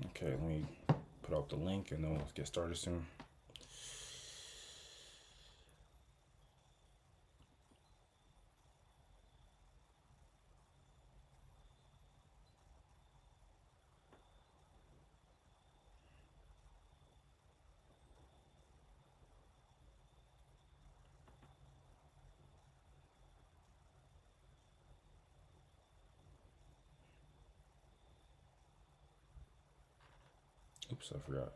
Okay, let me put out the link and then we'll get started soon. Oops, I forgot.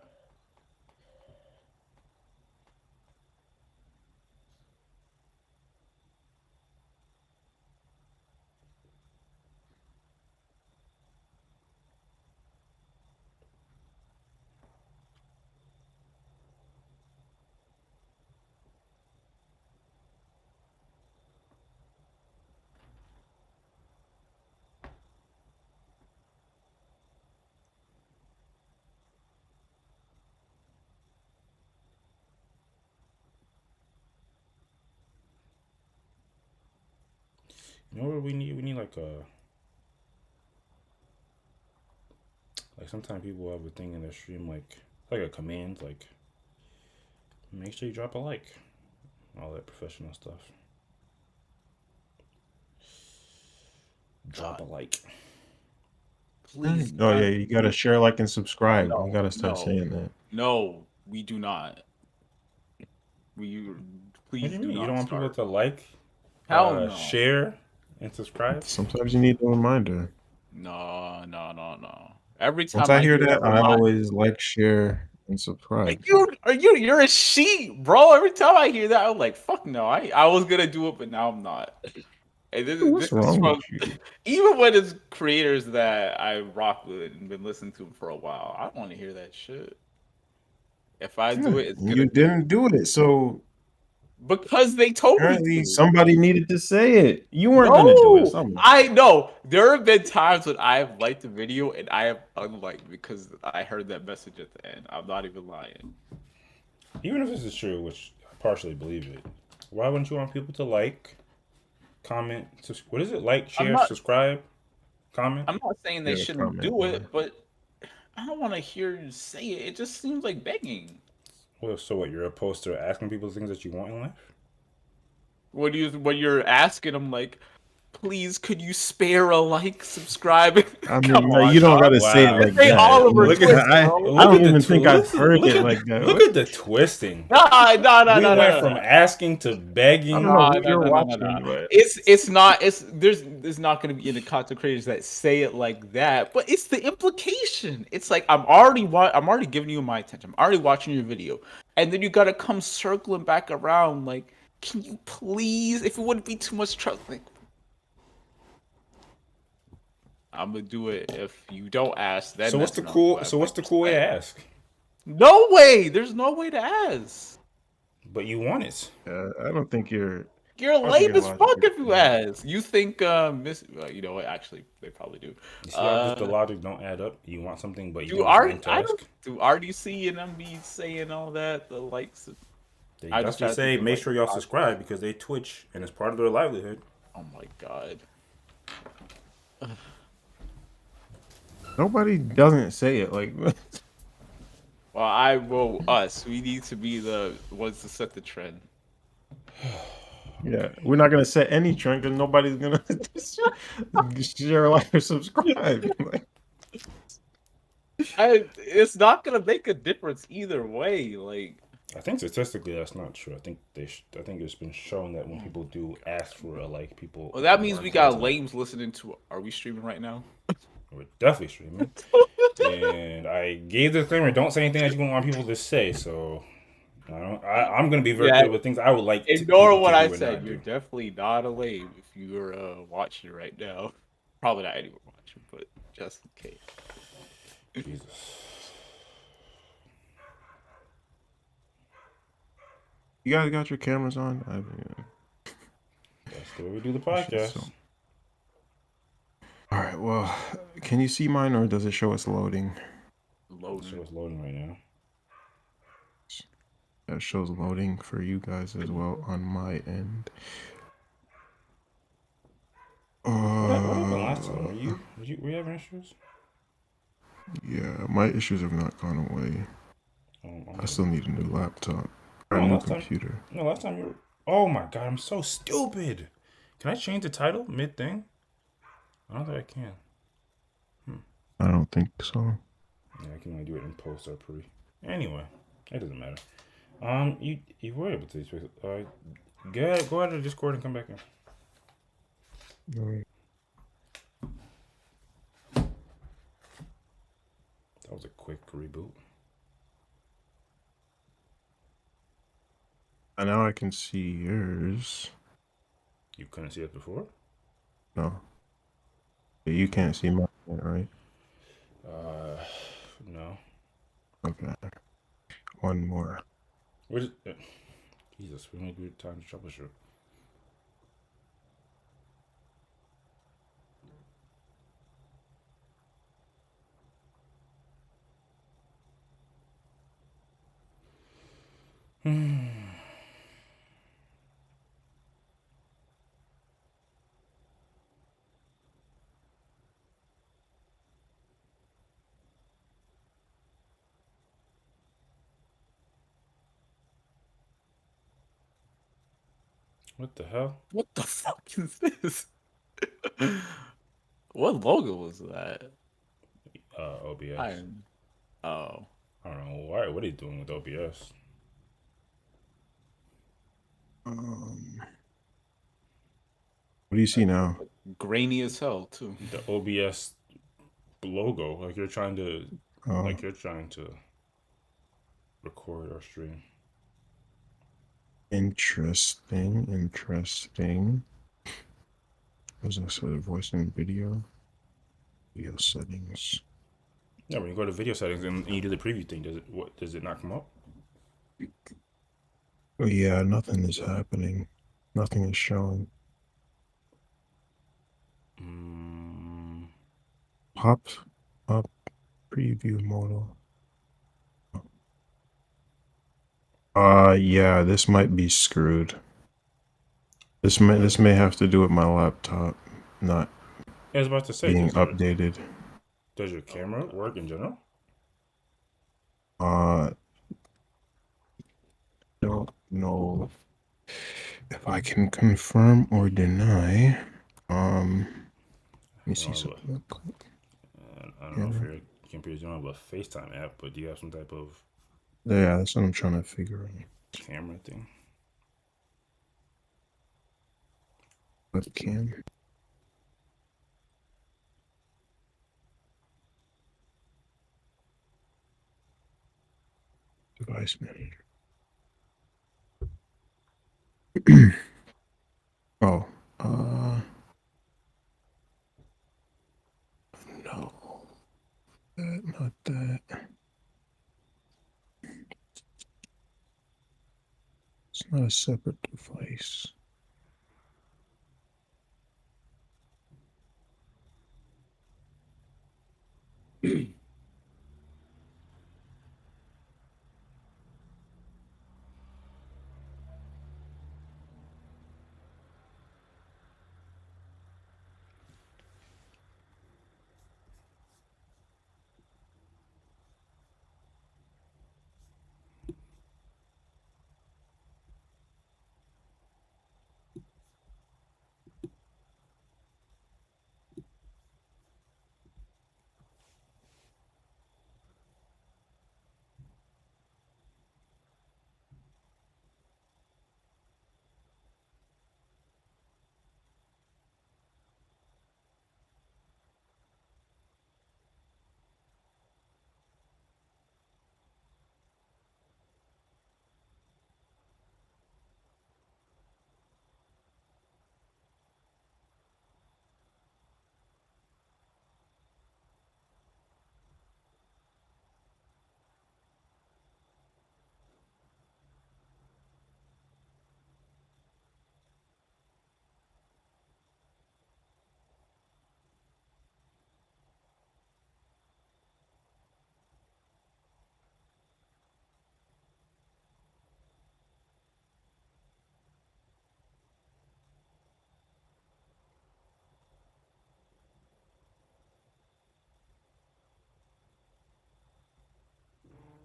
You know what we need? We need like a like sometimes people have a thing in their stream like a command like make sure you drop a like. All that professional stuff. Drop a like. Please. Oh yeah, you gotta share, like, and subscribe. You No, gotta start no, saying that. no. We do not. We What do please you do mean? You don't not want people start. to like, Hell no. share, and subscribe? Sometimes you need a reminder. No, no, no, no. Every Once time I I hear hear that, that I remind, always like, share, and are subscribe. you're a sheep, bro. Every time I hear that, I'm like, fuck no. I was gonna do it, but now I'm not. And What's this is wrong from with you? even when it's creators that I rock with and been listening to for a while. I don't want to hear that shit. If I do Yeah, it, it's gonna you be didn't do it, so because they told me apparently to. somebody needed to say it. You weren't gonna do it. No, Someone. I know. There have been times when I have liked the video and I have unliked because I heard that message at the end. I'm not even lying. Even if this is true, which I partially believe it, why wouldn't you want people to like, comment, what is it? Like, I'm share, not. subscribe, comment? I'm not saying they Yeah, shouldn't comment. do Yeah. it, but I don't want to hear you say it. It just seems like begging. Well, so what? You're opposed to asking people things that you want in life? When you're asking them like, please, could you spare a like, subscribe? I Come mean, no, on, you don't dog. gotta say it Wow. like This ain't that. Oliver Look at Twist, bro. I look at don't the even think I've listen. heard it like that. Look What? at the twisting. Nah, nah, nah, We nah, went nah, from nah. asking to I don't begging. know Nah, what nah, you're nah, nah, nah, nah. watching, but It's not. There's not going to be any content creators that say it like that, but it's the implication. It's like I'm already giving you my attention. I'm already watching your video, and then you got to come circling back around. Like, can you please? If it wouldn't be too much trouble, like, I'm gonna do it. If you don't ask, then So what's that's the another cool? way. So But what's the cool way to like, ask? no way. There's no way to ask. But you want it. I don't think you're. You're I don't think lame your as logic fuck is if you correct. ask. You think Miss? You know what? Actually, they probably do. You see how just the Uh, logic don't add up? You want something, but you do think it's R lame to I don't ask? do RDC and them be saying all that the likes? They I just definitely try to think say of make like sure y'all context. subscribe because they Twitch and it's part of their livelihood. Oh my god. Nobody doesn't say it like. Well, I will. Us. We need to be the ones to set the trend. Yeah, we're not gonna set any trend because nobody's gonna share, like, or subscribe. Like, It's not gonna make a difference either way. Like, I think statistically that's not true. I think I think it's been shown that when oh people my do god. ask for a like, people Well, that means more we inclined got to like. lames listening to. Are we streaming right now? We're definitely streaming. And I gave the disclaimer: don't say anything that you don't want people to say. So I'm gonna be very Yeah. clear with things I would like Ignore people to what I do and said. not You're do. definitely not a lame if you're watching right now. Probably not anyone watching, but just in case. Jesus, you guys got your cameras on? I mean, that's the way we do the this shit's so. podcast. All right. Well, can you see mine, or does it show us loading? The show Loading. is loading right now. That shows loading for you guys as well on my end. What happened last time? Uh, Were you having issues? Yeah, my issues have not gone away. I still need a new laptop or a No, new last time. computer. No, last time you were. Oh my god, I'm so stupid. Can I change the title mid thing? I don't think I can. I don't think so. Yeah, I can only do it in post or pre. Anyway, it doesn't matter. You were able to fix it. Go out of the Discord and come back in. Alright. That was a quick reboot. And now I can see yours. You couldn't see it before. No, you can't see mine, right? No. Okay. One more. Where's Jesus? We only do time to troubleshoot. What the hell? What the fuck is this? What logo was that? OBS. Oh. I don't know why. What are you doing with OBS? What do you see now? Grainy as hell too. The OBS logo, like you're trying Oh, to record or stream. interesting. Was that sort of voice and video? Video settings. Yeah, when you go to video settings and you do the preview thing, does it not come up? Oh yeah, nothing is happening. Nothing is showing. Pop up preview modal. Yeah, this might be screwed. This may have to do with my laptop not I was about to say, being updated. Does your camera work in general? Don't know if I can confirm or deny. Let me see something real quick. I don't know if your computer's doing a FaceTime app, but do you have some type of Yeah, that's what I'm trying to figure out. camera thing? Webcam. Device manager. Oh, no, not that. It's not a separate device.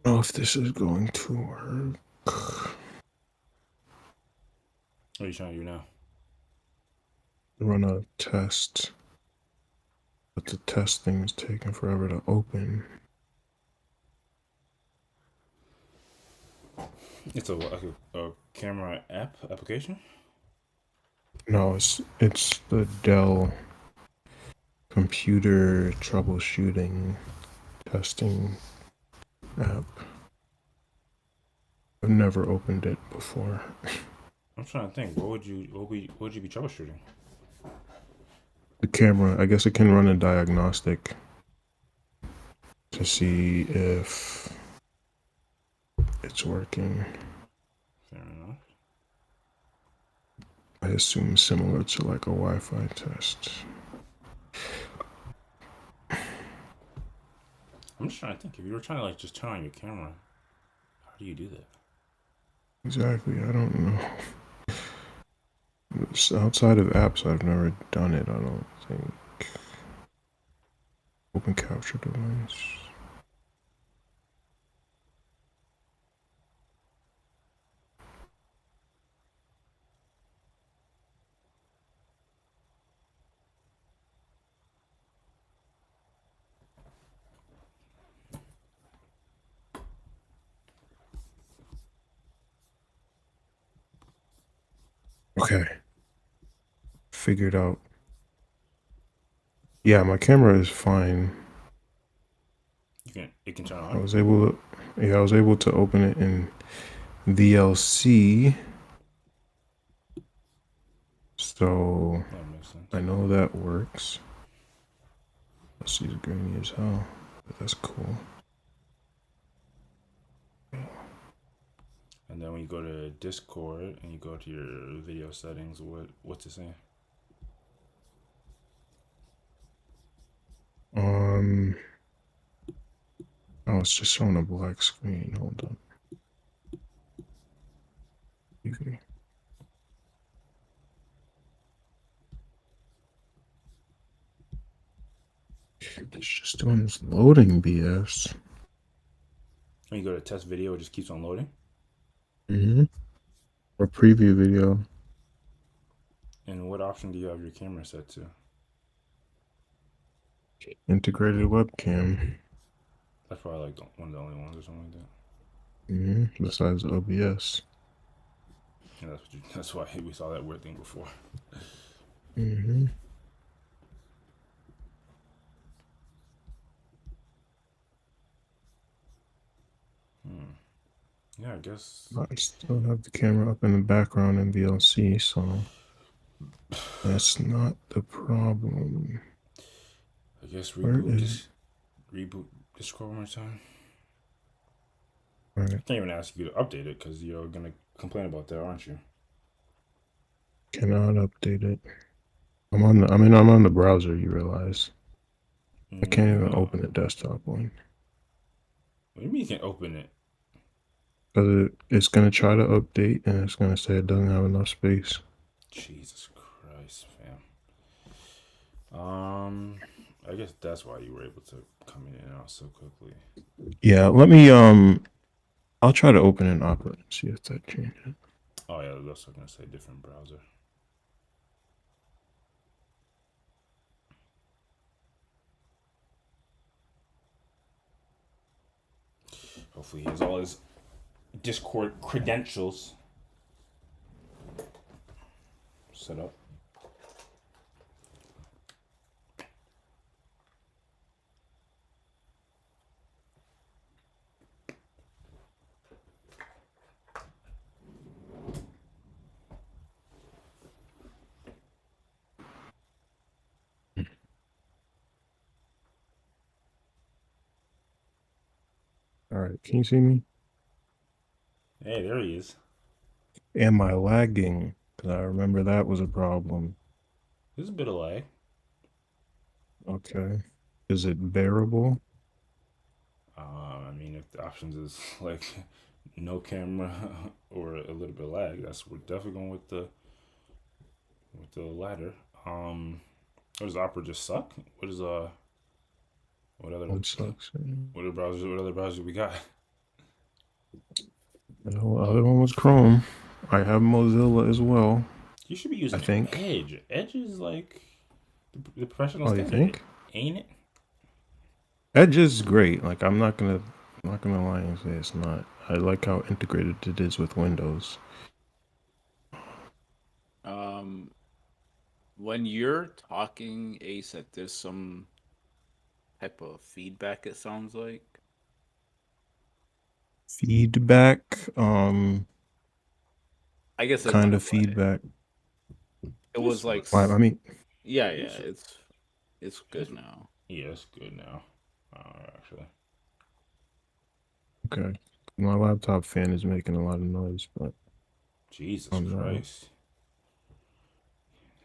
know if this is going to work. What are you trying to do now? Run a test. But the test thing is taking forever to open. It's a camera application? No, it's the Dell computer troubleshooting testing app. I've never opened it before. I'm trying to think. What would you be troubleshooting? The camera, I guess it can run a diagnostic to see if it's working. Fair enough. I assume similar to like a Wi-Fi test. I'm just trying to think. If you were trying to like just turn on your camera, how do you do that? Exactly, I don't know. Outside of apps, I've never done it, I don't think. Open capture device. Okay. Figured out. Yeah, my camera is fine. It can turn I on. was able to open it in VLC. So That makes sense. I know that works. VLC is grainy as hell, but that's cool. And then when you go to Discord and you go to your video settings, what's it saying? Oh, it's just showing a black screen. Hold on. Okay. It's just doing this loading BS. When you go to test video, it just keeps on loading. Or preview video. And what option do you have your camera set to? Integrated webcam. That's probably like one of the only ones or something like that. Besides OBS. Yeah, that's why we saw that weird thing before. Yeah, I guess. I still have the camera up in the background in VLC, so that's not the problem. I guess Where reboot is Discord one more time. Right. I can't even ask you to update it because you're gonna complain about that, aren't you? Cannot update it. I'm on the browser, you realize. I can't even open the desktop one. What do you mean you can open it? Because it's going to try to update and it's going to say it doesn't have enough space. Jesus Christ, fam. I guess that's why you were able to come in and out so quickly. Yeah, let me I'll try to open an Opera and see if that changes. Oh yeah, that's what I'm gonna say different browser. Hopefully he has all his Discord credentials set up. All right, can you see me? Hey, there he is. Am I lagging? Because I remember that was a problem. There's a bit of lag. Okay. Is it bearable? I mean, if the options is like no camera or a little bit of lag, we're definitely going with the latter. What does Opera just suck? What is what other It sucks. what other browsers we got? The other one was Chrome. I have Mozilla as well. You should be I using think. Edge. Edge is like the professional Oh, you standard, think? ain't it? Edge is great. Like I'm not gonna lie and say it's not. I like how integrated it is with Windows. Um, when you're talking, Ace, that there's some type of feedback. It sounds like Feedback, I guess in kind like of feedback. it was It's like Well, I mean, yeah, it's, it's good now. yeah, it's good now. Actually, okay. My laptop fan is making a lot of noise, but Jesus I'm not. Christ!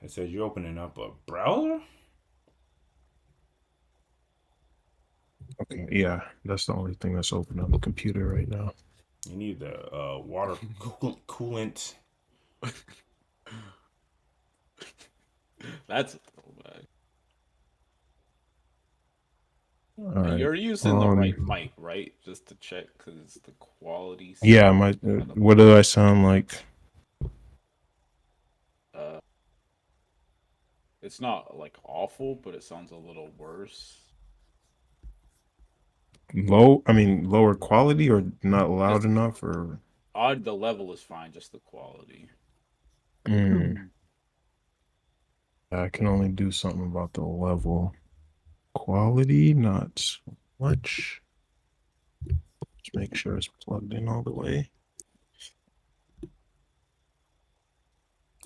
It says you're opening up a browser. Okay, yeah, that's the only thing that's open on the computer right now. You need the water coolant. That's a throwback. All right. You're using the right mic, right? Just to check because the quality Yeah, seems my kind of what do I sound like? uh, it's not like awful, but it sounds a little worse. Low? I mean, lower quality or not loud Just enough or odd. The level is fine, just the quality. mm, I can only do something about the level. Quality, not so much. Just make sure it's plugged in all the way.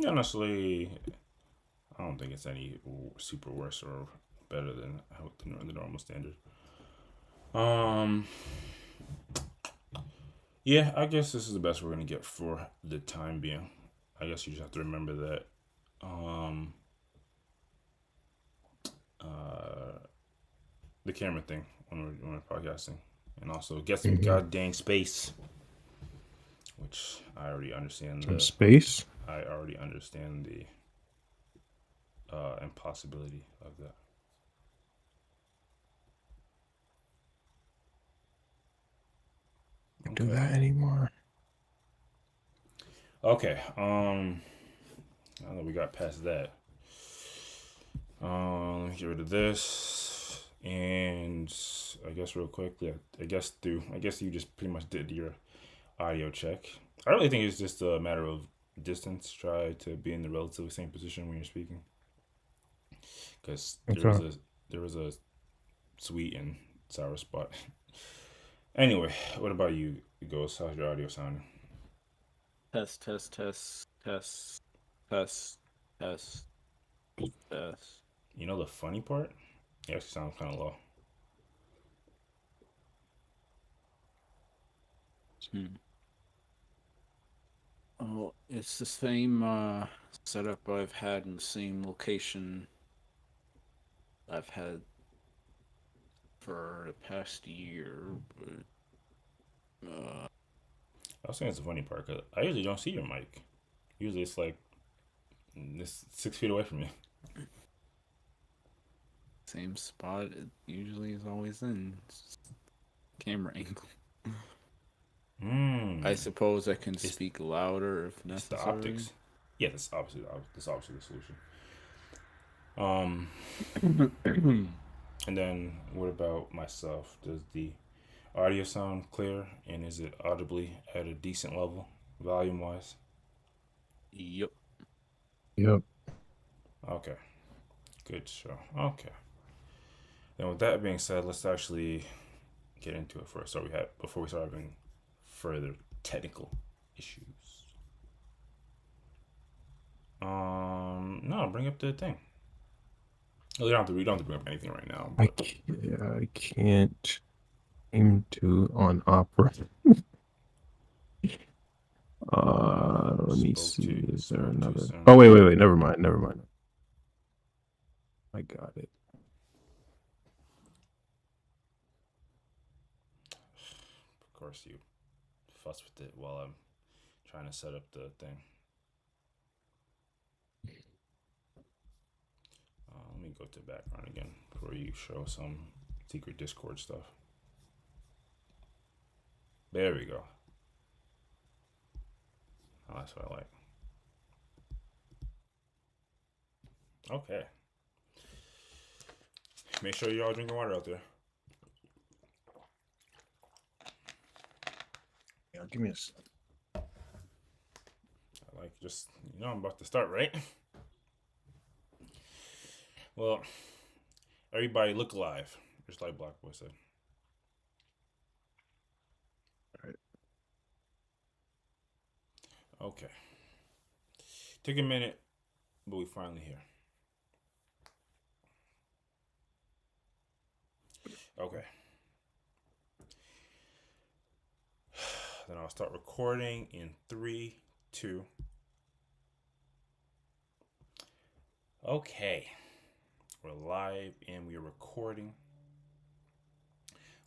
Honestly, I don't think it's any super worse or better than the normal standard. Um, yeah, I guess this is the best we're gonna get for the time being. I guess you just have to remember that. Um, uh, the camera thing when we're podcasting, and also get some Mm-hmm. goddamn space, which I already understand Some the. space. I already understand the impossibility of that. Do Okay. that anymore? Okay. Now that we got past that, let me get rid of this, and I guess real quick, yeah, I guess you just pretty much did your audio check. I really think it's just a matter of distance. Try to be in the relatively same position when you're speaking, because Okay. there was a sweet and sour spot. Anyway, what about you, Ghost? How's your audio sounding? Test, test, test, test, test, test, test. You know the funny part? It actually sounds kind of low. Hmm. Oh, it's the same setup I've had in the same location I've had for the past year, but I was saying it's the funny part because I usually don't see your mic. Usually it's like this 6 feet away from you. same spot it usually is always in. It's camera angle. I Hmm. suppose I can It's speak louder if it's the necessary. optics. Yeah, that's obviously the solution. Um, and then what about myself? Does the audio sound clear and is it audibly at a decent level, volume wise? Yep. Yep. Okay, good show. Okay. Then with that being said, let's actually get into it first. So we had before we start having further technical issues. No, bring up the thing. Oh, you don't have to bring up anything right now. But I can't aim to on Opera. Let me see. Is there spoke too another? soon. Oh, wait. Never mind. I got it. Of course, you fuss with it while I'm trying to set up the thing. Let me go to the background again before you show some secret Discord stuff. There we go. Oh, that's what I like. Okay. Make sure you're all drinking water out there. Yeah, give me a second. I like just, I'm about to start, right? Well, everybody look alive, just like Black Boy said. All right. Okay. Took a minute, but we finally here. Okay. Then I'll start recording in 3, 2. Okay. We're live and we are recording.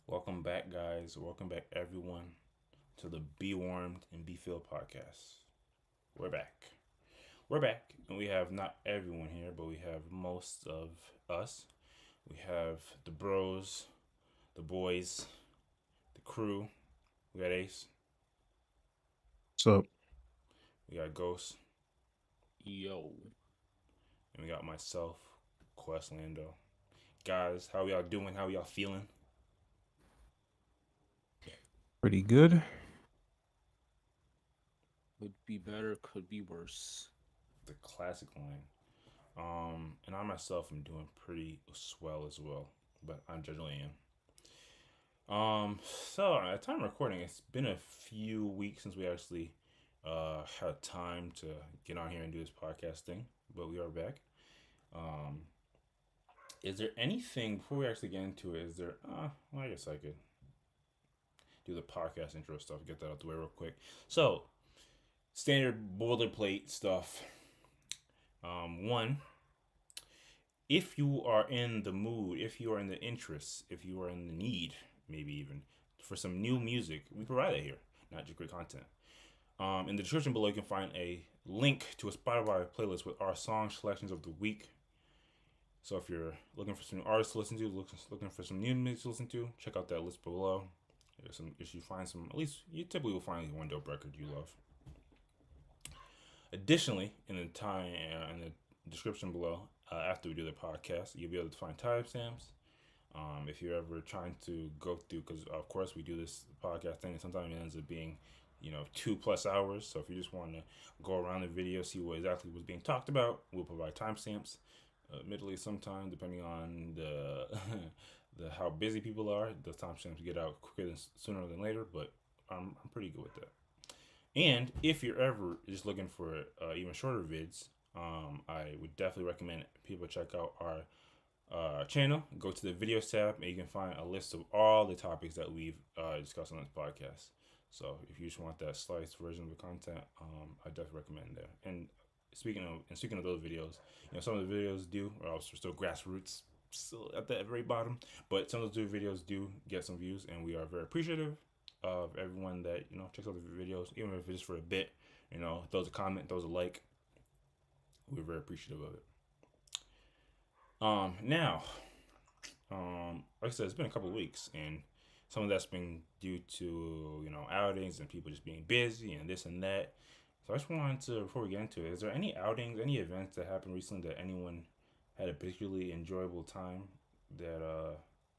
Welcome back, guys. Welcome back, everyone, to the Be Warmed and Be Filled podcast. We're back. We're back, and we have not everyone here, but we have most of us. We have the bros, the boys, the crew. We got Ace. So, We got Ghost. Yo. And we got myself, QuestLando. Guys, how y'all doing? How y'all feeling? pretty good. Could be better, could be worse. The classic line. And I myself am doing pretty swell as well, but I generally am. So at time of recording, it's been a few weeks since we actually had time to get on here and do this podcast thing, but we are back. Is there anything before we actually get into it? Is there? Well, I guess I could do the podcast intro stuff. Get that out the way real quick. So, standard boilerplate stuff. One, if you are in the mood, if you are in the interest, if you are in the need, maybe even for some new music, we provide that here. Not just great content. In the description below, you can find a link to a Spotify playlist with our song selections of the week. So if you're looking for some new artists to listen to, looking for some new music to listen to, check out that list below. If you find some, at least you typically will find one dope record you love. Additionally, in the description below, after we do the podcast, you'll be able to find timestamps. If you're ever trying to go through, because of course we do this podcast thing, and sometimes it ends up being 2+ hours. So if you just want to go around the video, see what exactly was being talked about, we'll provide timestamps. Admittedly, sometimes depending on the the how busy people are, the timestamps get out sooner than later. But I'm pretty good with that. And if you're ever just looking for even shorter vids, I would definitely recommend people check out our channel. Go to the videos tab, and you can find a list of all the topics that we've discussed on this podcast. So if you just want that sliced version of the content, I definitely recommend that. And speaking of those videos, some of the videos are still grassroots, still at the very bottom, but some of those videos do get some views, and we are very appreciative of everyone that checks out the videos, even if it's for a bit. Throws a comment, throws a like. We're very appreciative of it. Now, like I said, it's been a couple of weeks, and some of that's been due to outings and people just being busy and this and that. So I just wanted to, before we get into it, is there any outings, any events that happened recently that anyone had a particularly enjoyable time that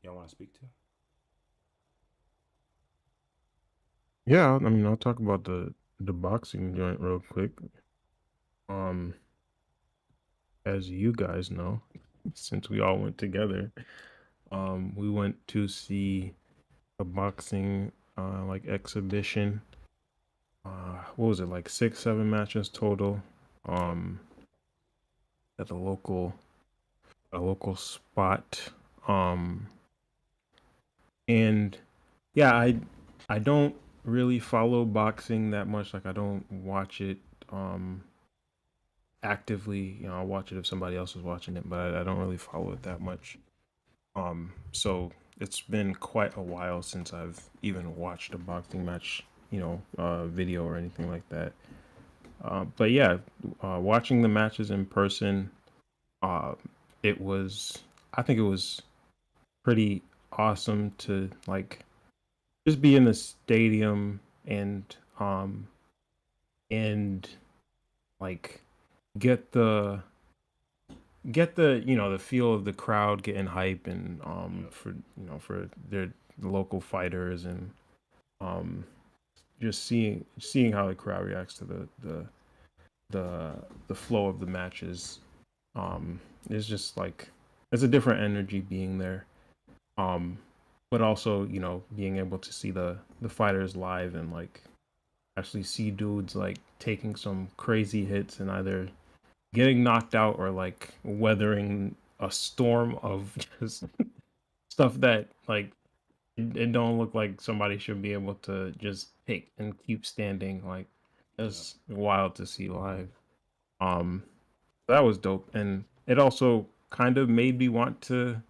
y'all want to speak to? Yeah, I mean, I'll talk about the boxing joint real quick. As you guys know, since we all went together, we went to see a boxing like exhibition. What was it, like 6, 7 matches total? At a local spot. And yeah, I don't really follow boxing that much. Like I don't watch it actively. I'll watch it if somebody else is watching it, but I don't really follow it that much. So it's been quite a while since I've even watched a boxing match, video or anything like that. But yeah, watching the matches in person, uh, I think it was pretty awesome to like just be in the stadium and and like get the the feel of the crowd getting hype, and Yeah. for for their local fighters, and um just seeing how the crowd reacts to the the flow of the matches. It's just like it's a different energy being there. Um, but also, being able to see the fighters live, and like actually see dudes like taking some crazy hits and either getting knocked out or like weathering a storm of just stuff that like it don't look like somebody should be able to just take and keep standing. Like Yeah. it's wild to see live. Um, that was dope, and it also kind of made me want to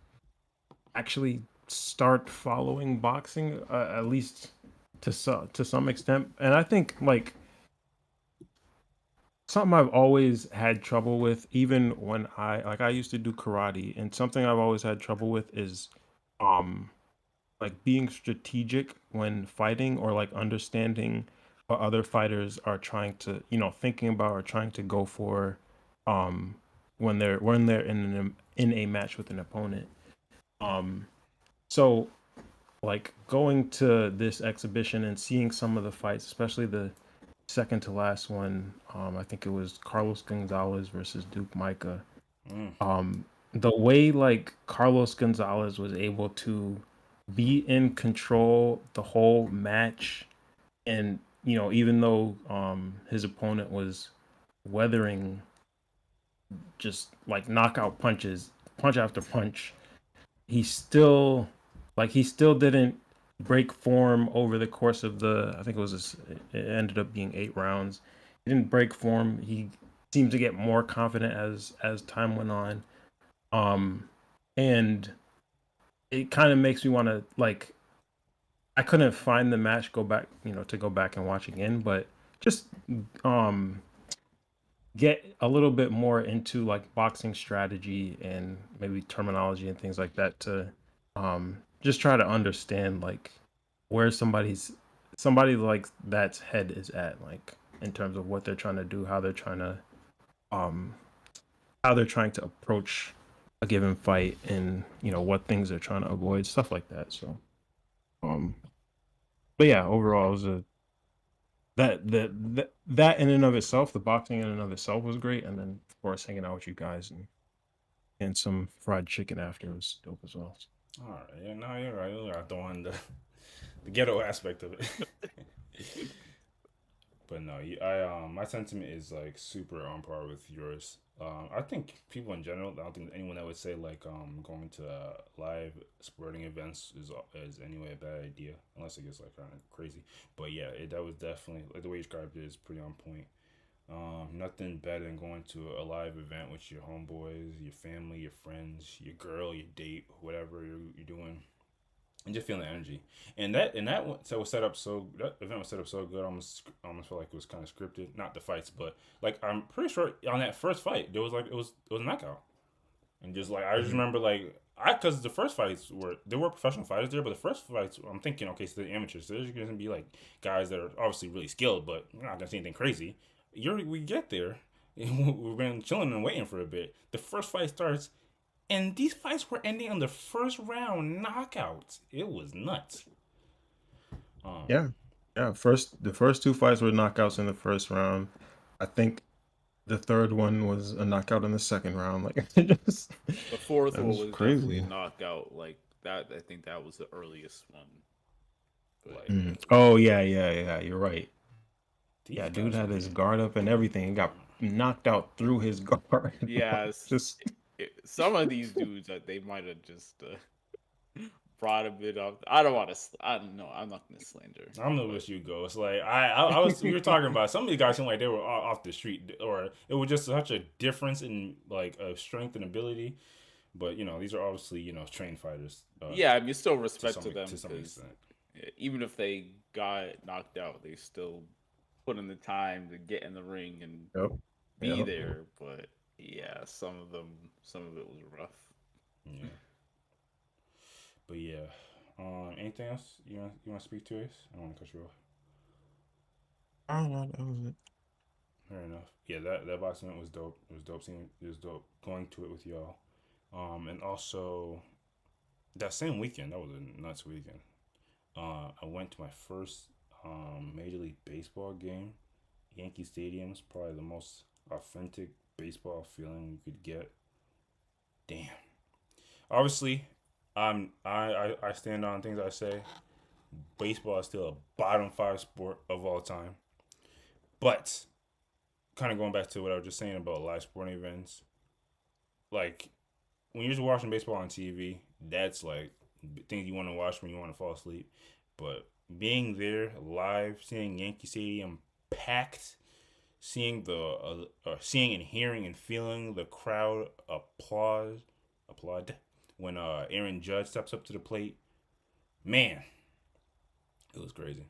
actually start following boxing, at least to some extent. And I think like something I've always had trouble with, even when I used to do karate, and something I've always had trouble with is um like being strategic when fighting, or like understanding what other fighters are trying to, thinking about or trying to go for um when they're in a match with an opponent. Um so like going to this exhibition and seeing some of the fights, especially the second to last one, I think it was Carlos Gonzalez versus Duke Micah. Mm. um the way like Carlos Gonzalez was able to be in control the whole match, and even though his opponent was weathering just like knockout punches, punch after punch, he still he still didn't break form over the course of the, I think it ended up being 8 rounds. He didn't break form. He seemed to get more confident as time went on. um and it kind of makes me want to like, I couldn't find the match, go back, to go back and watch again, but just um get a little bit more into like boxing strategy and maybe terminology and things like that, to just try to understand like where somebody like that's head is at, like in terms of what they're trying to do, um how they're trying to approach a given fight, and what things they're trying to avoid, stuff like that. So um but yeah, overall it was a that in and of itself, the boxing in and of itself was great, and then of course hanging out with you guys and some fried chicken after was dope as well. All right. Yeah. No, you're right. You're right. Throwing the ghetto aspect of it. But no, my sentiment is like super on par with yours. I think people in general, I don't think anyone that would say like going to live sporting events is anyway a bad idea unless it gets like kind of crazy. But yeah, that was definitely like the way you described it is pretty on point. Nothing better than going to a live event with your homeboys, your family, your friends, your girl, your date, whatever you're doing, and just feeling the energy. So was set up so that event was set up so good. I almost felt like it was kind of scripted. Not the fights, but like I'm pretty sure on that first fight there was like it was a knockout, and just like I just Mhm. remember like because the first fights there were professional fighters there, but the first fights I'm thinking okay, so they're amateurs, so there's gonna be like guys that are obviously really skilled, but we're not gonna see anything crazy. We get there. We've been chilling and waiting for a bit. The first fight starts, and these fights were ending on the first round knockouts. It was nuts. Um, Yeah, yeah. The first two fights were knockouts in the first round. I think the third one was a knockout in the second round. Like it just The fourth that one was was definitely a crazy. knockout. Like that, I think that was the earliest one. But like Mhm. Oh yeah, yeah, yeah. You're right. these Yeah, dude guys were had his getting. guard up and everything. He got knocked out through his guard. Like, yes, just some of these dudes that they might have just brought a bit up. I don't want to. I don't know. I'm not going to slander. I'm the But wish you go. It's like I was. We were talking about some of these guys seemed like they were off the street, or it was just such a difference in like strength and ability. But these are obviously trained fighters yeah, I mean, still to respect some to them to some because extent. even if they got knocked out, they still put in the time to get in the ring and yep, be yep. there. But yeah, some of it was rough. Yeah, but yeah. Anything else you want to speak to us? I don't want to cut you off. I don't know. That was it. Fair enough. Yeah, that boxing event was dope. It was dope seeing. It was dope going to it with y'all. And also that same weekend, that was a nuts weekend. I went to my first Major League Baseball game. Yankee Stadium's probably the most authentic baseball feeling you could get. Damn. Obviously, I stand on things I say. Baseball is still a bottom five sport of all time. But kind of going back to what I was just saying about live sporting events, like when you're just watching baseball on TV, that's like things you want to watch when you want to fall asleep. But being there live, seeing Yankee Stadium packed, seeing and hearing and feeling the crowd applaud when Aaron Judge steps up to the plate, man, it was crazy.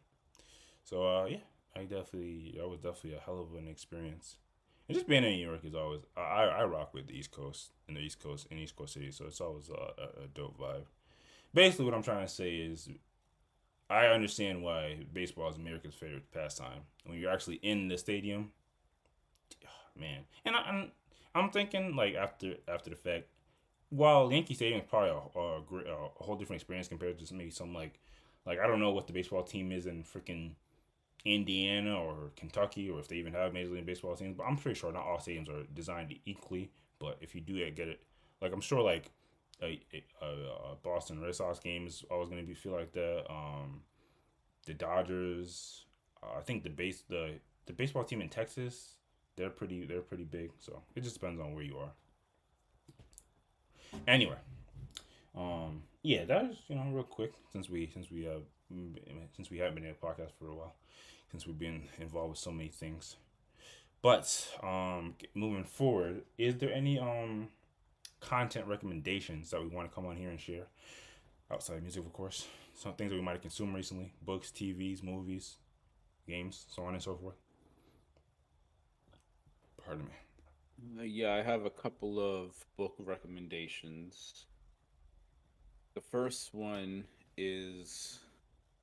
So yeah, that was definitely a hell of an experience. And just being in New York is always I rock with the East Coast and the East Coast and East Coast cities, so it's always a dope vibe. Basically, what I'm trying to say is I understand why baseball is America's favorite pastime. When you're actually in the stadium, man, and I'm thinking like after the fact, while Yankee Stadium is probably a whole different experience compared to maybe some like I don't know what the baseball team is in freaking Indiana or Kentucky, or if they even have Major League Baseball teams. But I'm pretty sure not all stadiums are designed equally. But if you do get it, like I'm sure like a Boston Red Sox game is always going to be feel like that. The Dodgers, I think the baseball team in Texas, they're pretty big. So it just depends on where you are. Anyway, yeah, that was real quick since we haven't been in a podcast for a while, since we've been involved with so many things. But moving forward, is there any content recommendations that we want to come on here and share outside of music, of course? Some things that we might have consumed recently: books, TVs, movies, games, so on and so forth. Pardon me. Yeah, I have a couple of book recommendations. The first one is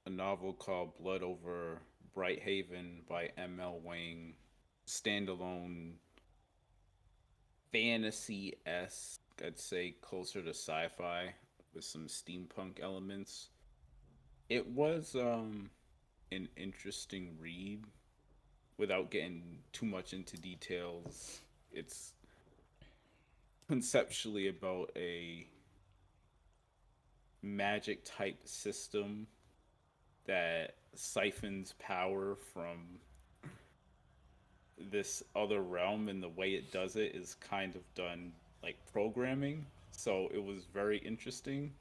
a novel called Blood Over Bright Haven by M.L. Wang. Standalone fantasy esque, I'd say closer to sci fi with some steampunk elements. It was an interesting read without getting too much into details. It's conceptually about a magic type system that siphons power from this other realm, and the way it does it is kind of done like programming. So it was very interesting.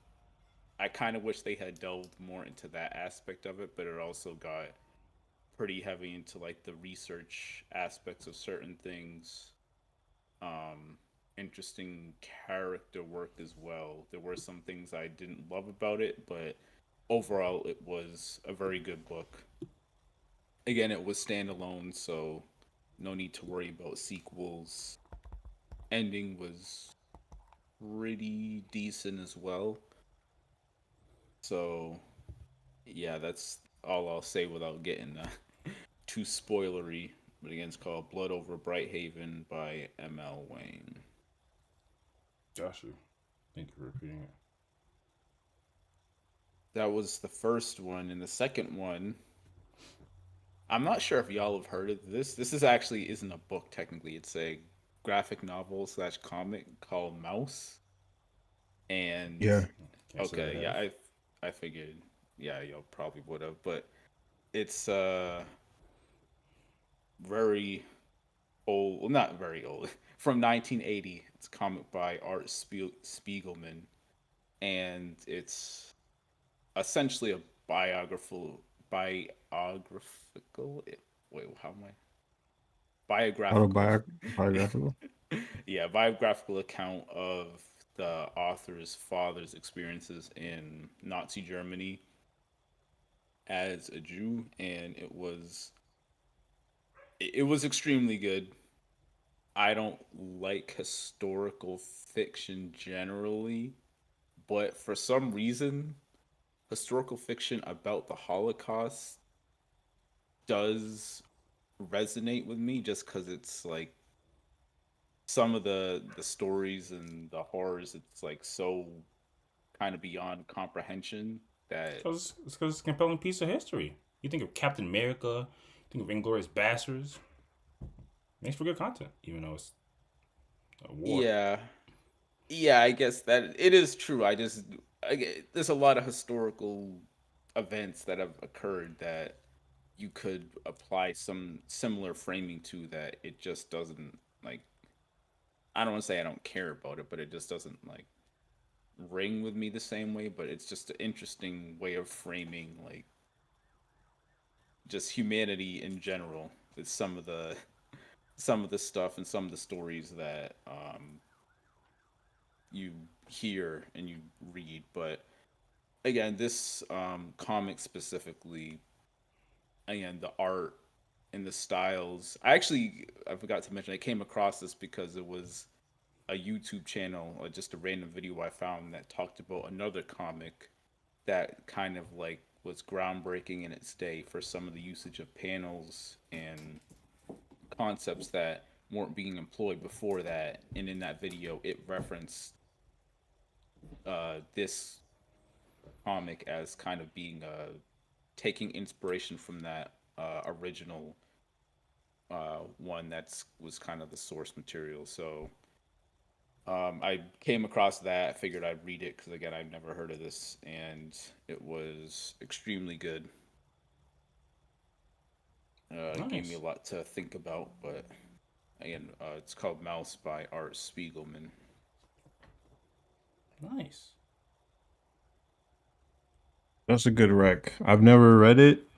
I kind of wish they had delved more into that aspect of it, but it also got pretty heavy into like the research aspects of certain things. Um, Interesting character work as well. There were some things I didn't love about it, but overall, it was a very good book. Again, it was standalone, so no need to worry about sequels. Ending was pretty decent as well. So, yeah, that's all I'll say without getting too spoilery. But again, it's called Blood Over Bright Haven by M.L. Wayne. Got you. Thank you for repeating it. That was the first one. And the second one, I'm not sure if y'all have heard of this. This is actually isn't a book technically. It's a graphic novel slash comic called Mouse. And Yeah. Can't say okay, I yeah, have. I figured, yeah, y'all probably would have, but it's very old, well, not very old, from 1980. It's a comic by Art Spiegelman, and it's essentially a biographical. Wait, how am I? Biographical. Autobiographical. Yeah, biographical account of the author's father's experiences in Nazi Germany as a Jew, and it was extremely good. I don't like historical fiction generally, but for some reason, historical fiction about the Holocaust does resonate with me just because it's like some of the stories and the horrors. It's like so kind of beyond comprehension that Because it's a compelling piece of history. You think of Captain America, you think of Inglorious Bastards. Makes for good content, even though it's a war. yeah. Yeah, I guess that it is true. There's a lot of historical events that have occurred that you could apply some similar framing to that it just doesn't like I don't want to say I don't care about it, but it just doesn't like ring with me the same way, but it's just an interesting way of framing like just humanity in general with some of the stuff and some of the stories that you hear and you read. But again, this comic specifically, again, the art and the styles. I forgot to mention I came across this because it was a YouTube channel, or just a random video I found that talked about another comic that kind of like was groundbreaking in its day for some of the usage of panels and concepts that weren't being employed before that. And in that video, it referenced this comic as kind of being taking inspiration from that original one that's was kind of the source material. So I came across that. I figured I'd read it because again I've never heard of this, and it was extremely good. It gave me a Nice. lot to think about, but again, it's called Mouse by Art Spiegelman. Nice. That's a good rec. I've never read it,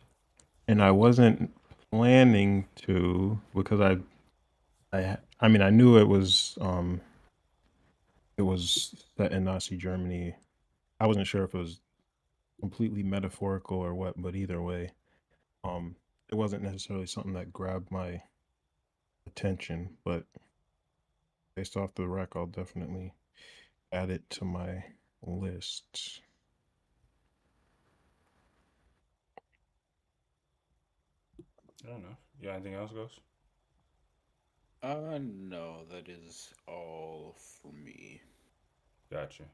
and I wasn't planning to because I mean I knew it was set in Nazi Germany. I wasn't sure if it was completely metaphorical or what, but either way, um, it wasn't necessarily something that grabbed my attention. But based off the rec, I'll definitely add it to my list. Fair enough. Yeah, anything else, Ghost? No, that is all for me. Gotcha.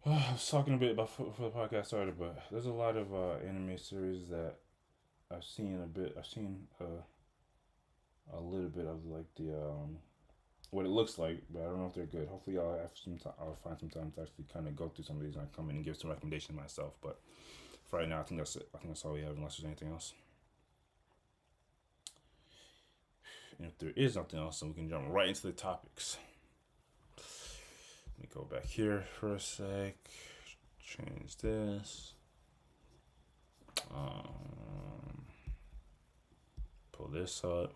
I was talking a bit about before the podcast started, but there's a lot of anime series that I've seen a bit. I've seen a little bit of like the what it looks like, but I don't know if they're good. Hopefully, I'll have some time. I'll find some time to actually kind of go through some of these and I come in and give some recommendations myself. But for right now, I think that's it. I think that's all we have, unless there's anything else. And if there is nothing else, then we can jump right into the topics. Let me go back here for a sec. Change this. Pull this up.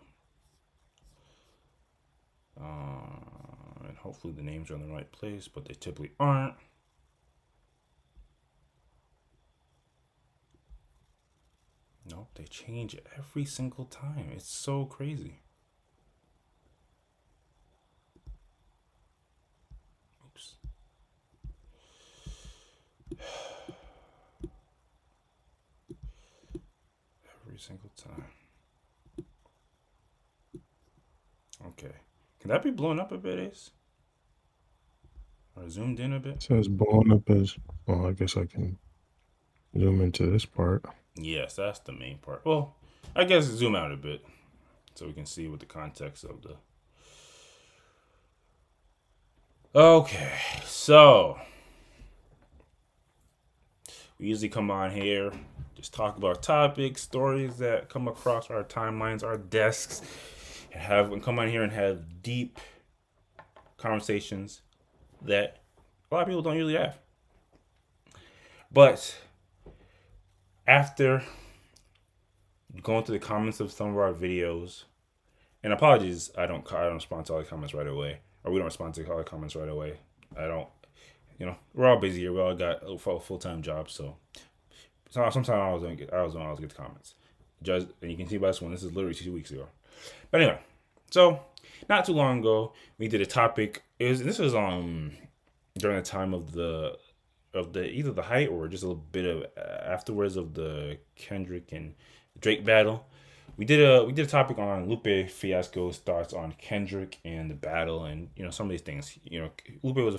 And hopefully the names are in the right place, but they typically aren't. Nope, they change it every single time. It's so crazy. Oops. Every single time. Okay. Can that be blown up a bit, Ace? Or zoomed in a bit? It says blown up as well. I guess I can zoom into this part. Yes, that's the main part. Well, I guess zoom out a bit so we can see what the context of the. Okay, so we usually come on here, just talk about topics, stories that come across our timelines, our desks, and come on here and have deep conversations that a lot of people don't usually have. But after going through the comments of some of our videos, and apologies, I don't respond to all the comments right away, or we don't respond to all the comments right away. I don't, we're all busy here. We all got a full-time jobs, so sometimes I was don't always get the comments. Just and you can see by this one, this is literally 2 weeks ago. But anyway, so not too long ago, we did a topic. This was during the time of the either the height or just a little bit of afterwards of the Kendrick and Drake battle. we did a topic on Lupe Fiasco's thoughts on Kendrick and the battle, and some of these things. Lupe was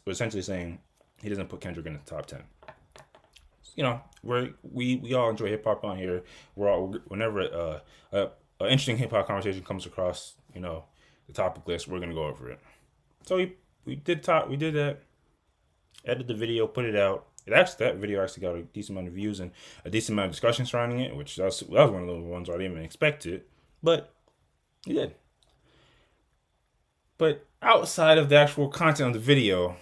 essentially saying he doesn't put Kendrick in the top 10. We all enjoy hip hop on here. Whenever an interesting hip hop conversation comes across the topic list, we're gonna go over it. So we did that, edited the video, put it out. That video actually got a decent amount of views and a decent amount of discussion surrounding it, which that was one of those ones I didn't even expect it, but it did. But outside of the actual content of the video,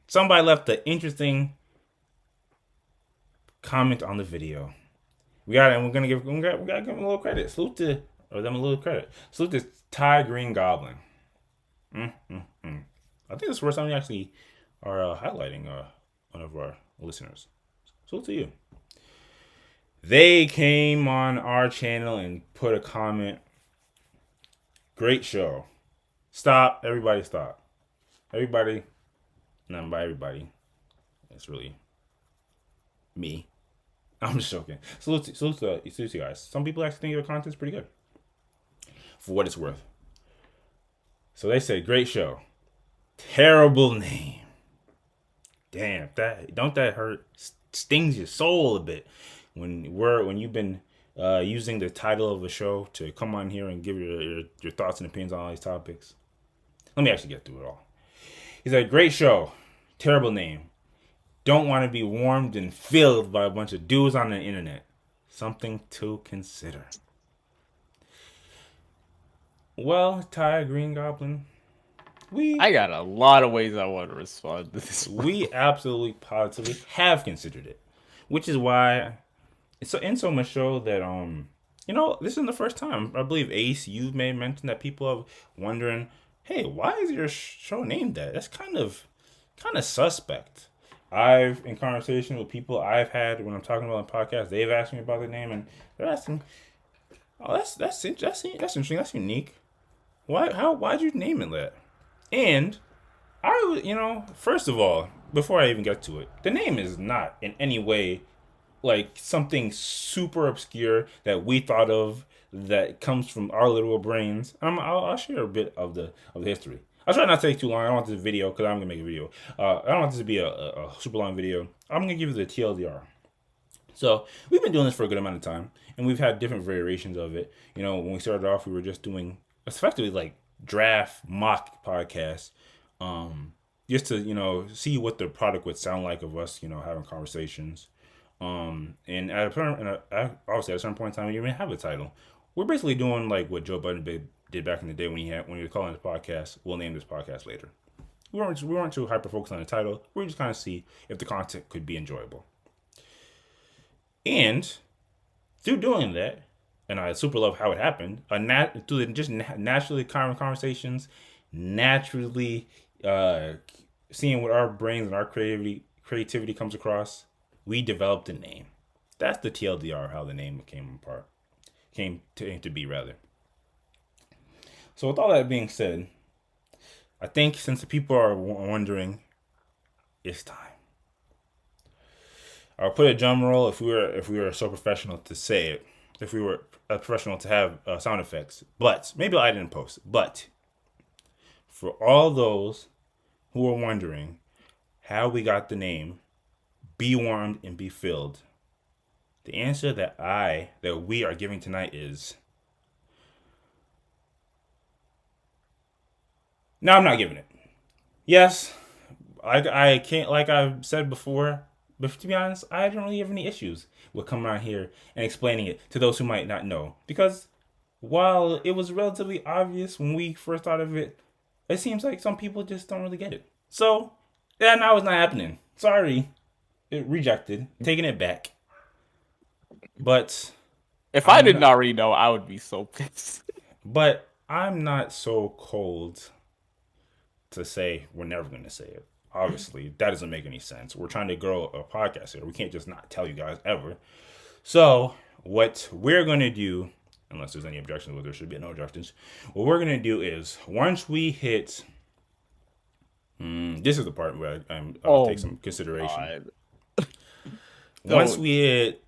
somebody left an interesting comment on the video. We gotta give them a little credit. Salute to Ty Green Goblin. I think it's the first time we actually are highlighting one of our listeners. Salute to you. They came on our channel and put a comment. Great show. Stop. Everybody stop. Everybody. Not by everybody. It's really me. I'm just joking. Salute to you guys. Some people actually think your content's pretty good. For what it's worth. So they say, great show. Terrible name. Damn, don't that hurt? Stings your soul a bit when you've been using the title of a show to come on here and give your thoughts and opinions on all these topics. Let me actually get through it all. He said, great show. Terrible name. Don't want to be warmed and filled by a bunch of dudes on the internet. Something to consider. Well, Ty Green Goblin, I got a lot of ways I want to respond to this. We absolutely positively have considered it, which is why it's so much so that this isn't the first time. I believe Ace, you may mention that people are wondering, hey, why is your show named that? That's kind of suspect. In conversation with people I've had when I'm talking about the podcast, they've asked me about the name, and they're asking, "Oh, that's interesting. That's unique. Why'd you name it that?" And first of all, before I even get to it, the name is not in any way like something super obscure that we thought of that comes from our literal brains. I'll share a bit of the history. I'll try not to take too long. I don't want this video because I'm gonna make a video. I don't want this to be a super long video. I'm gonna give you the TLDR. So we've been doing this for a good amount of time, and we've had different variations of it. When we started off, we were just doing effectively like draft mock podcasts, just to see what the product would sound like of us, having conversations. And obviously at a certain point in time, we didn't even have a title. We're basically doing like what Joe Budden did back in the day when he was calling his podcast. We'll name this podcast later. We weren't too hyper focused on the title. We just kind of see if the content could be enjoyable. And through doing that, and I super love how it happened, through just naturally conversations, naturally seeing what our brains and our creativity comes across, we developed a name. That's the TLDR, how the name came to be rather. So with all that being said, I think since the people are wondering, it's time. I'll put a drum roll if we were so professional to say it. If we were professional to have sound effects. But maybe I didn't post. But for all those who are wondering how we got the name, Be Warmed and Be Filled, the answer that we are giving tonight is no, I'm not giving it. Yes, I can't, like I've said before, but to be honest, I don't really have any issues with coming out here and explaining it to those who might not know. Because while it was relatively obvious when we first thought of it, it seems like some people just don't really get it. So, yeah, now it's not happening. Sorry. It rejected. Taking it back. But if I didn't already know, I would be so pissed. But I'm not so cold to say we're never going to say it. Obviously, that doesn't make any sense. We're trying to grow a podcast here. We can't just not tell you guys ever. So what we're going to do, unless there's any objections, well, there should be no objections. What we're going to do is once we hit, this is the part where I'll take some consideration. Once we hit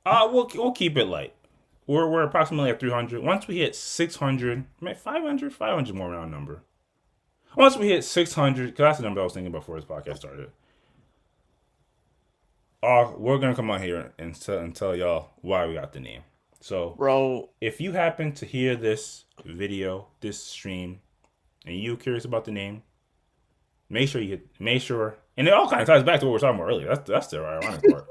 We'll keep it light. We're approximately at 300. Once we hit 600, 500 more round number. Once we hit 600, because that's the number I was thinking before this podcast started. We're gonna come on here and tell y'all why we got the name. So, Bro, if you happen to hear this video, this stream, and you're curious about the name, make sure, and it all kind of ties back to what we were talking about earlier. That's the ironic part.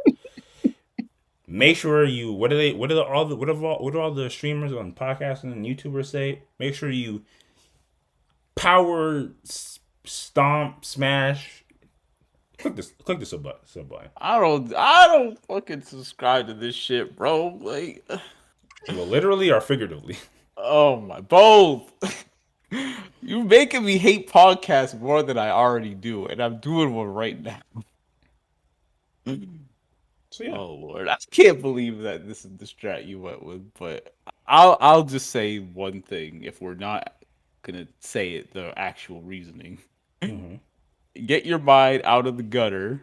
Make sure you what do all the streamers on podcasting and YouTubers say? Make sure you power stomp smash. Click the sub button. I don't fucking subscribe to this shit, bro. Like, Well, literally or figuratively. oh my, both. You making me hate podcasts more than I already do, and I'm doing one right now. So yeah. Oh Lord, I can't believe that this is the strat you went with. But I'll just say one thing. If we're not gonna say it, the actual reasoning. Mm-hmm. Get your mind out of the gutter,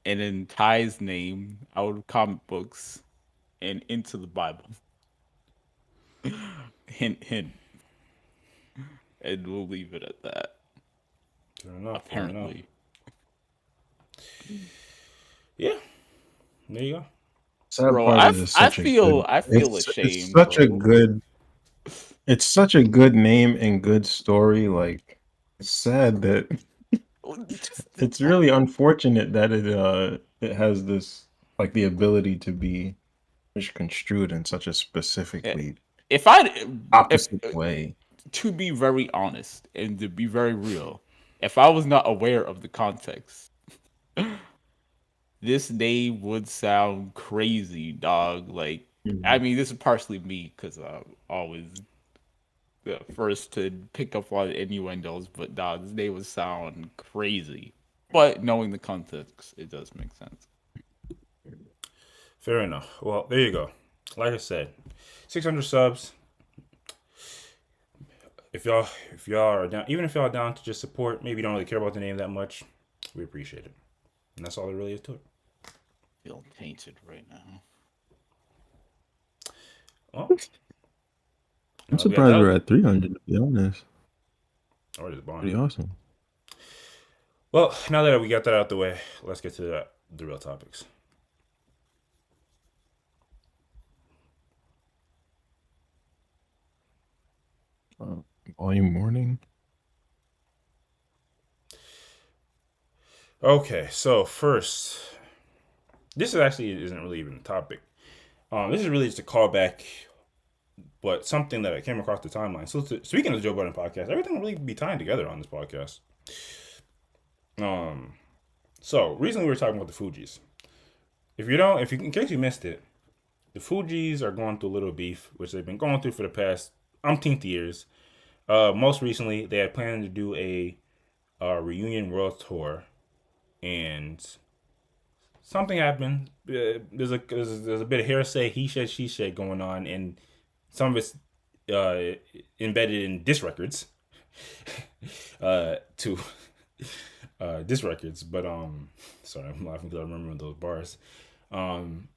and then Ty's name out of comic books and into the Bible. Hint, hint. And we'll leave it at that. Fair enough. Apparently. Yeah. There you go. Sad Bro, part is I feel ashamed. It's such a good name and good story. Like, it's sad that it's really unfortunate that it has this, like, the ability to be misconstrued in such a specifically opposite way. To be very honest and to be very real, if I was not aware of the context, this name would sound crazy, dog. Like, I mean, this is partially me because I'm always the first to pick up on innuendos, but dog, this name would sound crazy. But knowing the context, it does make sense. Fair enough. Well, there you go. Like I said, 600 subs. If y'all are down, even if y'all are down to just support, maybe you don't really care about the name that much, we appreciate it. And that's all there really is to it. I feel tainted right now. Well, I'm surprised we're at 300, to be honest. Pretty awesome. Well, now that we got that out the way, let's get to the real topics. Volume warning. Okay, so first, this isn't really even a topic. This is really just a callback, but something that I came across the timeline. So speaking of the Joe Budden podcast, everything will really be tying together on this podcast. So recently we were talking about the Fugees. In case you missed it, the Fugees are going through a little beef, which they've been going through for the past umpteenth years. Most recently, they had planned to do a reunion world tour, and something happened. There's a bit of hearsay, he said, she said going on, and some of it's embedded in diss records to diss records. But sorry, I'm laughing because I remember those bars. And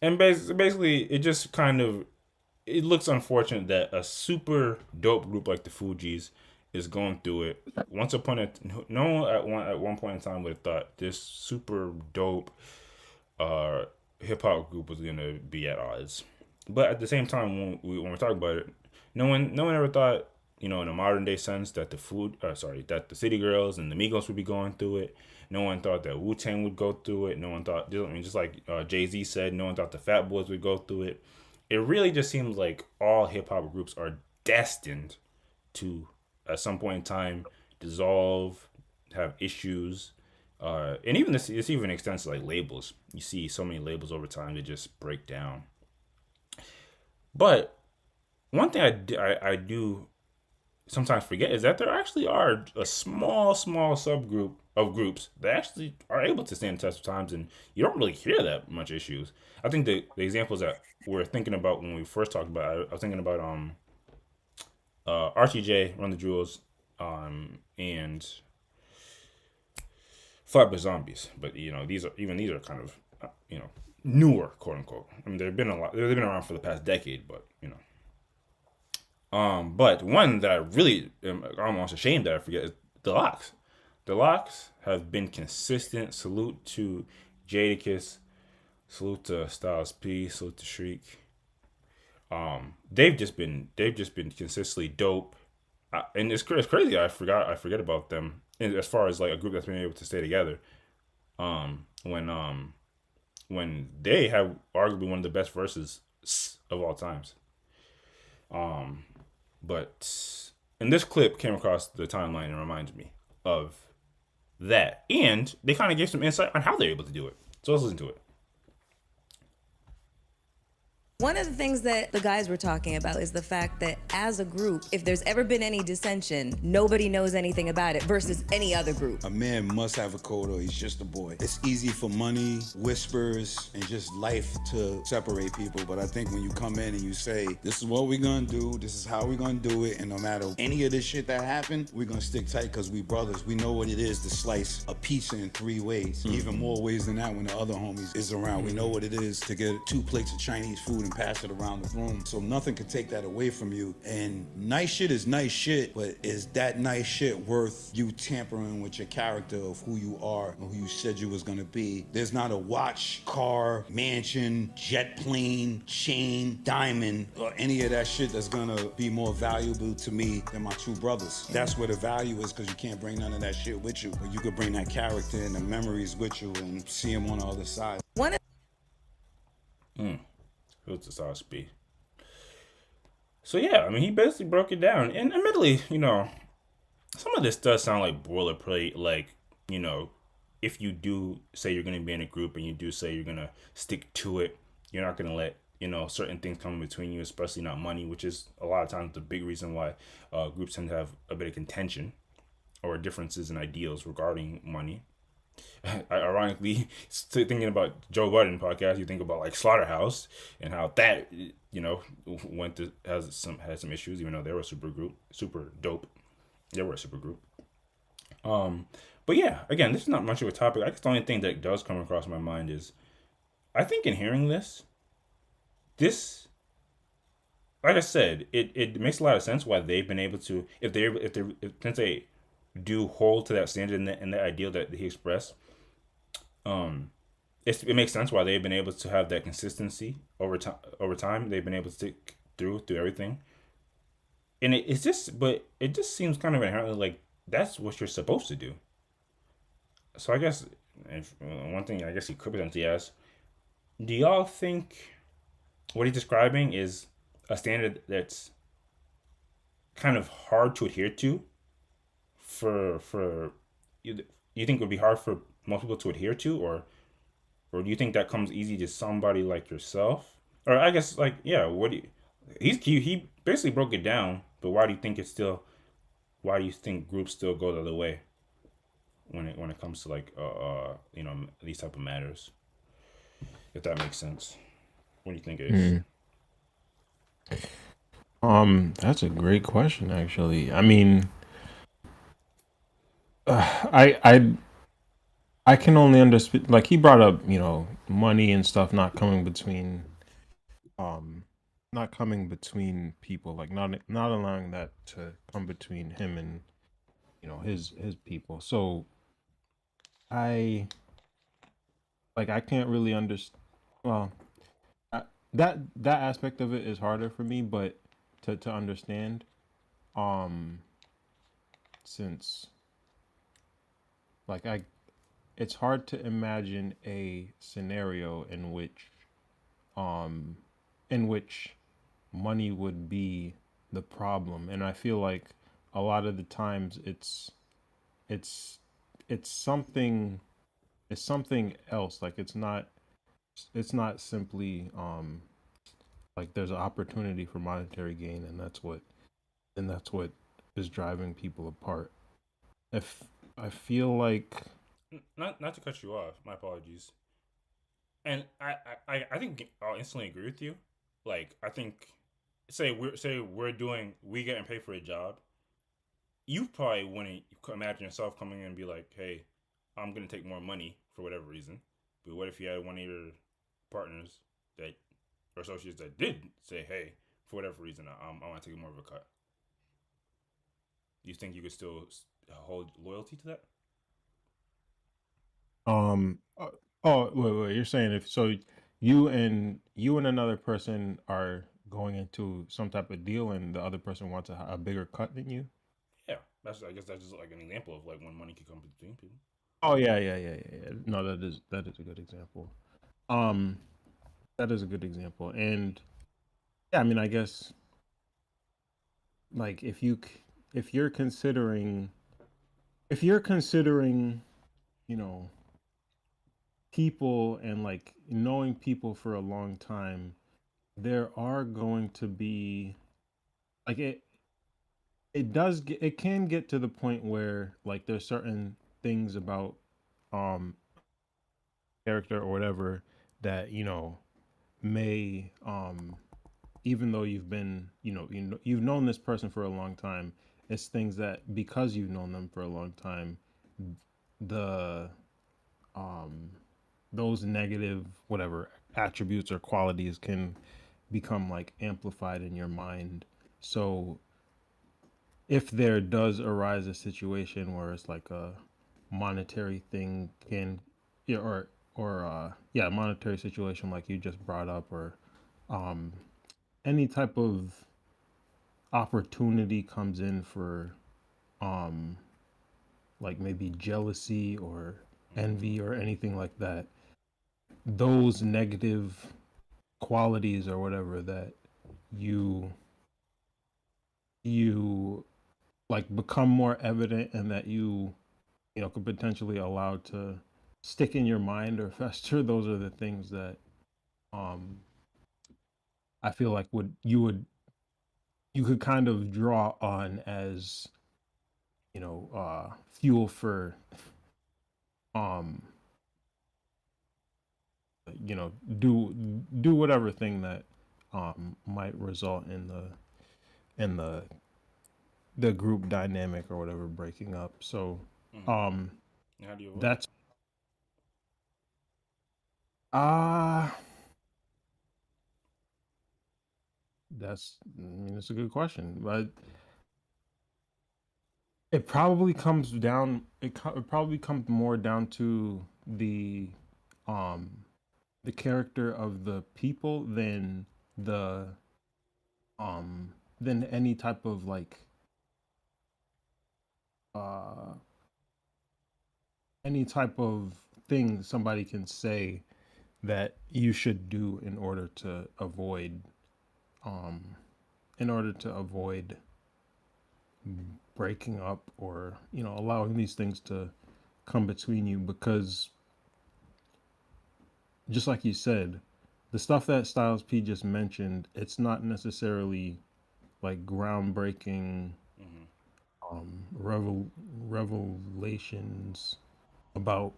basically, it just kind of. It looks unfortunate that a super dope group like the Fugees is going through it. No one at one point in time would have thought this super dope hip hop group was gonna be at odds. But at the same time, when we're talking about it, no one ever thought, in a modern day sense, that that the City Girls and the Migos would be going through it. No one thought that Wu-Tang would go through it. No one thought, just like Jay-Z said, no one thought the Fat Boys would go through it. It really just seems like all hip-hop groups are destined to, at some point in time, dissolve, have issues. And even this even extends to like labels. You see so many labels over time that just break down. But one thing I do sometimes forget is that there actually are a small subgroup of groups that actually are able to stand the test of times, and you don't really hear that much issues. I think the examples that we're thinking about when we first talked about it, I was thinking about RTJ, Run the Jewels, and Flatbush Zombies. But these are kind of newer, quote unquote. I mean, they've been around for the past decade, but but one that I really am almost ashamed that I forget is the Locks. The Locks have been consistent. Salute to Jadakiss. Salute to Styles P. Salute to Shriek. They've just been consistently dope, and it's crazy. I forget about them. And as far as like a group that's been able to stay together, um, when um, when they have arguably one of the best verses of all times. Um, but and this clip came across the timeline and reminds me of that, and they kind of gave some insight on how they're able to do it. So let's listen to it. One of the things that the guys were talking about is the fact that as a group, if there's ever been any dissension, nobody knows anything about it versus any other group. A man must have a code or he's just a boy. It's easy for money, whispers, and just life to separate people. But I think when you come in and you say, this is what we're gonna do, this is how we're gonna do it, and no matter any of this shit that happened, we're gonna stick tight because we brothers. We know what it is to slice a pizza in 3 ways. Even more ways than that when the other homies is around. We know what it is to get 2 plates of Chinese food and pass it around the room. So nothing can take that away from you. And nice shit is nice shit, but is that nice shit worth you tampering with your character of who you are or who you said you was gonna be? There's not a watch, car, mansion, jet plane, chain, diamond, or any of that shit that's gonna be more valuable to me than my 2 brothers. That's where the value is, because you can't bring none of that shit with you. But you could bring that character and the memories with you and see them on the other side. Who's the sauce be? So yeah, I mean, he basically broke it down, and admittedly, some of this does sound like boilerplate. Like, if you do say you're going to be in a group and you do say you're going to stick to it, you're not going to let certain things come in between you, especially not money, which is a lot of times the big reason why groups tend to have a bit of contention or differences in ideals regarding money. Ironically, thinking about Joe Budden podcast, you think about like Slaughterhouse and how that had some issues, even though they were a super dope. They were a super group. But yeah, again, this is not much of a topic. I guess the only thing that does come across my mind is, I think in hearing this, like I said, it makes a lot of sense why they've been able to, since they do hold to that standard and the ideal that he expressed. It makes sense why they've been able to have that consistency over time. They've been able to stick through everything, and it just seems kind of inherently like that's what you're supposed to do. So I guess one thing I guess he could potentially ask: do y'all think what he's describing is a standard that's kind of hard to adhere to? For you think it would be hard for most people to adhere to, or do you think that comes easy to somebody like yourself? Or I guess like, yeah, he basically broke it down, but why do you think groups still go the other way when it comes to like these type of matters, if that makes sense? What do you think, Ace? That's a great question, actually. I mean, I can only understand, like, he brought up, money and stuff not coming between people, like not allowing that to come between him and his people. So I can't really understand. Well, that aspect of it is harder for me, but to understand, since like it's hard to imagine a scenario in which money would be the problem, and I feel like a lot of the times it's something else. Like it's not simply like there's an opportunity for monetary gain, and that's what is driving people apart. If I feel like, Not to cut you off, my apologies. And I think I'll instantly agree with you. Like, I think we getting paid for a job. You probably wouldn't imagine yourself coming in and be like, hey, I'm gonna take more money for whatever reason. But what if you had one of your partners that or associates that did say, "Hey, for whatever reason, I want to take more of a cut." Do you think you could still hold loyalty to that? Uh, oh, wait. You're saying if so, you and another person are going into some type of deal, and the other person wants a bigger cut than you. Yeah, that's I guess that's just like an example of like when money could come between people. Oh yeah. No, that is a good example. Um, that is a good example, and yeah, I mean, I guess like if you're considering you know people and like knowing people for a long time, there are going to be like it can get to the point where like there's certain things about um character or whatever that may even though you've been you've known this person for a long time, it's things that because you've known them for a long time, the those negative whatever attributes or qualities can become like amplified in your mind. So if there does arise a situation where it's like a monetary thing can yeah or yeah, monetary situation like you just brought up, or any type of opportunity comes in for like maybe jealousy or envy or anything like that, those negative qualities or whatever that you you like become more evident and that could potentially allow to stick in your mind or fester. Those are the things that um I feel like you could kind of draw on as fuel for um do whatever thing that might result in in the the group dynamic or whatever breaking up. So Mm-hmm. um And how do you avoid it? that's uh I mean, it's a good question, but it probably comes more down to um the character of the people the than any type of like uh any type of thing somebody can say that you should do um in order to avoid breaking up, or allowing these things to come between you, because just like you said, the stuff that Styles P just mentioned, it's not necessarily like groundbreaking Mm-hmm. revelations about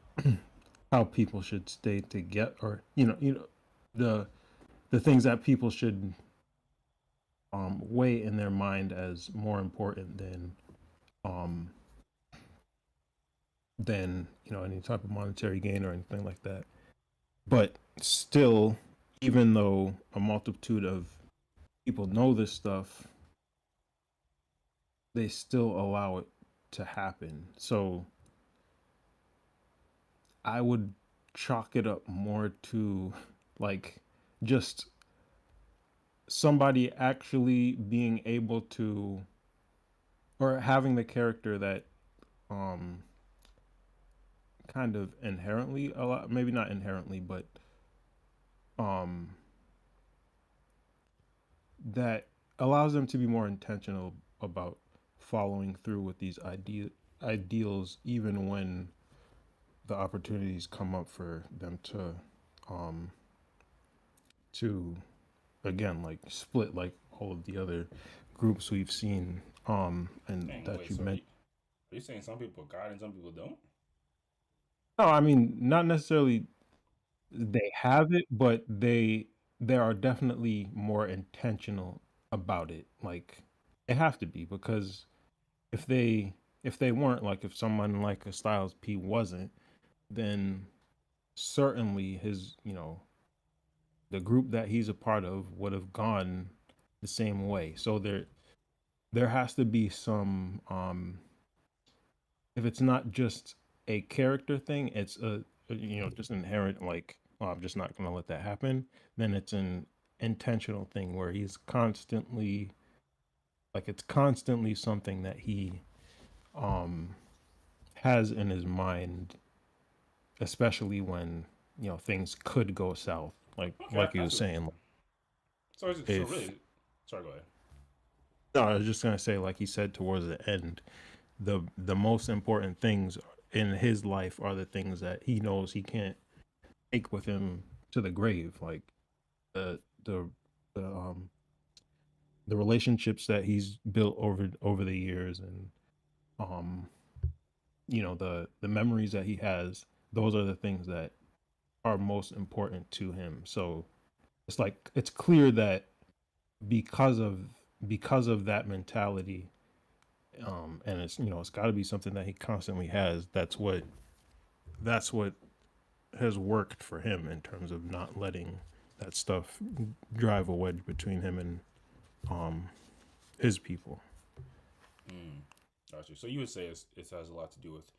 how people should stay together, or the the things that people should weigh in their mind as more important um than any type of monetary gain or anything like that. But still, even though a multitude of people know this stuff, they still allow it to happen. So I would chalk it up more to like just somebody actually being able to, or having the character that um kind of inherently, a lot, maybe not inherently, but um that allows them to be more intentional about following through with these ideals, even when the opportunities come up for them um to again like split like all of the other groups we've seen and Dang, that wait. you So mentioned. are you saying some people got it and some people don't? No, I mean not necessarily they have it, but they are definitely more intentional about it. Like they have to be, because if they weren't, like if someone like a Styles P wasn't, then certainly his, the group that he's a part of would have gone the same way. So there has to be some if it's not just a character thing, it's just inherent, like, oh, I'm just not going to let that happen. Then it's an intentional thing where he's constantly, like, it's constantly something that he um has in his mind, especially when things could go south, Okay, like he I was see what you're saying. saying. So If really, sorry, go ahead. No, I was just gonna say, like he said towards the end, the most important things in his life are the things that he knows he can't take with him to the grave, like the the the um the relationships that he's built over the years, and um the memories that he has. Those are the things that are most important to him. So it's like it's clear that because of because of that mentality, and it's got to be something that he constantly has. That's what has worked for him in terms of not letting that stuff drive a wedge between him and um his people. Gotcha. So you would say it has a lot to do with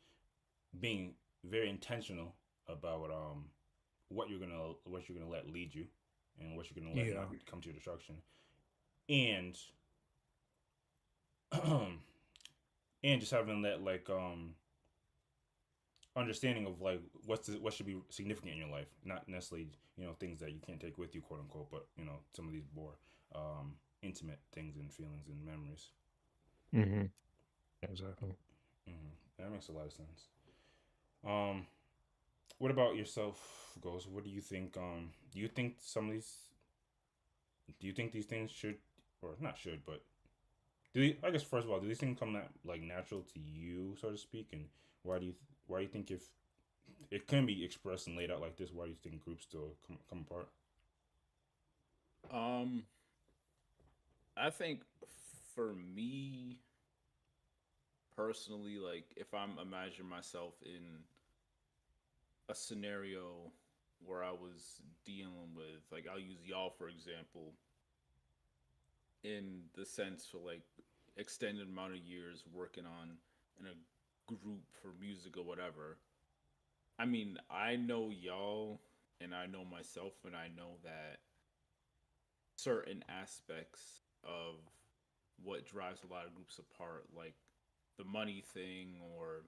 being very intentional about what you're gonna let lead you, and what you're gonna let Yeah. not come to your destruction, and and just having that understanding of like what should be significant in your life, not necessarily things that you can't take with you, quote unquote, but some of these more intimate things and feelings and memories. Mm-hmm. Exactly. That makes a lot of sense. Um, what about yourself, Ghost? What do you think? Do you think these things should, or not should, but I guess first of all, do these things come like natural to you, so to speak, and why do you why do you think if it can be expressed and laid out like this, why do you think groups still come apart? Um, I think for me personally, like if I'm imagining myself in a scenario where I was dealing with, like, I'll use y'all for example, in the sense for like extended amount of years working on in a group for music or whatever. I mean, I know y'all and I know myself and I know that certain aspects of what drives a lot of groups apart, like the money thing or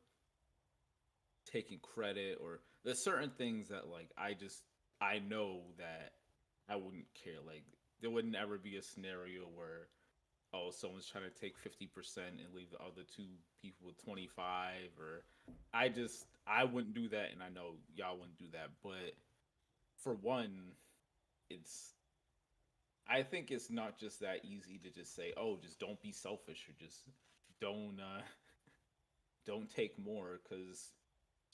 taking credit, or there's certain things that like I know that I wouldn't care. Like there would never be a scenario where, oh, someone's trying to take 50% and leave the other two people with 25, or I wouldn't do that, and I know y'all wouldn't do that. But for one, it's I think it's not just that easy to just say, oh, just don't be selfish, or just don't uh don't take more, because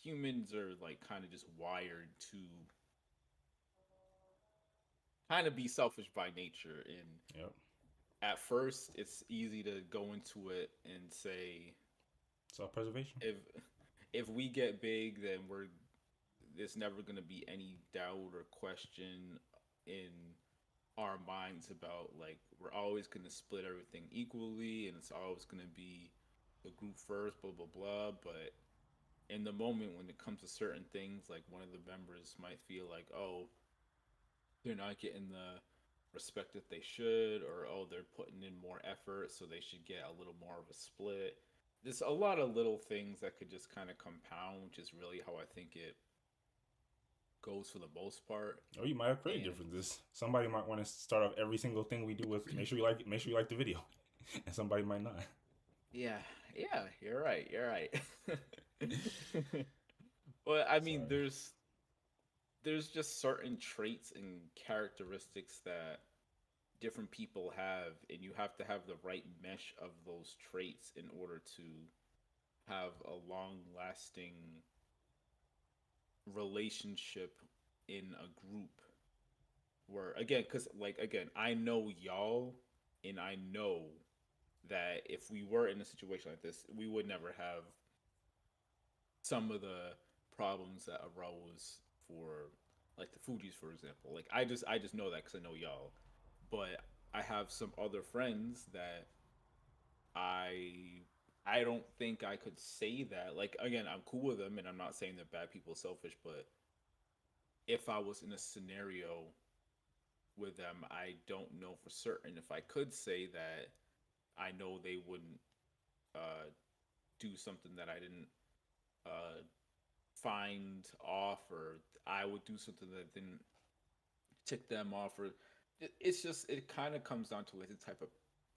humans are like kind of just wired to kind of be selfish by nature. And Yep. at first it's easy to go into it and say, Self preservation. if we get big, then there's never going to be any doubt or question in our minds about, like, we're always going to split everything equally and it's always going to be the group first, blah blah blah. But in the moment when it comes to certain things, like one of the members might feel like, oh, they're not getting the respect that they should, or oh, they're putting in more effort, so they should get a little more of a split. There's a lot of little things that could just kind of compound, which is really how I think it goes for the most part. Or you might have created And differences. Somebody might want to start off every single thing we do with make sure you like it, make sure you like the video, and somebody might not. yeah, yeah, you're right, you're right. Well, I mean, Sorry. there's just certain traits and characteristics that different people have, and you have to have the right mesh of those traits in order to have a long lasting relationship in a group. Where again, because like again, I know y'all, and I know that if we were in a situation like this, we would never have some of the problems that arose for like the Fugees, for example. Like I just know that because I know y'all. But I have some other friends that I I don't think I could say that. Like again, I'm cool with them, and I'm not saying they're bad people, selfish. But if I was in a scenario with them, I don't know for certain if I could say that I know they wouldn't uh, do something that I didn't uh, find off, or I would do something that didn't tick them off, or it's just it kind of comes down to like the type of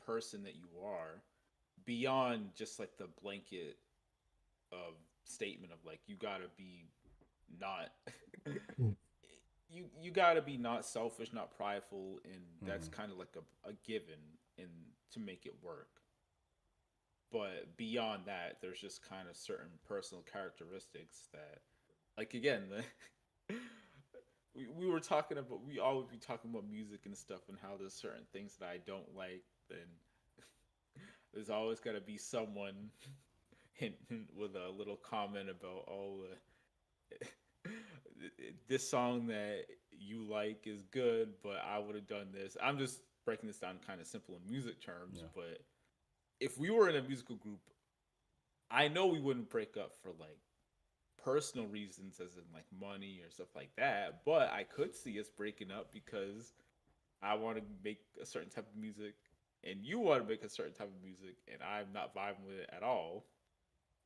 person that you are beyond just like the blanket of statement of like you gotta be not you gotta be not selfish, not prideful, and that's Mm-hmm. kind of like a given in to make it work. But beyond that, there's just kind of certain personal characteristics that, like again, we were talking about we always be talking about music and stuff and how there's certain things that I don't like. Then there's always got to be someone with a little comment about this song that you like is good, but I would have done this. I'm just breaking this down kind of simple in music terms, Yeah. but if we were in a musical group, I know we wouldn't break up for like personal reasons, as in like money or stuff like that. But I could see us breaking up because I want to make a certain type of music, and you want to make a certain type of music, and I'm not vibing with it at all.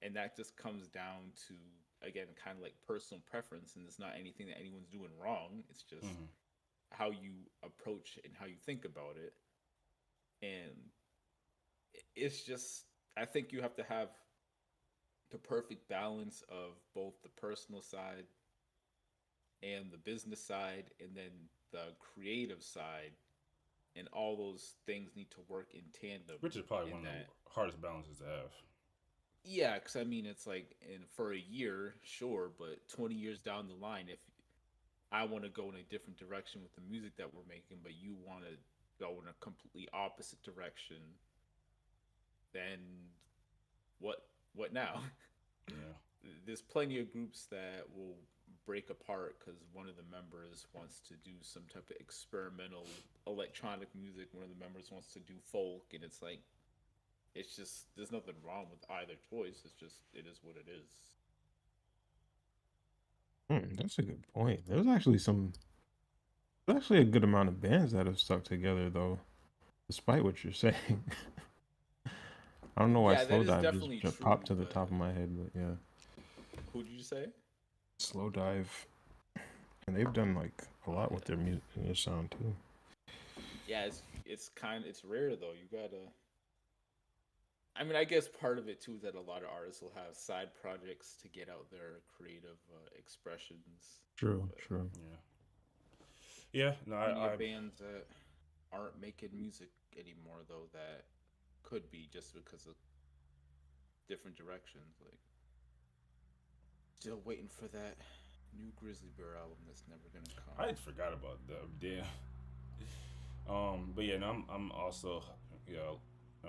And that just comes down to again kind of like personal preference, and it's not anything that anyone's doing wrong. It's just Mm-hmm. how you approach it and how you think about it. And it's just I think you have to have the perfect balance of both the personal side and the business side and then the creative side, and all those things need to work in tandem. Which is probably In one of that, the hardest balances to have. yeah, because I mean it's like in for a year sure, but 20 years down the line, if I want to go in a different direction with the music that we're making, but you want to go in a completely opposite direction, then what now? Yeah. There's plenty of groups that will break apart because one of the members wants to do some type of experimental electronic music, one of the members wants to do folk, and it's like it's just there's nothing wrong with either choice. It's just it is what it is. That's a good point. There's actually a good amount of bands that have stuck together though, despite what you're saying. I don't know why Yeah, that Slow is Dive definitely just popped true. to the But top of my head, but yeah, who did you say? Slow Dive, and they've done like a lot with their music and their sound too. Yeah, it's rare though. You gotta. I mean, I guess part of it too is that a lot of artists will have side projects to get out their creative expressions. True, But true. Yeah. Yeah. No, plenty of I bands that aren't making music anymore though that could be just because of different directions. Like still waiting for that new Grizzly Bear album that's never gonna come. I forgot about that. Damn. But yeah, no, I'm also yeah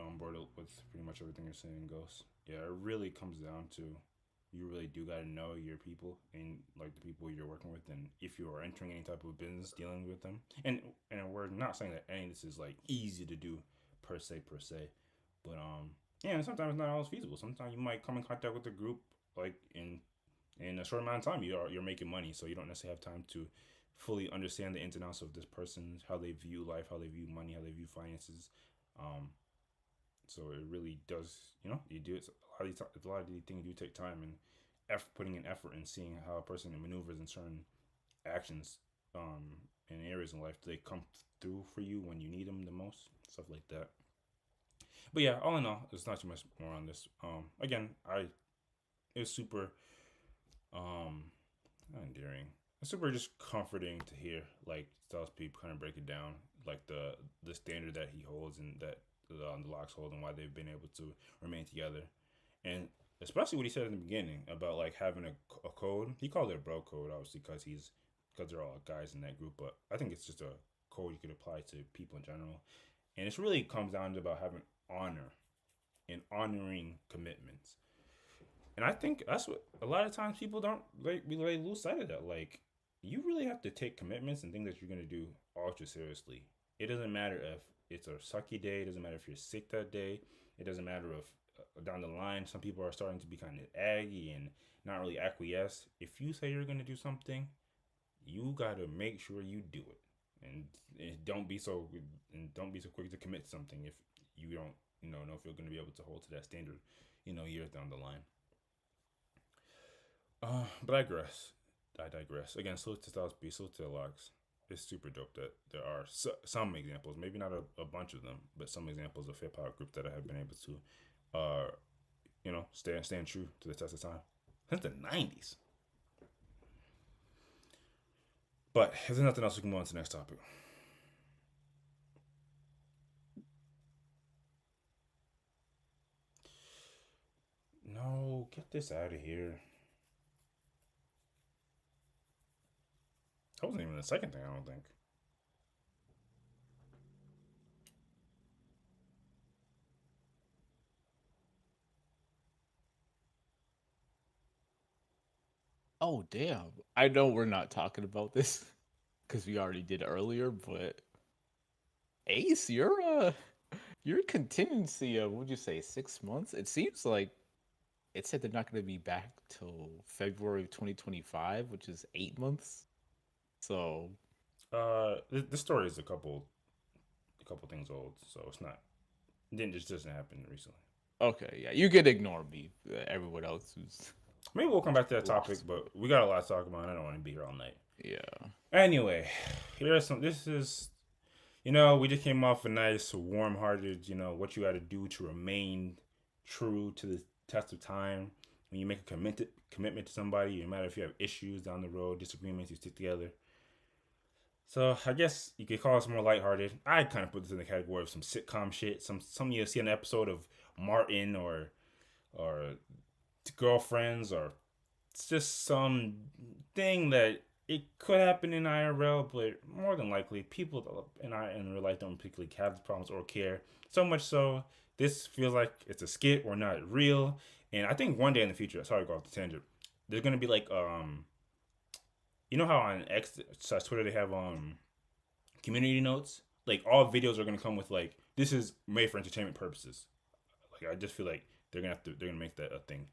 on board with pretty much everything you're saying, Ghost. Yeah, it really comes down to you really do got to know your people and like the people you're working with, and if you are entering any type of business dealing with them, and we're not saying that any of this is like easy to do per se, but yeah, and sometimes it's not always feasible. Sometimes you might come in contact with a group like in a short amount of time you're making money, so you don't necessarily have time to fully understand the ins and outs of this person, how they view life, how they view money, how they view finances. um so it really does, you do it. A lot of these things do take time and putting in effort and seeing how a person maneuvers in certain actions, in areas in life. Do they come through for you when you need them the most? Stuff like that. But yeah, all in all, there's not too much more on this. Again, it was super um not endearing. It's super just comforting to hear like Styles P kind of break it down, like the standard that he holds and that the Locks hold, and why they've been able to remain together, and especially what he said in the beginning about like having a code. He called it a bro code, obviously, because they're all guys in that group. But I think it's just a code you could apply to people in general, and it really comes down to about having honor and honoring commitments. And I think that's what a lot of times people don't like. We lose sight of that. Like you really have to take commitments and things that you're gonna do ultra seriously. It doesn't matter if it's a sucky day. It doesn't matter if you're sick that day. It doesn't matter if down the line some people are starting to be kind of aggy and not really acquiesce. If you say you're gonna do something, you gotta make sure you do it, and don't be so quick to commit to something if you don't know if you're gonna be able to hold to that standard, years down the line. But I digress. Again, salute to Styles P, salute to the Locks. It's super dope that there are some examples, maybe not a bunch of them, but some examples of hip hop groups that I have been able to, stand true to the test of time since the '90s. But if there's nothing else, we can move on to the next topic. No, get this out of here. That wasn't even the second thing, I don't think. Oh damn! I know we're not talking about this because we already did earlier, but Ace, you're a contingency of, would you say, 6 months? It seems like it said they're not going to be back till February of 2025, which is 8 months. So, this story is a couple things old, so it didn't just doesn't happen recently. okay, yeah, you can ignore me. Everyone else who's Maybe we'll come back to that topic, but we got a lot to talk about, and I don't want to be here all night. yeah. Anyway, this is, we just came off a nice, warm-hearted, what you got to do to remain true to the test of time. When you make a commitment to somebody, no matter if you have issues down the road, disagreements, you stick together. So I guess you could call us more lighthearted. I kind of put this in the category of some sitcom shit. Some you'll see an episode of Martin or Girlfriends, or it's just some thing that it could happen in IRL, but more than likely people in real life don't particularly have the problems or care. So much so, this feels like it's a skit or not real. And I think one day in the future, sorry to go off the tangent, there's gonna be like how on Twitter they have community notes. Like all videos are gonna come with like, this is made for entertainment purposes. Like I just feel like they're gonna make that a thing.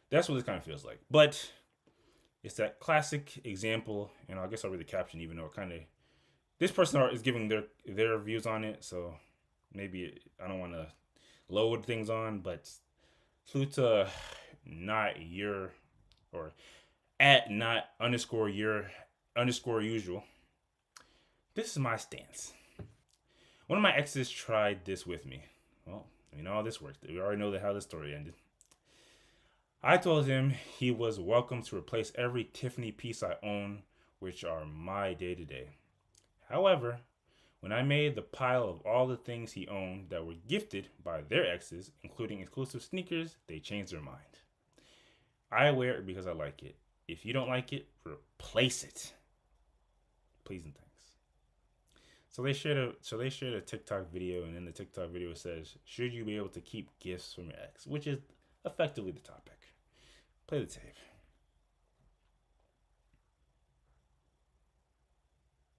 That's what this kind of feels like. But it's that classic example, and I guess I'll read the caption, even though it kind of, this person is giving their views on it, so maybe I don't want to load things on, but salute to not your, or at not underscore your underscore usual. This is my stance. One of my exes tried this with me. Well, how this worked. We already know how the story ended. I told him he was welcome to replace every Tiffany piece I own, which are my day-to-day. However, when I made the pile of all the things he owned that were gifted by their exes, including exclusive sneakers, they changed their mind. I wear it because I like it. If you don't like it, replace it. Please and thanks. So they shared a TikTok video, and in the TikTok video it says, should you be able to keep gifts from your ex? Which is effectively the topic. Play the tape.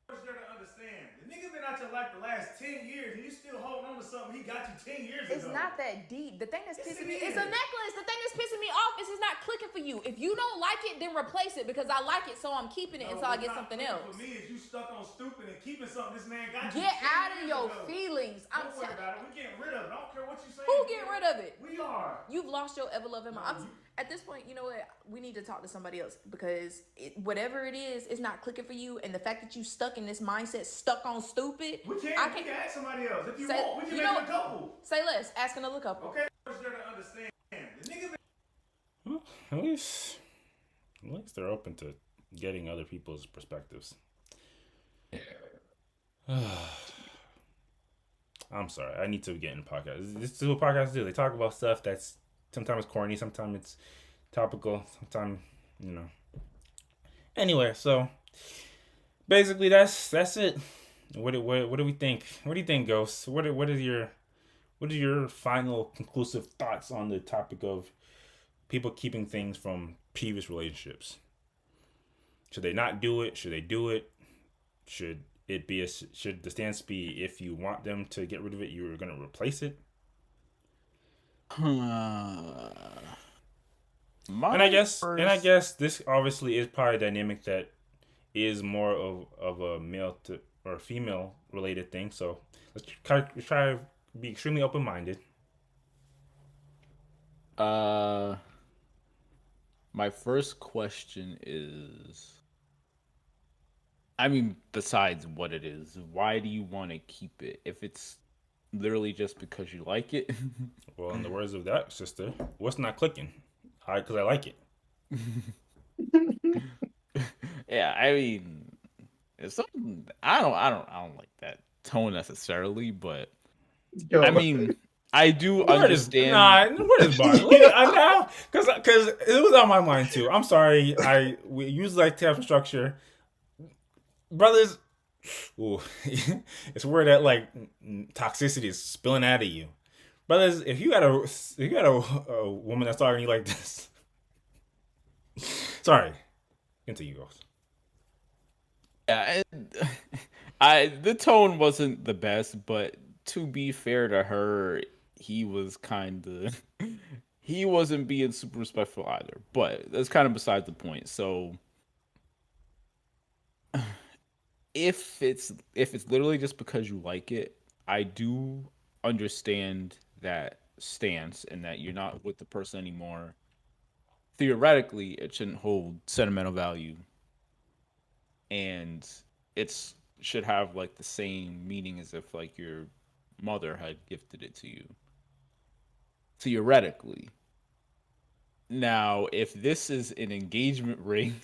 What's there to understand? The nigga been out your life the last 10 years and you still holding on to something he got you 10 years ago. It's not that deep. The thing that's pissing me, it's a necklace. The thing that's pissing me off is it's not clicking for you. If you don't like it, then replace it because I like it, so I'm keeping it until I get something else. For me, is you stuck on stupid and keeping something this man got you. Get out of your feelings. Don't worry about it. We getting rid of it. I don't care what you say. Who getting rid of it? We are. You've lost your ever loving mind. At this point, you know what? We need to talk to somebody else because whatever it is, it's not clicking for you. And the fact that you stuck in this mindset, stuck on stupid. We can ask somebody else. If you want, we can make a couple. Say less. Ask another couple. Okay. What's there to understand? The nigga Well, at least they're open to getting other people's perspectives. I'm sorry. I need to get in the podcast. This is what podcasts do. They talk about stuff that's sometimes corny, sometimes it's topical, sometimes, Anyway, so basically that's it. What do we think? What do you think, Ghost? What are your final conclusive thoughts on the topic of people keeping things from previous relationships? Should they not do it? Should they do it? Should it be should the stance be if you want them to get rid of it, you're gonna replace it? And I guess this obviously is probably a dynamic that is more of a male to or female related thing. So let's try to be extremely open minded. My first question is, I mean, besides what it is, why do you want to keep it? If it's literally just because you like it. Well, in the words of that sister, what's not clicking? Because I like it. Yeah, I mean, it's something I don't like that tone necessarily, but Yo. I mean, I do Word understand. What is Bart? Now, because it was on my mind too. I'm sorry. We usually like to have structure, brothers. Ooh, it's where that like toxicity is spilling out of you, brothers. If you got a woman that's talking to you like this, sorry. Continue, guys. Yeah, the tone wasn't the best, but to be fair to her, he was kind of he wasn't being super respectful either. But that's kind of beside the point. So if it's literally just because you like it, I do understand that stance and that you're not with the person anymore. Theoretically, it shouldn't hold sentimental value, and it's should have like the same meaning as if like your mother had gifted it to you. Theoretically. Now, if this is an engagement ring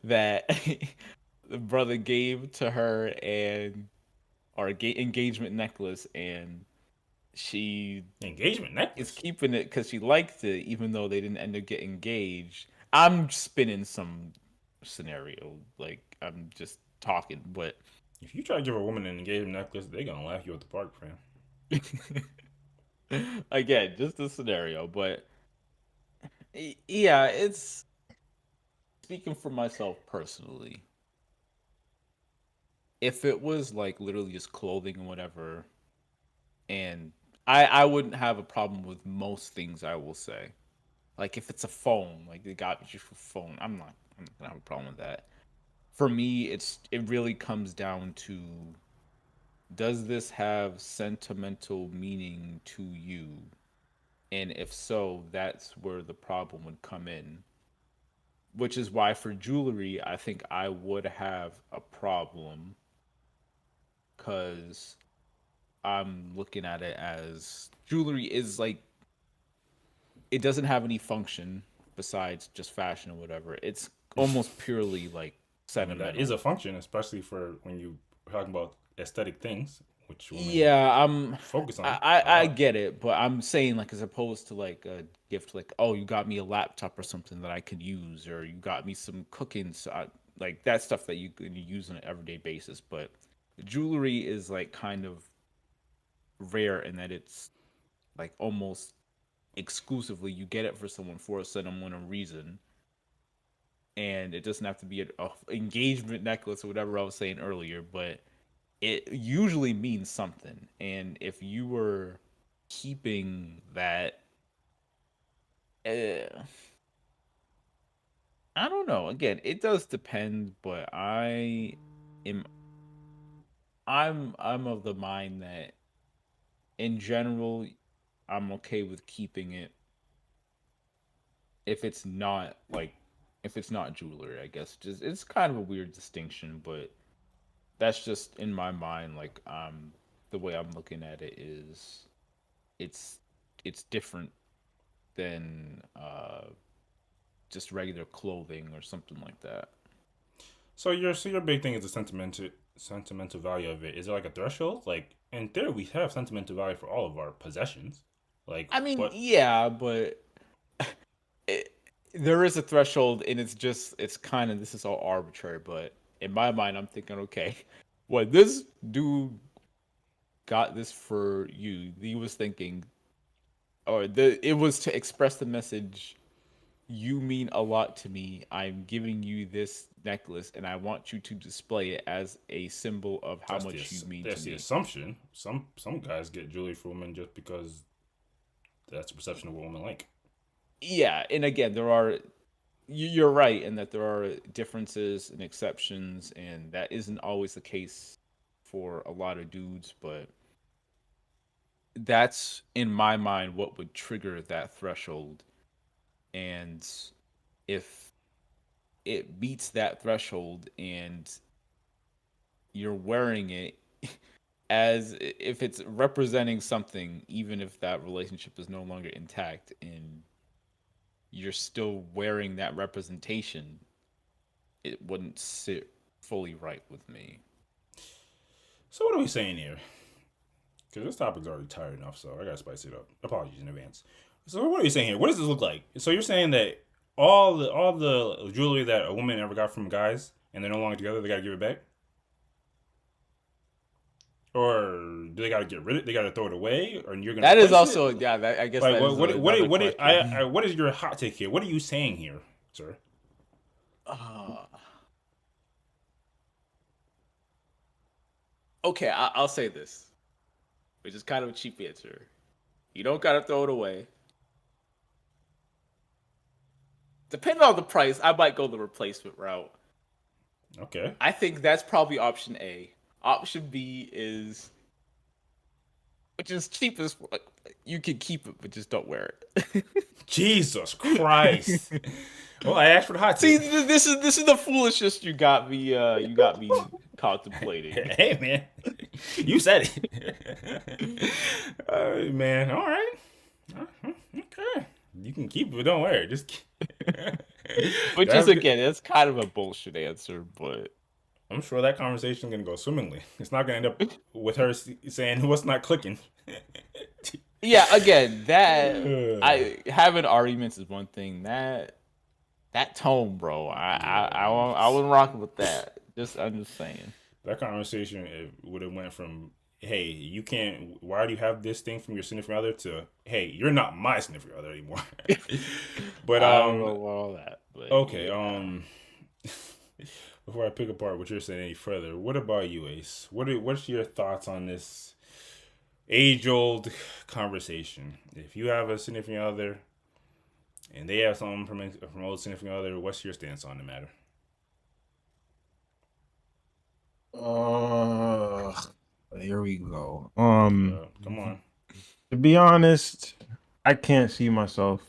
that the brother gave to her and or engagement necklace and she Engagement necklace is keeping it because she liked it even though they didn't end up getting engaged. I'm spinning some scenario, like I'm just talking, but if you try to give a woman an engagement necklace, they're gonna laugh you at the park, fam. again, just a scenario. But yeah, it's speaking for myself personally. If it was like literally just clothing and whatever, and I wouldn't have a problem with most things, I will say. Like if it's a phone, like they got you for phone, I'm not gonna have a problem with that. For me, it really comes down to, does this have sentimental meaning to you? And if so, that's where the problem would come in. Which is why for jewelry, I think I would have a problem because I'm looking at it as jewelry is like, it doesn't have any function besides just fashion or whatever. It's almost purely like sentimental. That is a function, especially for when you talking about aesthetic things, which yeah, I'm focus on. I get it, but I'm saying like as opposed to like a gift, like oh you got me a laptop or something that I could use, or you got me some cooking, so like that stuff that you could use on an everyday basis. But jewelry is like kind of rare in that it's like almost exclusively you get it for someone for a sentimental reason, and it doesn't have to be a engagement necklace or whatever I was saying earlier, but it usually means something. And if you were keeping that, I don't know. Again, it does depend, but I'm of the mind that in general, I'm okay with keeping it if it's not like if it's not jewelry. I guess just it's kind of a weird distinction, but that's just in my mind. Like the way I'm looking at it is, it's different than just regular clothing or something like that. So your big thing is the sentimental value of it. Is there like a threshold? Like in theory, we have sentimental value for all of our possessions. Like I mean, yeah, but there is a threshold, and it's kind of, this is all arbitrary. But in my mind, I'm thinking, okay, well, this dude got this for you. He was thinking, or it was to express the message, you mean a lot to me. I'm giving you this necklace, and I want you to display it as a symbol of how much you mean to That's the me. assumption. Some guys get jewelry for women just because that's the perception of what women like. Yeah, and again, you're right in that there are differences and exceptions, and that isn't always the case for a lot of dudes, but that's in my mind what would trigger that threshold. And if it beats that threshold and you're wearing it as if it's representing something, even if that relationship is no longer intact and you're still wearing that representation, it wouldn't sit fully right with me. So what are we saying here? Because this topic's already tired enough, so I gotta spice it up. Apologies in advance. So what are you saying here? What does this look like? So you're saying that all the jewelry that a woman ever got from guys and they're no longer together, they gotta give it back? Or do they gotta get rid of it? They gotta throw it away? Or you're gonna That is replace also, it? yeah, I guess Like that is another question. what is your hot take here? What are you saying here, sir? Uh, okay, I'll say this, which is kind of a cheap answer. You don't gotta throw it away. Depending on the price, I might go the replacement route. Okay. I think that's probably option A. Option B is, which is cheap as fuck. You can keep it, but just don't wear it. Jesus Christ. Well, I asked for the hot See, take. this is the foolishness you got me contemplating. Hey man, you said it. Man, all right. Okay, you can keep it, but don't wear it. Just. Which is again, it's kind of a bullshit answer, but I'm sure that conversation is gonna go swimmingly. It's not gonna end up with her saying what's not clicking. yeah, again, that I having arguments is one thing. That tone, bro, I wasn't rocking with that. I'm just saying. That conversation would have went from, hey, you can't, why do you have this thing from your significant other, to, hey, you're not my significant other anymore. But I don't know about all that. But okay, yeah. Before I pick apart what you're saying any further, what about you, Ace? What's your thoughts on this age-old conversation? If you have a significant other and they have something from old significant other, what's your stance on the matter? Here we go. Come on. To be honest, I can't see myself.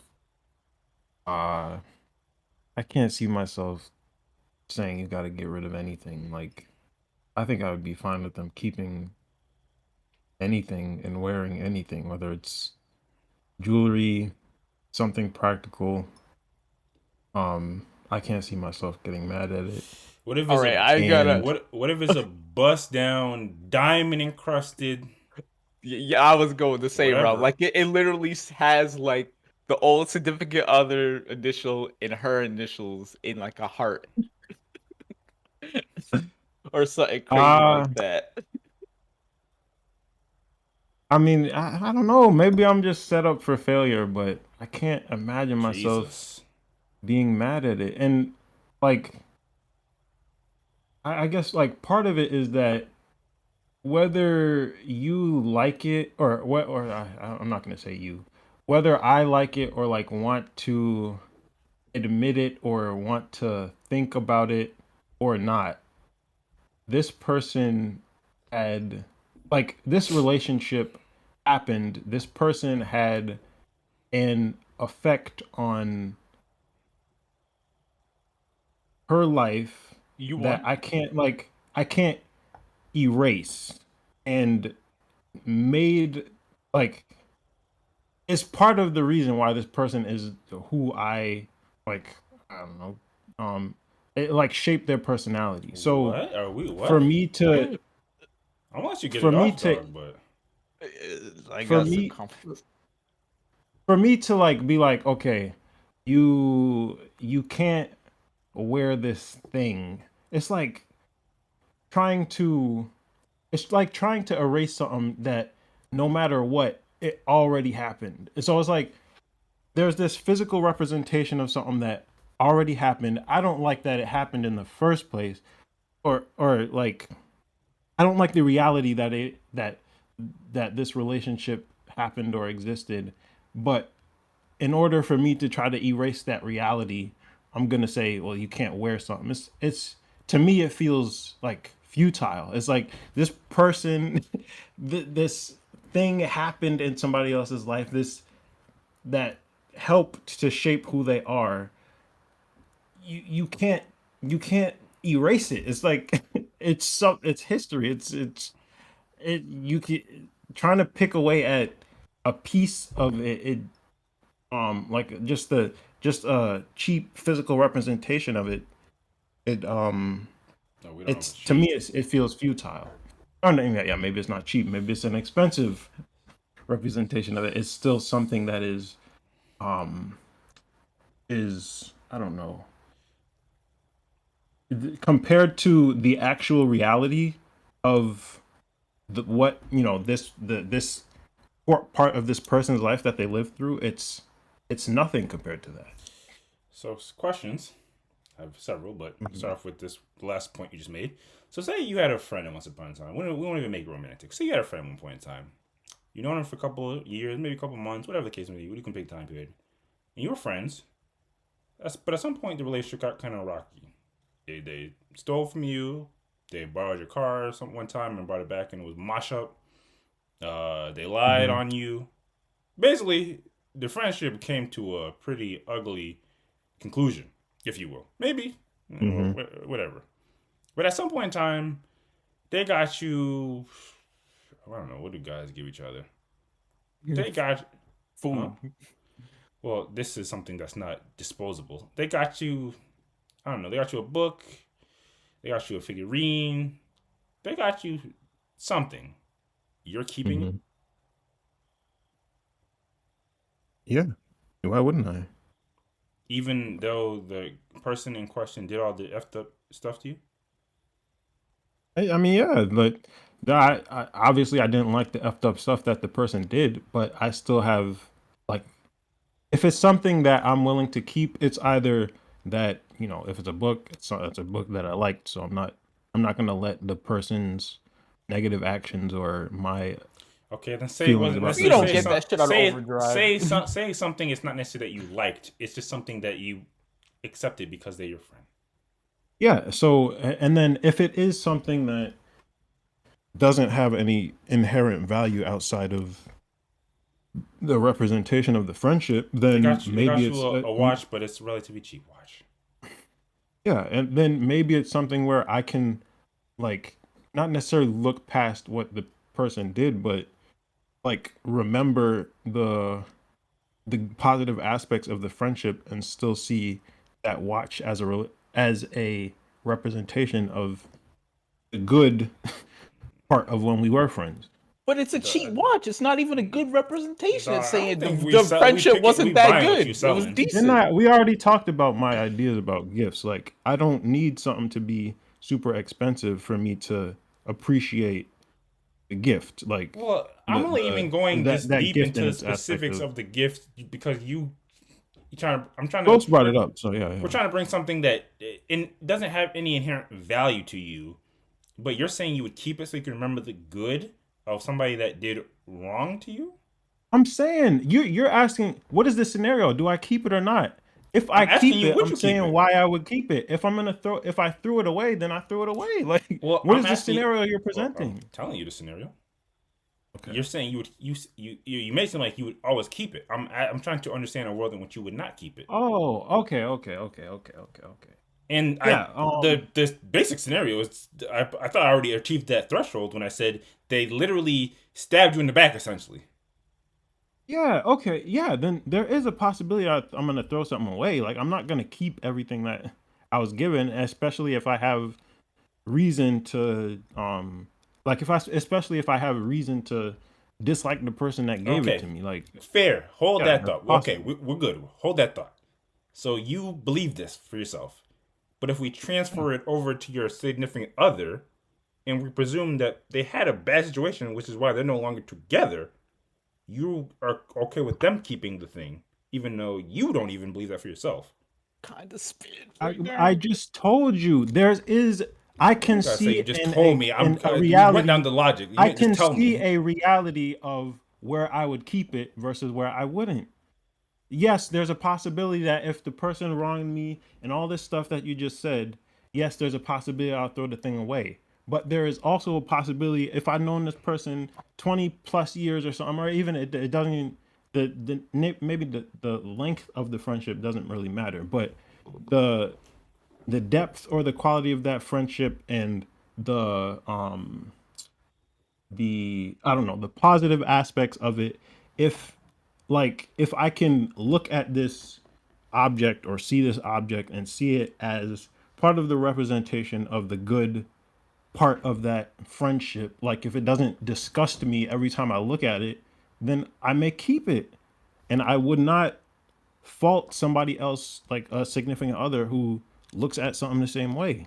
I can't see myself saying you got to get rid of anything. Like, I think I would be fine with them keeping anything and wearing anything, whether it's jewelry, something practical. I can't see myself getting mad at it. What if it's All right, what if it's a bust down diamond encrusted? Yeah, I was going the same Whatever. route. Like it literally has like the old significant other initial and her initials in like a heart or something crazy like that. I mean, I don't know. Maybe I'm just set up for failure, but I can't imagine myself Jesus. being mad at it. And like, I guess like part of it is that whether you like it or what, or I'm not gonna say you, whether I like it or like want to admit it or want to think about it or not, this person had, like, this relationship happened. This person had an effect on her life You that won. I can't erase, and made, like, it's part of the reason why this person is who like I don't know, it like shaped their personality. So What? Are we what? for me to I'll let you get for it me off, to dog, but I for got some me confidence. for me to like be like, okay, you can't wear this thing. It's like trying to trying to erase something that no matter what, it already happened. And so it's like there's this physical representation of something that already happened. I don't like that it happened in the first place, or like I don't like the reality that that this relationship happened or existed. But in order for me to try to erase that reality, I'm gonna say, well, you can't wear something. It's to me, it feels like futile. It's like this person, this thing happened in somebody else's life. This that helped to shape who they are. You can't erase it. It's like it's history. You can trying to pick away at a piece of it. Like just a cheap physical representation of it. It No, we don't know if it's it's to me cheap. it feels futile. Oh, no, yeah, maybe it's not cheap. Maybe it's an expensive representation of it. It's still something that um is I don't know, compared to the actual reality of what this part of this person's life that they lived through. It's nothing compared to that. So questions. I have several, but I'll Mhm. start off with this last point you just made. So say you had a friend at once upon a time. We won't even make it romantic. Say you had a friend at one point in time. You known him for a couple of years, maybe a couple of months, whatever the case may be. You can pick time period. And you were friends. But at some point, the relationship got kind of rocky. They stole from you. They borrowed your car one time and brought it back, and it was mash up. They lied Mhm. on you. Basically, the friendship came to a pretty ugly conclusion, if you will. Maybe, Mhm. whatever. But at some point in time, they got you. I don't know. What do guys give each other? They got, huh? Food. Well, this is something that's not disposable. They got you. I don't know. They got you a book. They got you a figurine. They got you something. You're keeping it, Mhm. Yeah. Why wouldn't I? even though the person in question did all the effed up stuff to you. I mean, yeah, but I obviously I didn't like the effed up stuff that the person did, but I still have like if it's something that I'm willing to keep, it's either that if it's a book, it's a book that I liked, so I'm not gonna let the person's negative actions or my Okay, then say it feelings wasn't about You the necessarily don't say get person. some that shit on overdrive. say something. It's not necessarily that you liked. It's just something that you accepted because they're your friend. Yeah. So and then if it is something that doesn't have any inherent value outside of the representation of the friendship, They then got you. They maybe got you it's a watch, but it's a relatively cheap watch. yeah, and then maybe it's something where I can like not necessarily look past what the person did, but like remember the positive aspects of the friendship and still see that watch as as a representation of the good part of when we were friends. But it's a cheap watch. It's not even a good representation. It's Dog, I don't saying think the we friendship picking we wasn't that buying what you good. It was selling. decent. We already talked about my ideas about gifts. Like I don't need something to be super expensive for me to appreciate the gift. Like Well, I'm only even going this that deep gift into in the its aspect specifics of of the gift because you trying to. I'm trying to. Ghost brought it up. So yeah, We're yeah. trying to bring something that doesn't have any inherent value to you, but you're saying you would keep it so you can remember the good of somebody that did wrong to you. I'm saying you're asking what is the scenario? Do I keep it or not? If I I'm asking keep you, it, would I'm you keep saying it? why I would keep it. If I threw it away, then I threw it away. Like Well, what I'm is the asking you. scenario you're Well, I'm presenting? telling you the scenario. Okay. You're saying you would you may seem like you would always keep it. I'm trying to understand a world in which you would not keep it. Oh, okay. And Yeah, the basic scenario is I thought I already achieved that threshold when I said they literally stabbed you in the back essentially. yeah, okay. Yeah, then there is a possibility I'm going to throw something away. Like I'm not going to keep everything that I was given, especially if I have reason to like if I especially if I have a reason to dislike the person that gave it to Okay, me. Like fair. Hold yeah, that that's thought. Okay, possible. we're good. Hold that thought. So you believe this for yourself, but if we transfer it over to your significant other, and we presume that they had a bad situation, which is why they're no longer together, you are okay with them keeping the thing. even though you don't even believe that for yourself. Kind of spit I, right now. I just told you I can You gotta say see you just told me. in a You went down reality. the logic. You I didn't just can tell see me. a reality of where I would keep it versus where I wouldn't. Yes, there's a possibility that if the person wronged me and all this stuff that you just said, yes, there's a possibility I'll throw the thing away. But there is also a possibility if I've known this person 20 plus years or something, or even it doesn't even, maybe the length of the friendship doesn't really matter, but the the depth or the quality of that friendship and the I don't know, the positive aspects of it, if if I can look at this object or see this object and see it as part of the representation of the good part of that friendship, like if it doesn't disgust me every time I look at it, then I may keep it. And I would not fault somebody else, like a significant other, who looks at something the same way.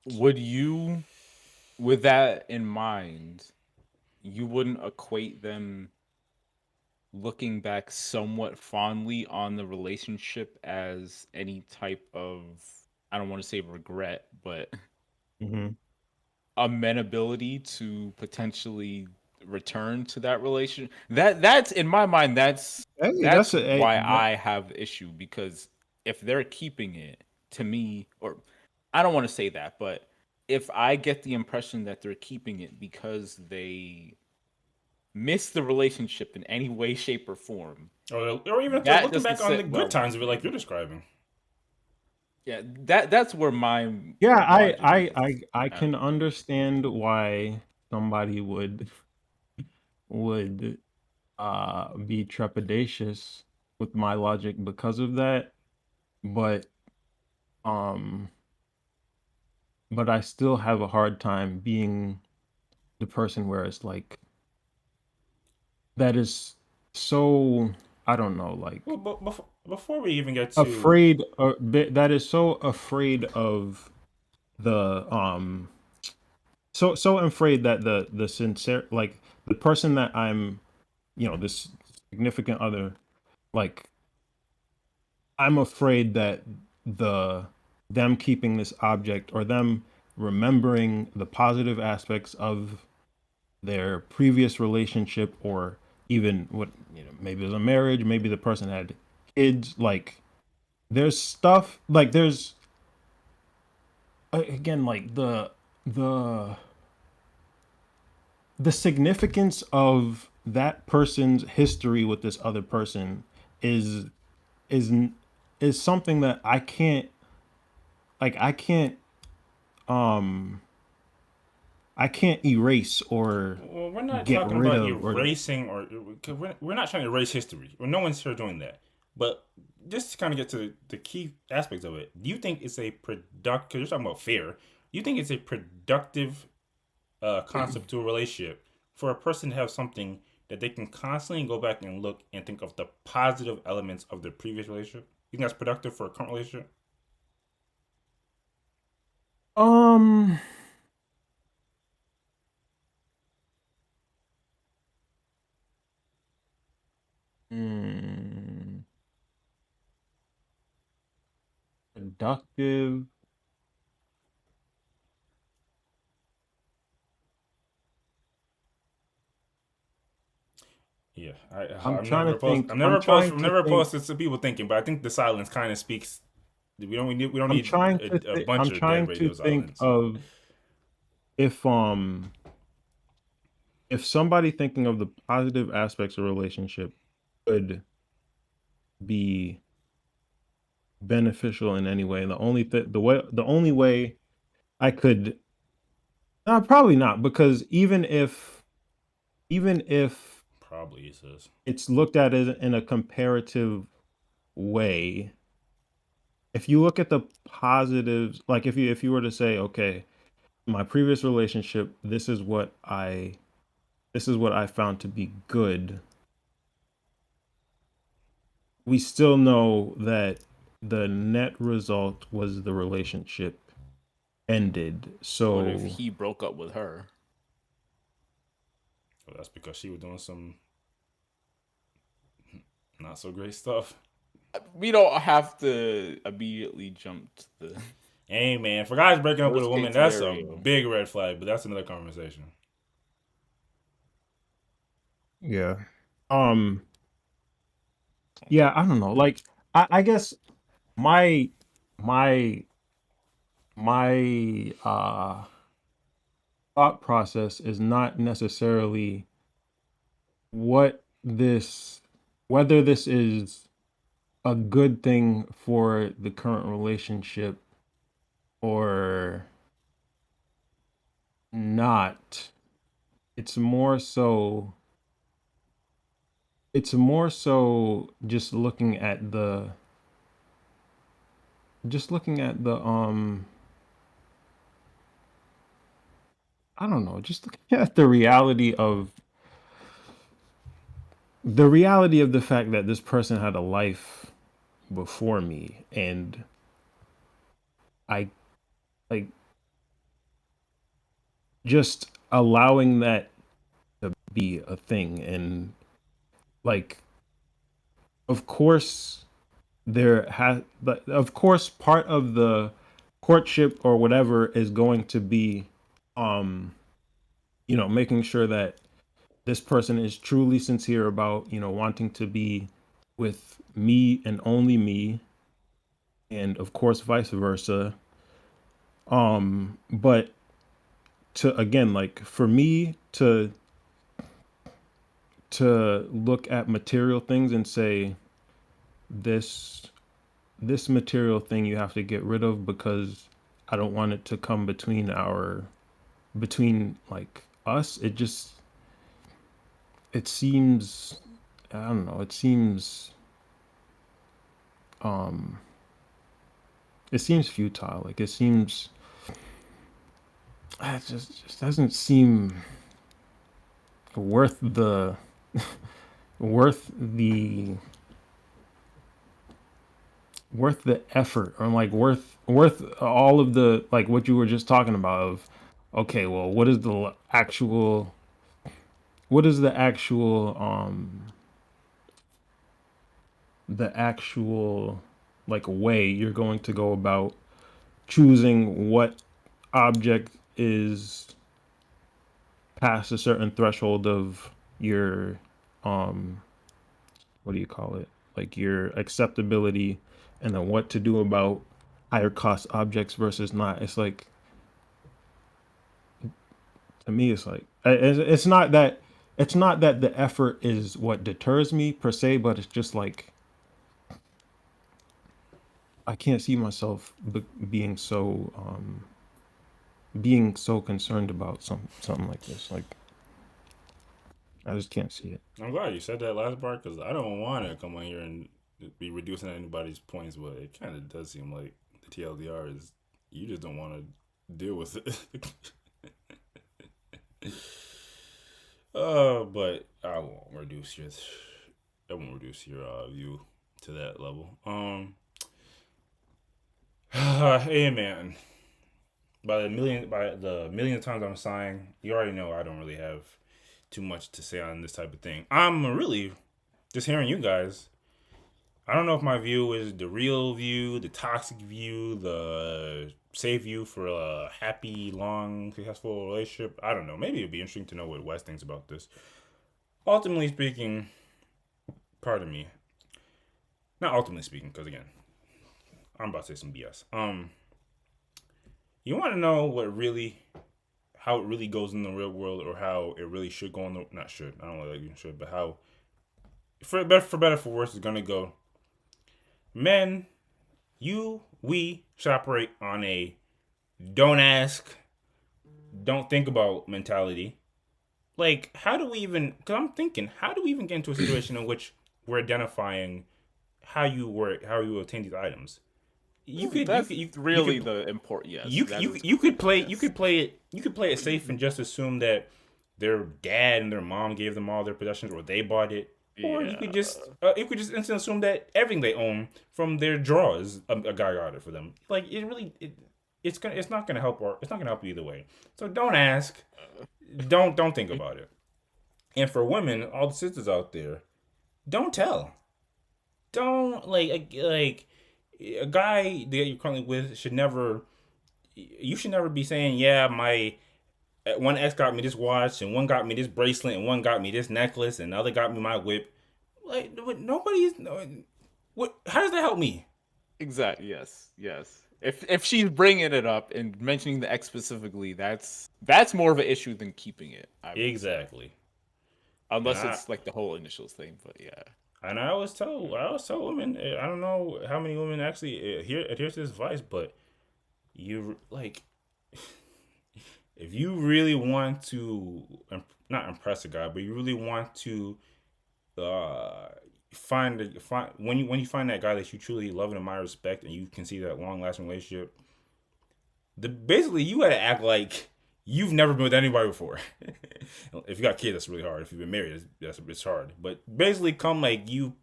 Would you, with that in mind, you wouldn't equate them looking back somewhat fondly on the relationship as any type of, I don't want to say regret, but Mm-hmm. amenability to potentially return to that relation? That's in my mind, Hey, that's hey, why I have the issue, because if they're keeping it, to me, or I don't want to say that, but if I get the impression that they're keeping it because they miss the relationship in any way, shape, or form, Or even if they're that looking doesn't back on the sit good well with times of it, like you're me. describing. Yeah, that's where my yeah, logic is I out of can the gate. understand why somebody would be trepidatious with my logic because of that, but um but I still have a hard time being the person where it's like that is so, I don't know, Well, like but before we even get to, afraid, that is so afraid of the so afraid that the sincere, like the person that I'm, this significant other, like I'm afraid that the them keeping this object or them remembering the positive aspects of their previous relationship, or even what, maybe it was a marriage, maybe the person had kids, like there's stuff, like there's again, like the the significance of that person's history with this other person is is is something that I can't, like um I can't erase or well, we're not get talking rid about of, or erasing, or 'cause we're not trying to erase history. Well, no one's here doing that. But just to kind of get to the key aspects of it, do you think it's a productive? Because you're talking about fair. Do you think it's a productive concept to a relationship for a person to have something that they can constantly go back and look and think of the positive elements of their previous relationship? You think that's productive for a current relationship? um hmm, productive. Yeah, I'm I'm trying never to opposed. think. I'm trying I'm to never think. opposed to people thinking, but I think the silence kind of speaks. We don't I'm need trying to a bunch I'm of dead trying to radio think silence. of if if somebody thinking of the positive aspects of a relationship could be beneficial in any way. The only way I could, probably not, because even if Probably he says. it's looked at as in a comparative way, if you look at the positives, like if you were to say, okay, my previous relationship, this is what I found to be good, we still know that the net result was the relationship ended. What if So he broke up with her? Well, that's because she was doing some Not so great stuff. We don't have to immediately jump to the Hey man, for guys breaking up with a worst woman, case that's a scenario. big red flag. But that's another conversation. Yeah. Yeah, I don't know. Like I guess my my my thought process is not necessarily what this whether this is a good thing for the current relationship or not. It's more so just looking at the I don't know, just looking at the reality of the fact that this person had a life before me, and I like just allowing that to be a thing. And like, of course but of course part of the courtship or whatever is going to be making sure that this person is truly sincere about wanting to be with me and only me, and of course vice versa. But to again, like, for me to look at material things and say, this material thing you have to get rid of because I don't want it to come between like us. It seems, I don't know, it seems futile. Like, it just doesn't seem worth the worth the effort, or like worth all of the, like, what you were just talking about of, okay, well, what is the actual like way you're going to go about choosing what object is past a certain threshold of your what do you call it, like your acceptability, and then what to do about higher cost objects versus not. It's like, to me, it's like, it's not that the effort is what deters me per se, but it's just like, I can't see myself being so concerned about something like this. Like, I just can't see it. I'm glad you said that last part, because I don't want to come on here and be reducing anybody's points, but it kind of does seem like the TLDR is you just don't want to deal with it. But I won't reduce your view to that level. Hey man, by the million times I'm sighing, you already know I don't really have too much to say on this type of thing. I'm really just hearing you guys. I don't know if my view is the real view, the toxic view, the safe view for a happy, long, successful relationship. I don't know. Maybe it'd be interesting to know what Wes thinks about this. Ultimately speaking, pardon me. Not ultimately speaking, because again, I'm about to say some BS. You want to know how it really goes in the real world, or how it really should go in the, not should, I don't know like you should, but how, for better for worse, is gonna go. Men, we should operate on a don't ask, don't think about mentality. Like, how do we even get into a situation in which we're identifying how you obtain these items? That's really the important. Yes, you could play it safe and just assume that their dad and their mom gave them all their possessions, or they bought it, or you could just instantly assume that everything they own from their drawers, a guy got it for them. Like, it's not gonna help you either way. So don't ask, don't think about it. And for women, all the sisters out there, don't tell. don't like a guy that you're currently with should never. You should never be saying, yeah, my one ex got me this watch, and one got me this bracelet, and one got me this necklace, and the other got me my whip. Like nobody's. What? How does that help me? Exactly. Yes. Yes. If she's bringing it up and mentioning the X specifically, that's more of an issue than keeping it. I would say. Exactly. Unless And it's like the whole initials thing, but yeah. And I always tell women. I don't know how many women actually adhere to this advice, but you like if you really want to not impress a guy, but you really want to find when you find that guy that you truly love and admire, respect, and you can see that long lasting relationship. Basically you gotta act like you've never been with anybody before. If you got kids, that's really hard. If you've been married, it's hard. But basically, come like you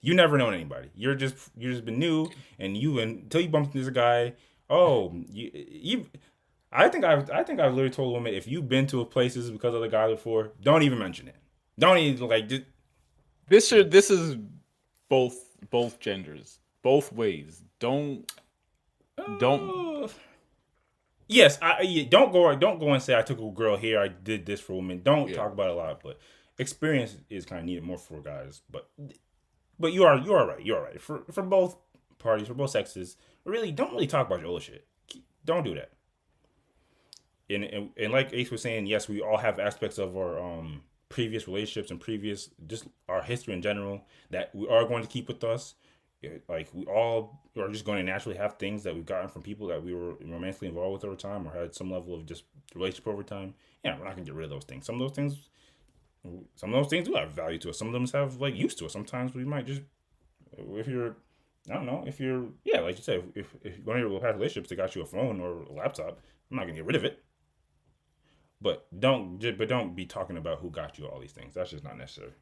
never known anybody. You're just been new, and until you bump into this guy. Oh, you. I think I've literally told women, if you've been to places because of the guy before, don't even mention it. Don't even like. This is both genders, both ways. Don't. Yes, don't go and say I took a girl here. I did this for women. Don't talk about it a lot, but experience is kind of needed more for guys. But you are right. You're right for both parties, for both sexes. Really, don't really talk about your old shit. Don't do that. And like Ace was saying, yes, we all have aspects of our previous relationships and previous just our history in general that we are going to keep with us. Like we all are just going to naturally have things that we've gotten from people that we were romantically involved with over time or had some level of just relationship over time. Yeah, we're not gonna get rid of those things. Some of those things do have value to us. Some of them have like use to us. Sometimes we might just, if you're, I don't know, if you're, yeah, like you said, if one of your past relationships, they got you a phone or a laptop, I'm not gonna get rid of it. But don't be talking about who got you all these things. That's just not necessary.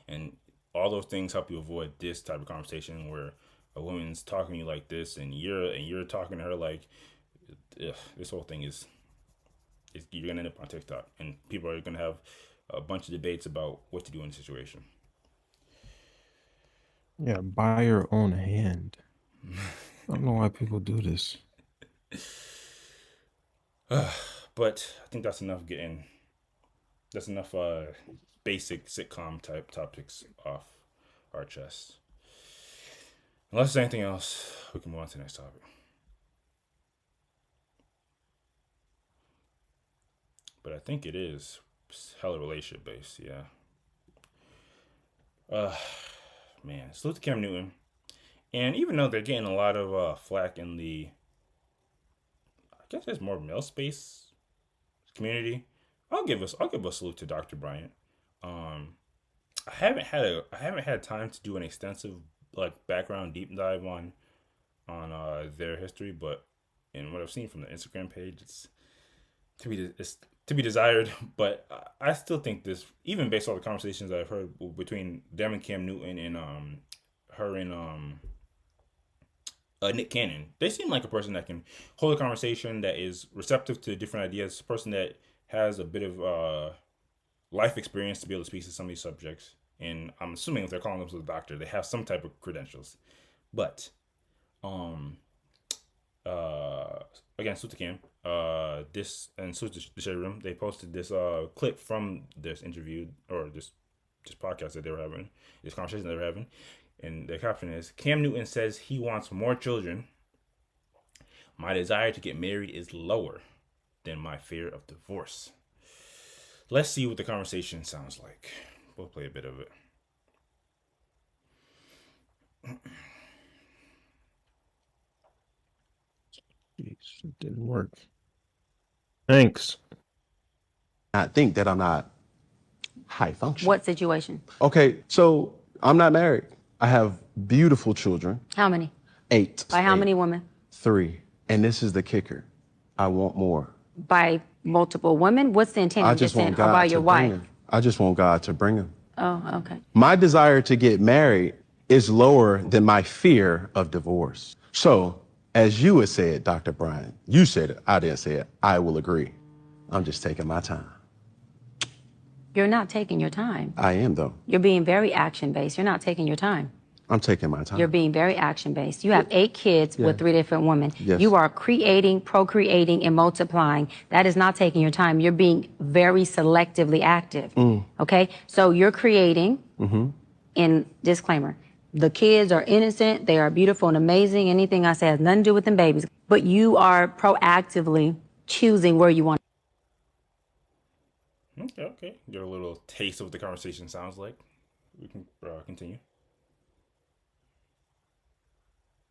And all those things help you avoid this type of conversation where a woman's talking to you like this, and you're talking to her like, this whole thing is you're gonna end up on TikTok, and people are gonna have a bunch of debates about what to do in the situation. Yeah, by your own hand. I don't know why people do this. But I think that's enough basic sitcom type topics off our chest. Unless there's anything else, we can move on to the next topic. But I think it is hella relationship based, yeah. Man, salute to Cam Newton. And even though they're getting a lot of flack in the, I guess there's more male space community, I'll give a salute to Dr. Bryant. I haven't had time to do an extensive like background deep dive on their history, but in what I've seen from the Instagram page, it's to be desired. But I still think this, even based on the conversations that I've heard between them and Cam Newton and her and Nick Cannon, they seem like a person that can hold a conversation, that is receptive to different ideas, a person that has a bit of life experience to be able to speak to some of these subjects. And I'm assuming if they're calling themselves a doctor, they have some type of credentials. But again, salute to Cam. This and salute to the Shade Room. They posted this clip from this interview or this podcast that they were having, this conversation they were having. And the caption is, Cam Newton says he wants more children. My desire to get married is lower than my fear of divorce. Let's see what the conversation sounds like. We'll play a bit of it. Jeez, it didn't work. Thanks. I think that I'm not high function. What situation? Okay, so I'm not married. I have beautiful children. How many? 8. By how 8. many women? 3. And this is the kicker. I want more. By multiple women? What's the intent I of just this want or God by to your bring wife? them. I just want God to bring them. Oh, okay. My desire to get married is lower than my fear of divorce. So, as you had said, Dr. Bryant, you said it, I didn't say it, I will agree. I'm just taking my time. You're not taking your time. I am, though. You're being very action-based. You're not taking your time. I'm taking my time. You're being very action-based. You have 8 kids with Yeah. 3 different women. Yes. You are creating, procreating, and multiplying. That is not taking your time. You're being very selectively active. Okay? So you're creating, and disclaimer, the kids are innocent, they are beautiful and amazing. Anything I say has nothing to do with them babies. But you are proactively choosing where you want. Okay. Get a little taste of what the conversation sounds like. We can continue.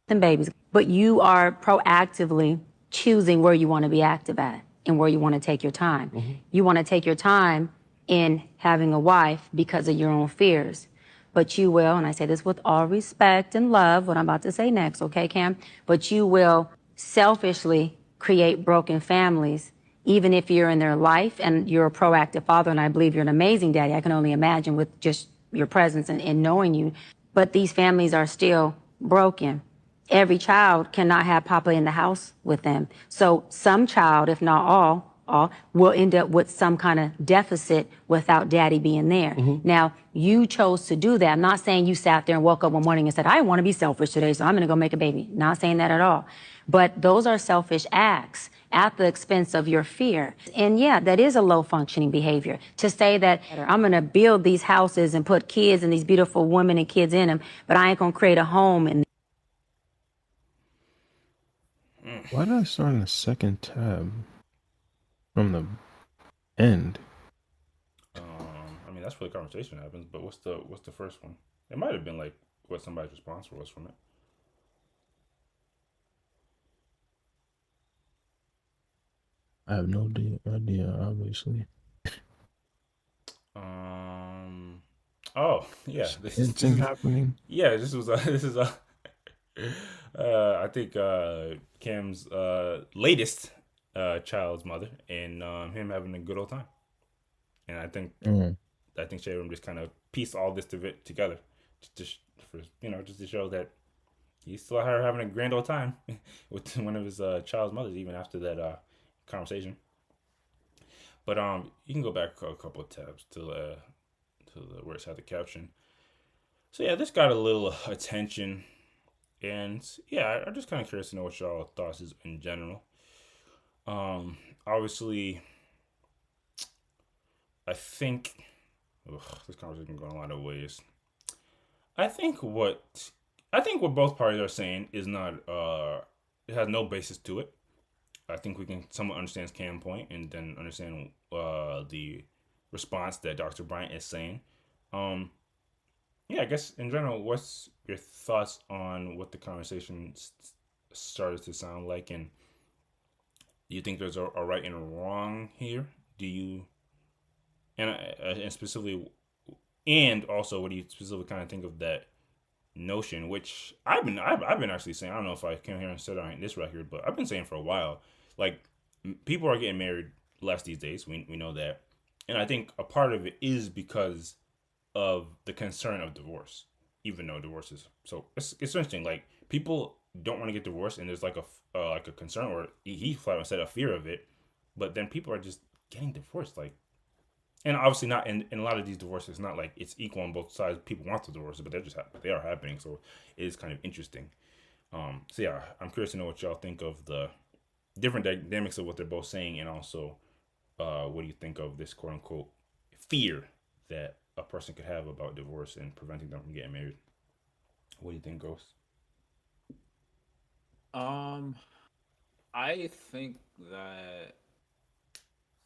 Them babies, but you are proactively choosing where you want to be active at and where you want to take your time. You want to take your time in having a wife because of your own fears. But you will, and I say this with all respect and love, what I'm about to say next, okay, Cam? But you will selfishly create broken families, even if you're in their life and you're a proactive father, and I believe you're an amazing daddy. I can only imagine with just your presence and knowing you. But these families are still broken. Every child cannot have Papa in the house with them. So some child, if not all will end up with some kind of deficit without daddy being there. Now, you chose to do that. I'm not saying you sat there and woke up one morning and said, I want to be selfish today, so I'm going to go make a baby. Not saying that at all. But those are selfish acts at the expense of your fear. And yeah, that is a low functioning behavior to say that I'm going to build these houses and put kids and these beautiful women and kids in them, but I ain't going to create a home. And Why did I start in the second tab from the end? I mean, that's where the conversation happens. But what's the first one? It might have been like what somebody's response was from it. I have no idea, obviously. Oh yeah, this is happening. Yeah, this is I think Cam's latest child's mother, and him having a good old time. And I think Sharon just kind of pieced all this together, just to show that he's still having a grand old time with one of his child's mothers, even after that conversation. But you can go back a couple of tabs to where it's had the caption. So yeah, this got a little attention, and yeah, I'm just kind of curious to know what y'all thoughts is in general. Obviously, I think this conversation going a lot of ways. I think what both parties are saying is not it has no basis to it. I think we can somewhat understand Cam's point and then understand the response that Dr. Bryant is saying. Yeah, I guess in general, what's your thoughts on what the conversation started to sound like, and do you think there's a right and a wrong here? Do you, and specifically, and also, what do you specifically kind of think of that notion? Which I've been actually saying. I don't know if I came here and said it on this record, but I've been saying for a while. Like, people are getting married less these days. We know that, and I think a part of it is because of the concern of divorce, even though divorce is so it's interesting. Like, people don't want to get divorced, and there's like a concern, or he flat out said a fear of it, but then people are just getting divorced. Like, and obviously not in a lot of these divorces, it's not like it's equal on both sides. People want the divorces, but they are happening. So it is kind of interesting. So yeah, I'm curious to know what y'all think of the different dynamics of what they're both saying, and also what do you think of this quote unquote fear that a person could have about divorce and preventing them from getting married? What do you think, Ghost? I think that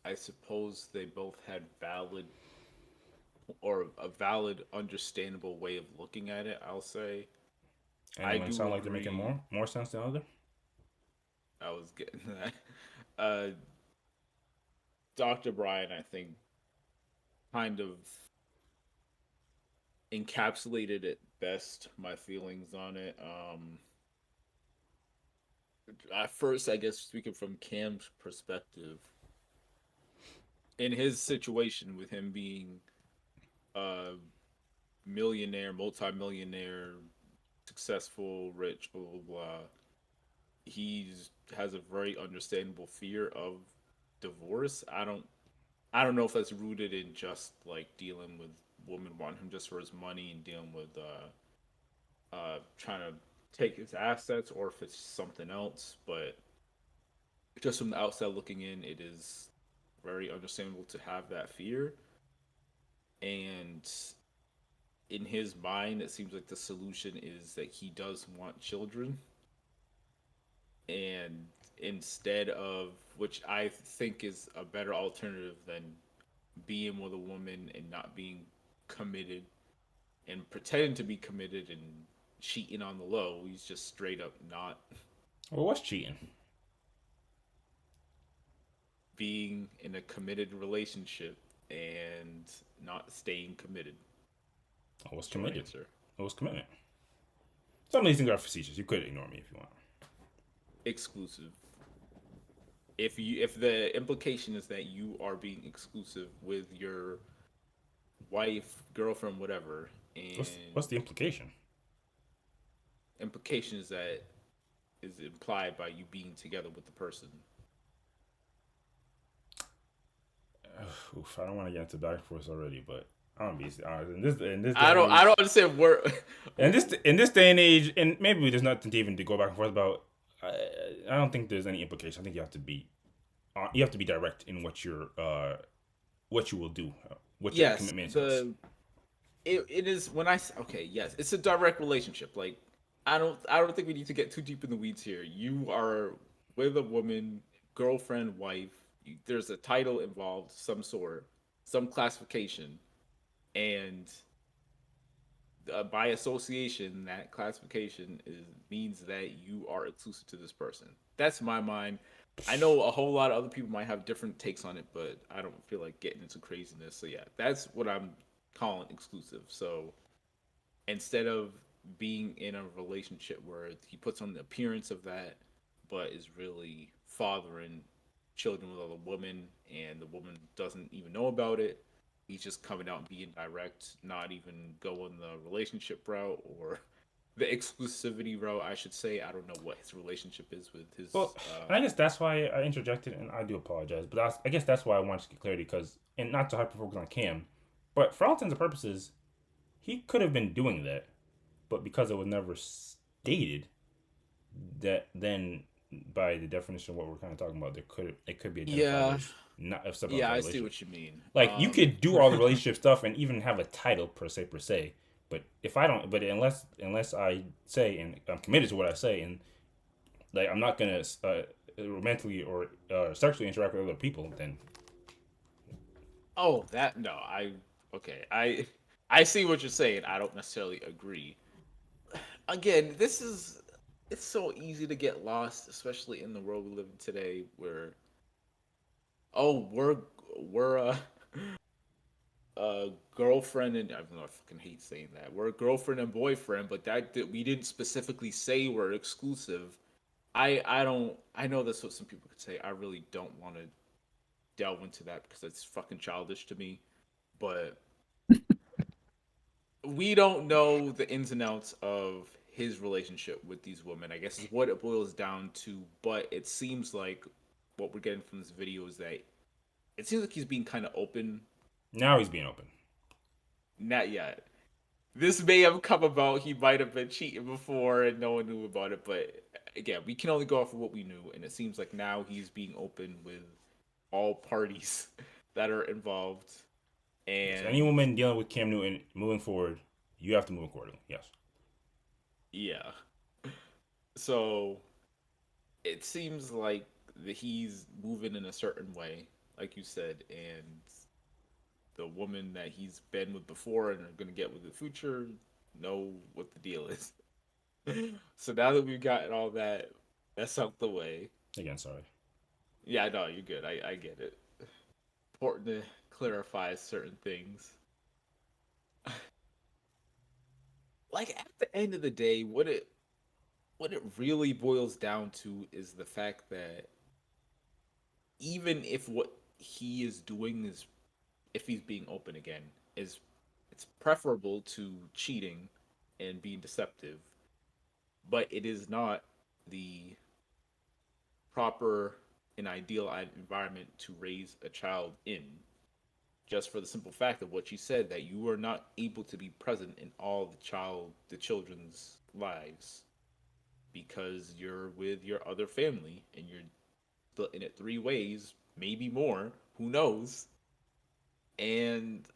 I suppose they both had a valid, understandable way of looking at it. I'll say. Anyone sound like they're making more sense than other? I was getting that. Dr. Bryant, I think, kind of encapsulated it best, my feelings on it. At first, I guess, speaking from Cam's perspective, in his situation with him being a millionaire, multimillionaire, successful, rich, blah, blah, blah, he has a very understandable fear of divorce. I don't I don't know if that's rooted in just like dealing with women wanting him just for his money and dealing with trying to take his assets, or if it's something else. But just from the outside looking in, it is very understandable to have that fear. And in his mind, it seems like the solution is that he does want children. And instead of, which I think is a better alternative than being with a woman and not being committed and pretending to be committed and cheating on the low, he's just straight up not Well, what's cheating? being in a committed relationship and not staying committed. Oh, what's Short committed? answer. Oh, what's commitment? Some of these things are facetious. You could ignore me if you want. Exclusive. If the implication is that you are being exclusive with your wife, girlfriend, whatever, and What's the implication? implication is that is implied by you being together with the person. Oof, I don't want to get into back and forth already, but I'm gonna be honest. In this I don't understand where. in this day and age, and maybe there's nothing to even to go back and forth about. I don't think there's any implication. I think you have to be direct in what you will do, what your Yes, commitment is. it is when okay, yes, it's a direct relationship. Like I don't think we need to get too deep in the weeds here. You are with a woman, girlfriend, wife. There's a title involved, some sort, some classification, and by association, that classification means that you are exclusive to this person. That's my mind. I know a whole lot of other people might have different takes on it, but I don't feel like getting into craziness. So yeah, that's what I'm calling exclusive. So instead of being in a relationship where he puts on the appearance of that, but is really fathering children with other women, and the woman doesn't even know about it. He's just coming out and being direct, not even going the relationship route or the exclusivity route, I should say. I don't know what his relationship is with his. Well, and I guess that's why I interjected, and I do apologize, but I guess that's why I wanted to get clarity, because, and not to hyper focus on Cam, but for all intents and purposes, he could have been doing that, but because it was never stated, that then by the definition of what we're kind of talking about, it could be identified Yeah, as not a sub yeah, I see relationship. what you mean. Like, you could do all the relationship stuff and even have a title per se. But if I don't, but unless I say and I'm committed to what I say, and like I'm not gonna romantically or sexually interact with other people, then Oh, that no, okay. I see what you're saying. I don't necessarily agree. Again, it's so easy to get lost, especially in the world we live in today, where oh we're girlfriend and I don't know, I fucking hate saying that. We're girlfriend and boyfriend, but that we didn't specifically say we're exclusive. I don't I know that's what some people could say. I really don't want to delve into that because it's fucking childish to me. But we don't know the ins and outs of his relationship with these women. I guess is what it boils down to. But it seems like what we're getting from this video is that it seems like he's being kind of open. now he's being open. Not yet. This may have come about. He might have been cheating before and no one knew about it. But again, we can only go off of what we knew. And it seems like now he's being open with all parties that are involved. And So any woman dealing with Cam Newton moving forward, you have to move accordingly. Yes. yeah. So it seems like he's moving in a certain way, like you said, and the woman that he's been with before and are gonna get with the future know what the deal is. So now that we've gotten all that's out the way. Again, sorry. Yeah, no, you're good. I get it. Important to clarify certain things. Like at the end of the day, what it really boils down to is the fact that even if what he is doing is if he's being open again is it's preferable to cheating and being deceptive, but it is not the proper and ideal environment to raise a child in. just for the simple fact of what you said, that you are not able to be present in all the children's lives because you're with your other family and you're splitting it three ways, maybe more, who knows? And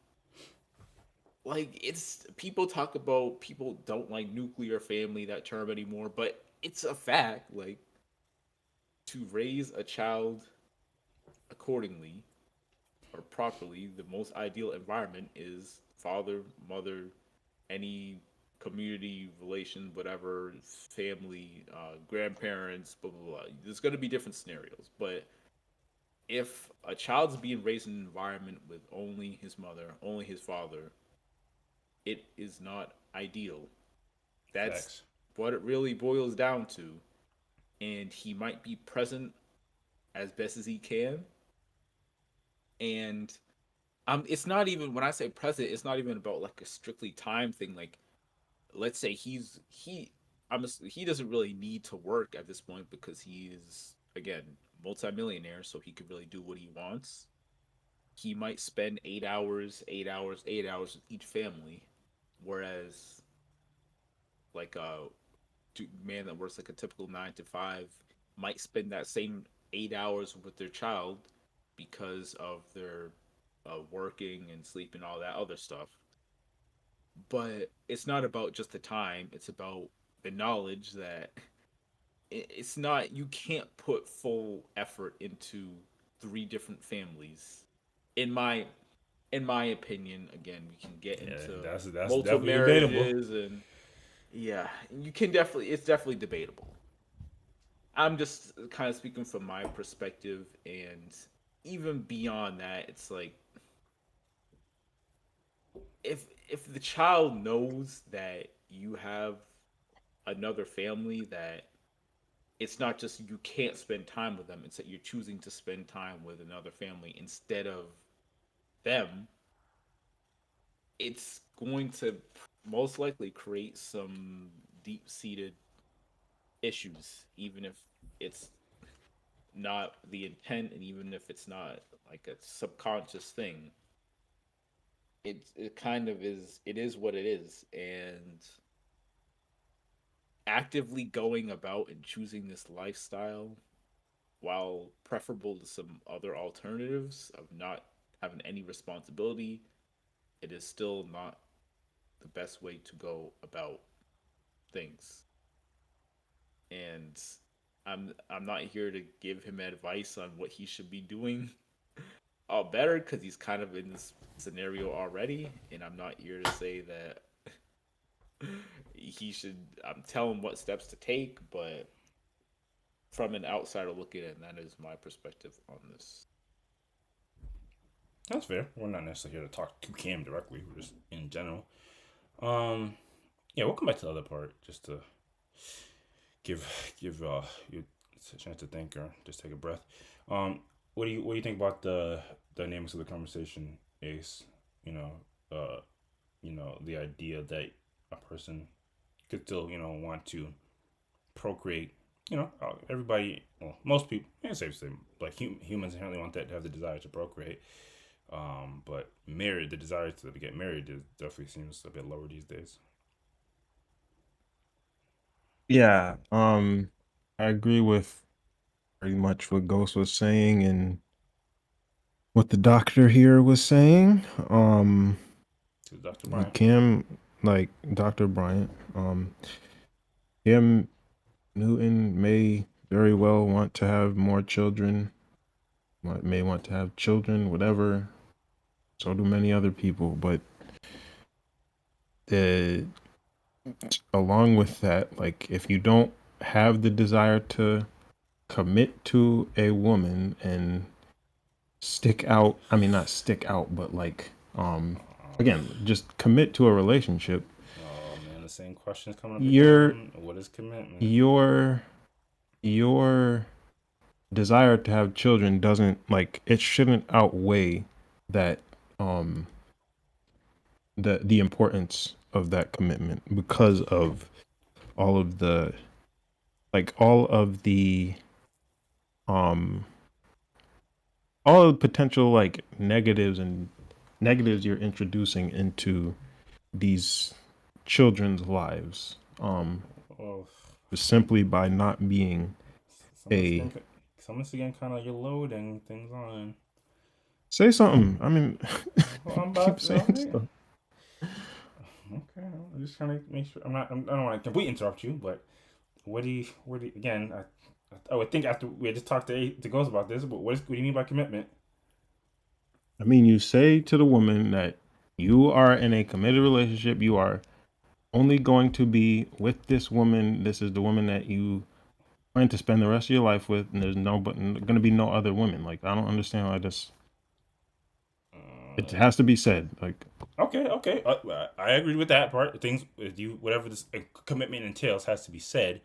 like, it's people talk about people don't like nuclear family, that term anymore, but it's a fact. Like, to raise a child accordingly or properly, the most ideal environment is father, mother, any community relation, whatever, family, grandparents, blah blah blah. There's going to be different scenarios, but if a child's being raised in an environment with only his mother, only his father, it is not ideal. That's Facts. what it really boils down to. And he might be present as best as he can. And it's not even, when I say present, it's not even about like a strictly time thing. Like, let's say he doesn't really need to work at this point because he is, again, multimillionaire, so he could really do what he wants. He might spend 8 hours, 8 hours, 8 hours with each family, whereas like a man that works like a typical 9 to 5 might spend that same 8 hours with their child because of their working and sleep and all that other stuff. But it's not about just the time, it's about the knowledge that it's not, you can't put full effort into three different families. In my opinion, again, we can get Yeah, into that's multiple definitely debatable. marriages, and yeah, you can definitely, it's definitely debatable. I'm just kind of speaking from my perspective, and even beyond that, it's like, if the child knows that you have another family, that it's not just you can't spend time with them, it's that you're choosing to spend time with another family instead of them, it's going to most likely create some deep-seated issues, even if it's not the intent, and even if it's not like a subconscious thing. It kind of is. It is what it is, and actively going about and choosing this lifestyle, while preferable to some other alternatives of not having any responsibility, it is still not the best way to go about things. And I'm not here to give him advice on what he should be doing all better, because he's kind of in this scenario already, and I'm not here to say that he should, I'm telling what steps to take, but from an outsider looking in, that is my perspective on this. That's fair. We're not necessarily here to talk to Cam directly. We're just in general. Um, yeah, we'll come back to the other part just to give you a chance to think or just take a breath. What do you think about the dynamics of the conversation, Ace? You know, uh, the idea that a person could still want to procreate. Everybody, well, most people, it's safe to say, like humans inherently want that, to have the desire to procreate. But the desire to get married definitely seems a bit lower these days. Yeah, I agree with pretty much what Ghost was saying and what the doctor here was saying. To Dr. With Bryant. Cam, like Dr. Bryant, Cam Newton may very well want to have more children, may want to have children, whatever. So do many other people, but the along with that, like if you don't have the desire to commit to a woman and stick out, I mean not stick out, but like again, just commit to a relationship. Oh man, the same questions coming up Your again. What is commitment? your desire to have children doesn't, like, it shouldn't outweigh that the importance of that commitment, because of all of the all of the um all of the potential like negatives and negatives you're introducing into these children's lives, Well, simply by not being someone's a getting, someone's getting kind of like you're loading things on. say something. I mean, Well, I'm keep about to. saying Okay. stuff. Okay. I'm just trying to make sure. I don't want to completely interrupt you, but what do you? Again? I would think after we had just talked to Ghost about this, but what do you mean by commitment? I mean, you say to the woman that you are in a committed relationship. You are only going to be with this woman. This is the woman that you plan to spend the rest of your life with, and there's going to be no other women. Like, I don't understand why this. It has to be said. Like, Okay. I agree with that part. Things with you, whatever this commitment entails, has to be said.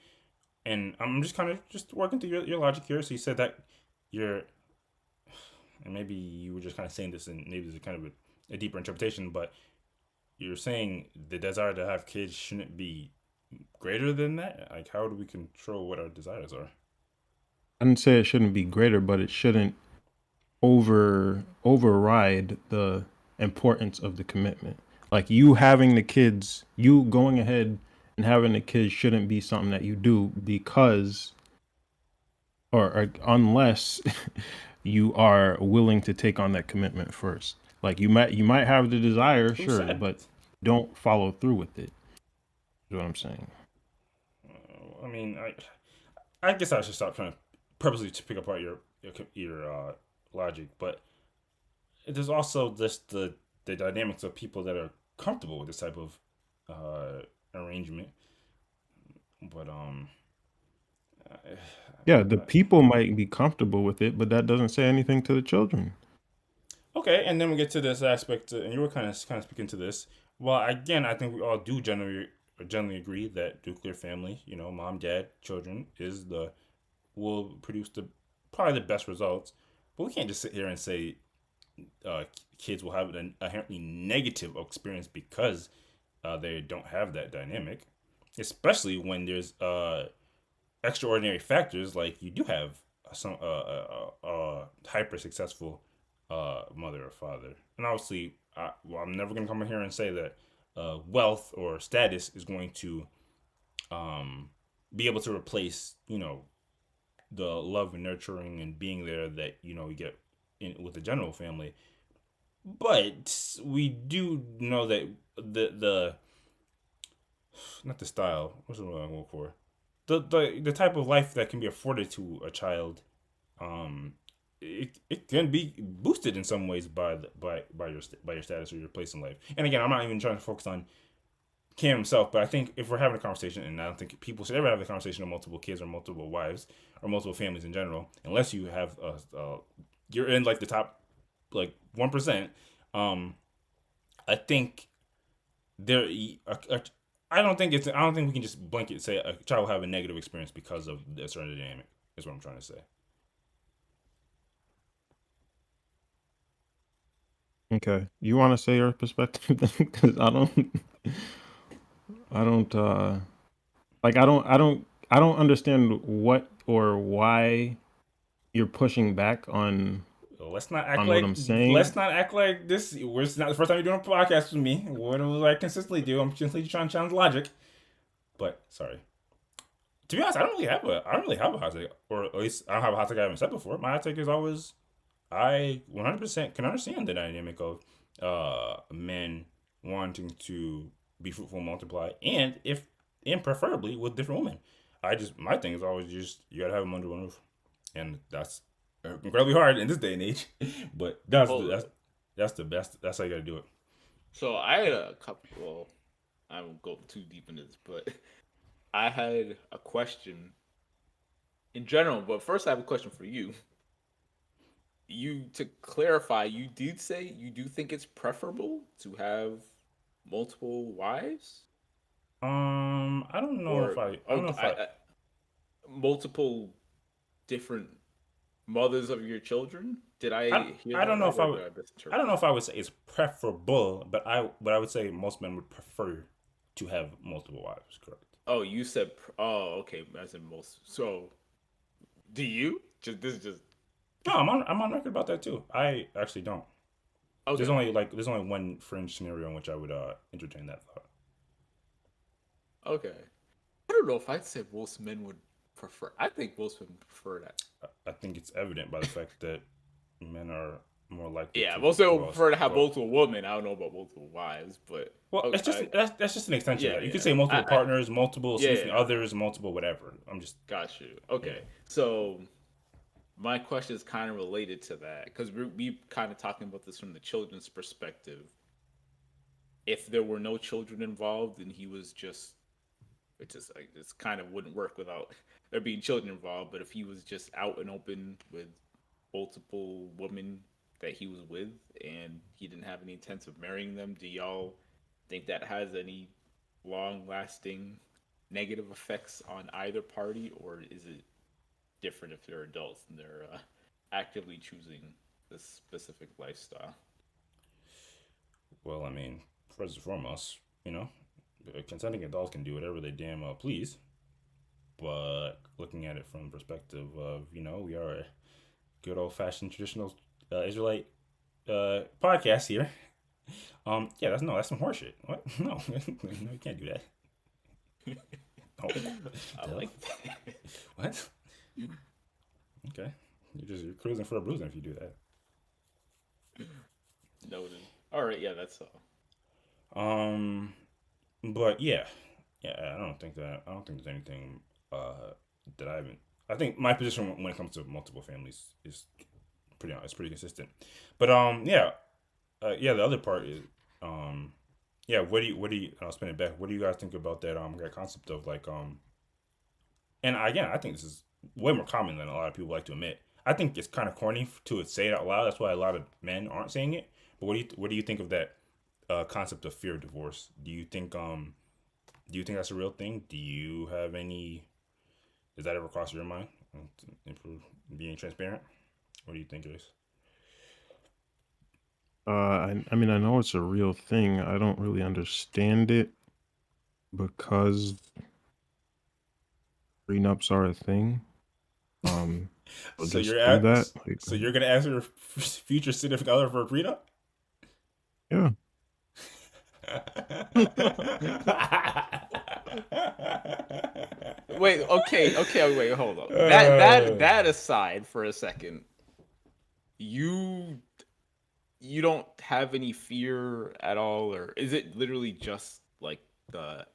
And I'm just kind of just working through your logic here. So you said that you're, and maybe you were just kind of saying this, and maybe there's kind of a deeper interpretation, but you're saying the desire to have kids shouldn't be greater than that. Like, how do we control what our desires are? I didn't say it shouldn't be greater, but it shouldn't override the importance of the commitment. Like, you having the kids, you going ahead and having the kids shouldn't be something that you do because or unless you are willing to take on that commitment first. Like, you might have the desire, Who sure, said? but don't follow through with it. Is what I'm saying. I mean, I guess I should stop trying to purposely to pick apart your logic, but there's also just the dynamics of people that are comfortable with this type of arrangement. But Yeah, the people might be comfortable with it, but that doesn't say anything to the children. okay, and then we get to this aspect, and you were kind of speaking to this. Well, again, I think we all do generally agree that nuclear family, mom, dad, children, will produce probably the best results. But we can't just sit here and say kids will have an inherently negative experience because they don't have that dynamic, especially when there's extraordinary factors like you do have some hyper successful mother or father. And obviously, I'm never going to come in here and say that wealth or status is going to be able to replace, the love and nurturing and being there that, you get with the general family. But we do know that the not the style, what's the word I'm going for? The type of life that can be afforded to a child, it can be boosted in some ways by your status or your place in life. And again, I'm not even trying to focus on Cam himself, but I think if we're having a conversation, and I don't think people should ever have a conversation of multiple kids or multiple wives or multiple families in general, unless you have you're in like the top like 1%. I think there. I don't think we can just blanket say a child will have a negative experience because of the certain dynamic. Is what I'm trying to say. Okay, you want to say your perspective then? Because I don't like I don't understand what or why you're pushing back on Let's not act what like I'm saying. Let's not act like this. It's not the first time you're doing a podcast with me. What do I consistently do? I'm consistently trying to challenge logic. But sorry. To be honest, I don't really have a hot take, or at least I don't have a hot take I haven't said before. My hot take is always I 100% can understand the dynamic of men wanting to be fruitful and multiply, and preferably with different women. My thing is always just you gotta have them under one roof, and that's incredibly hard in this day and age. But that's the best. That's how you gotta do it. So I had a couple. Well, I won't go too deep into this, but I had a question in general. But first, I have a question for you. To clarify, you did say you do think it's preferable to have multiple wives? I don't know if I don't know if I multiple different mothers of your children. Did I hear I don't know that if I right, or would. did misinterpret I don't know if I would say it's preferable, but I would say most men would prefer to have multiple wives. Correct. Oh, you said. Oh, okay. As in most. So, do you? Just this is just. No, I'm on record about that too. I actually don't. Okay. There's only one fringe scenario in which I would entertain that thought. Okay. I don't know if I'd say most men would prefer. I think most men prefer that. I think it's evident by the fact that men are more likely Yeah, to most men would go prefer to have go. multiple women. I don't know about multiple wives, but Well, okay, it's just that's just an extension of yeah, that. You could yeah. say multiple partners, multiple Yeah, significant yeah. others, multiple whatever. I'm just Got you. yeah. Okay, so my question is kind of related to that because we kind of talking about this from the children's perspective. If there were no children involved and he was just, it just like this kind of wouldn't work without there being children involved. But if he was just out and open with multiple women that he was with and he didn't have any intent of marrying them, do y'all think that has any long lasting negative effects on either party, or is it different if they're adults and they're actively choosing this specific lifestyle? Well, I mean, first and foremost, consenting adults can do whatever they damn well please. But looking at it from the perspective of, we are a good old fashioned traditional Israelite podcast here. Yeah, that's some horseshit. What? No, no, you can't do that. Oh, I like that. what? Okay, you're cruising for a bruising if you do that. Noted. All right, yeah, that's all. But yeah, I don't think there's anything that I haven't. I think my position when it comes to multiple families is pretty consistent. But the other part is what do you I'll spin it back. What do you guys think about that concept of like and again, I think this is way more common than a lot of people like to admit. I think it's kind of corny to say it out loud. That's why a lot of men aren't saying it. But what do you think of that concept of fear of divorce? Do you think that's a real thing? Do you have any? Does that ever cross your mind? If we're being transparent, what do you think, Jace? I mean, I know it's a real thing. I don't really understand it because prenups are a thing. So just you're do at, that. Like, so you're gonna ask your future significant other for a prenup? yeah. Wait, okay, wait, hold on. That aside for a second, you don't have any fear at all, or is it literally just like the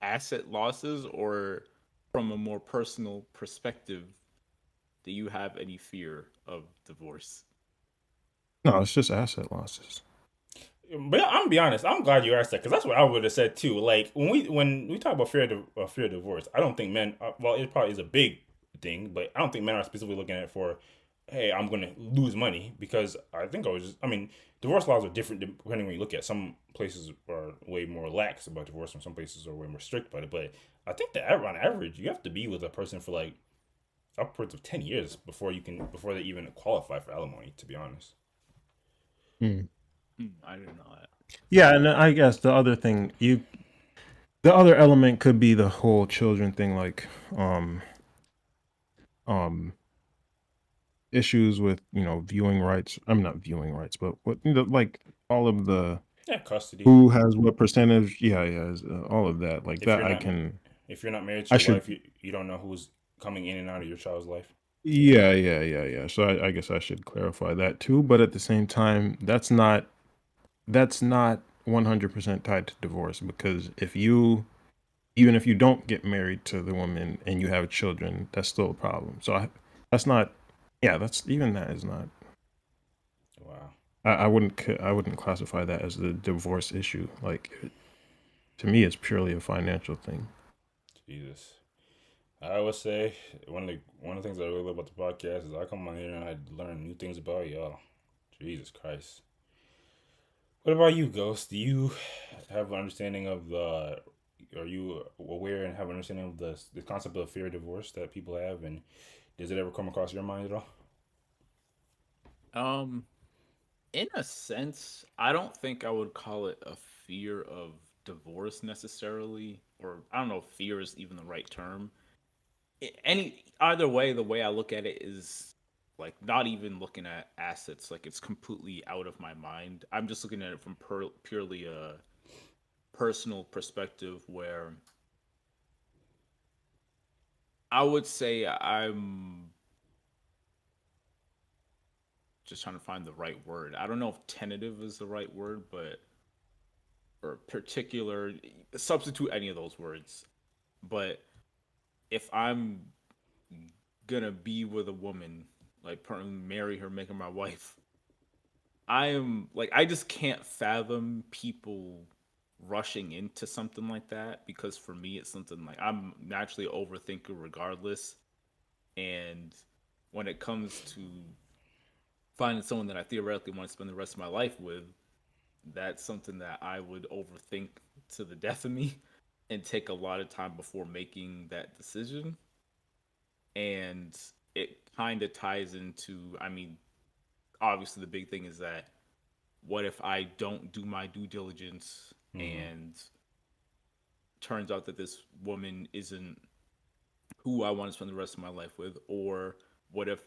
asset losses, or from a more personal perspective, do you have any fear of divorce? No, it's just asset losses. But I'm gonna be honest. I'm glad you asked that because that's what I would have said too. Like when we talk about fear of divorce, I don't think men. Well, it probably is a big thing, but I don't think men are specifically looking at it for, hey, I'm gonna lose money because I mean, divorce laws are different depending when you look at. Some places are way more lax about divorce, and some places are way more strict about it. But I think that on average, you have to be with a person for like upwards of 10 years before they even qualify for alimony. To be honest. I didn't know that. Yeah, and I guess the other thing the other element could be the whole children thing, like issues with viewing rights. I'm not viewing rights, but what like all of the Custody. who has what percentage. All of that, like If that. you're I not, can. if you're not married to your wife, you don't know who's coming in and out of your child's life. Yeah. So I guess I should clarify that too. But at the same time, that's not 100% tied to divorce, because even if you don't get married to the woman and you have children, that's still a problem. So that's not. Yeah, that is not. Wow. I wouldn't classify that as the divorce issue. Like, to me, it's purely a financial thing. Jesus. I would say one of the things I really love about the podcast is I come on here and I learn new things about y'all. Jesus Christ. What about you, Ghost? Do you have an understanding of are you aware and have an understanding of the concept of fear of divorce that people have, and does it ever come across your mind at all? In a sense, I don't think I would call it a fear of divorce necessarily, or I don't know if fear is even the right term. Either way, the way I look at it is Like, not even looking at assets. Like, it's completely out of my mind. I'm just looking at it from purely a personal perspective, where I would say I'm just trying to find the right word. I don't know if tentative is the right word, but or particular, substitute any of those words. But if I'm gonna be with a woman, like marry her, make her my wife, I am like, I just can't fathom people rushing into something like that, because for me it's something like, I'm naturally an overthinker regardless, and when it comes to finding someone that I theoretically want to spend the rest of my life with, that's something that I would overthink to the death of me and take a lot of time before making that decision. And it kind of ties into, I mean, obviously the big thing is that, what if I don't do my due diligence and turns out that this woman isn't who I want to spend the rest of my life with? Or what if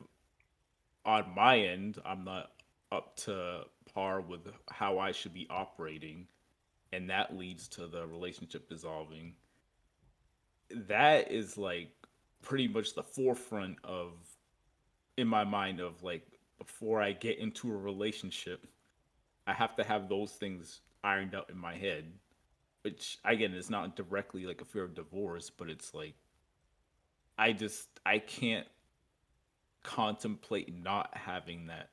on my end I'm not up to par with how I should be operating, and that leads to the relationship dissolving? That is like pretty much the forefront of, in my mind, of like, before I get into a relationship, I have to have those things ironed out in my head, which again is not directly like a fear of divorce, but it's like, I can't contemplate not having that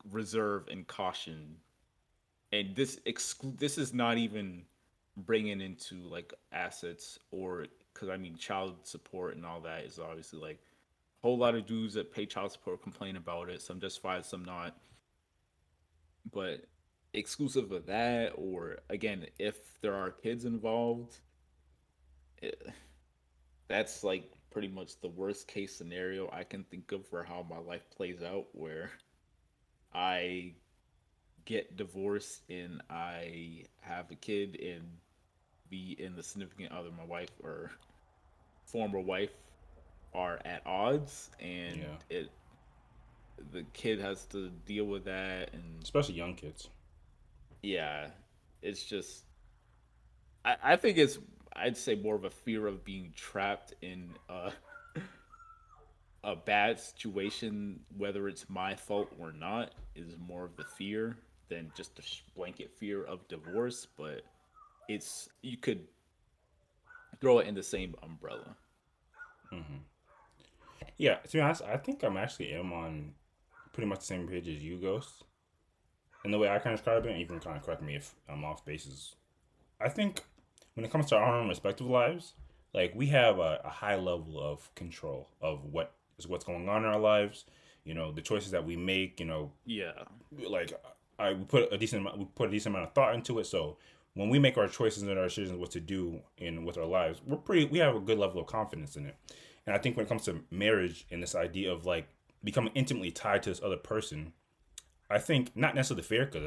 reserve and caution. And this is not even bringing into like assets, or because I mean, child support and all that is obviously like, a whole lot of dudes that pay child support complain about it. Some justified, some not. But exclusive of that, or again, if there are kids involved, it, that's like pretty much the worst case scenario I can think of for how my life plays out, where I get divorced and I have a kid, and me and the significant other, my wife or former wife, are at odds, and Yeah. the kid has to deal with that, and Especially young kids. yeah, it's just, I think it's, I'd say more of a fear of being trapped in a bad situation, whether it's my fault or not, is more of the fear than just a blanket fear of divorce. But it's, you could throw it in the same umbrella. Yeah, to be honest, I think I'm actually am on pretty much the same page as you, Ghost. And the way I kind of describe it, and you can kind of correct me if I'm off bases. I think when it comes to our own respective lives, like we have a high level of control of what's going on in our lives. You know, the choices that we make. You know, Yeah. like we put a decent amount of thought into it. So when we make our choices and our decisions, what to do in with our lives, we have a good level of confidence in it. And I think when it comes to marriage and this idea of like becoming intimately tied to this other person, I think not necessarily the fear, because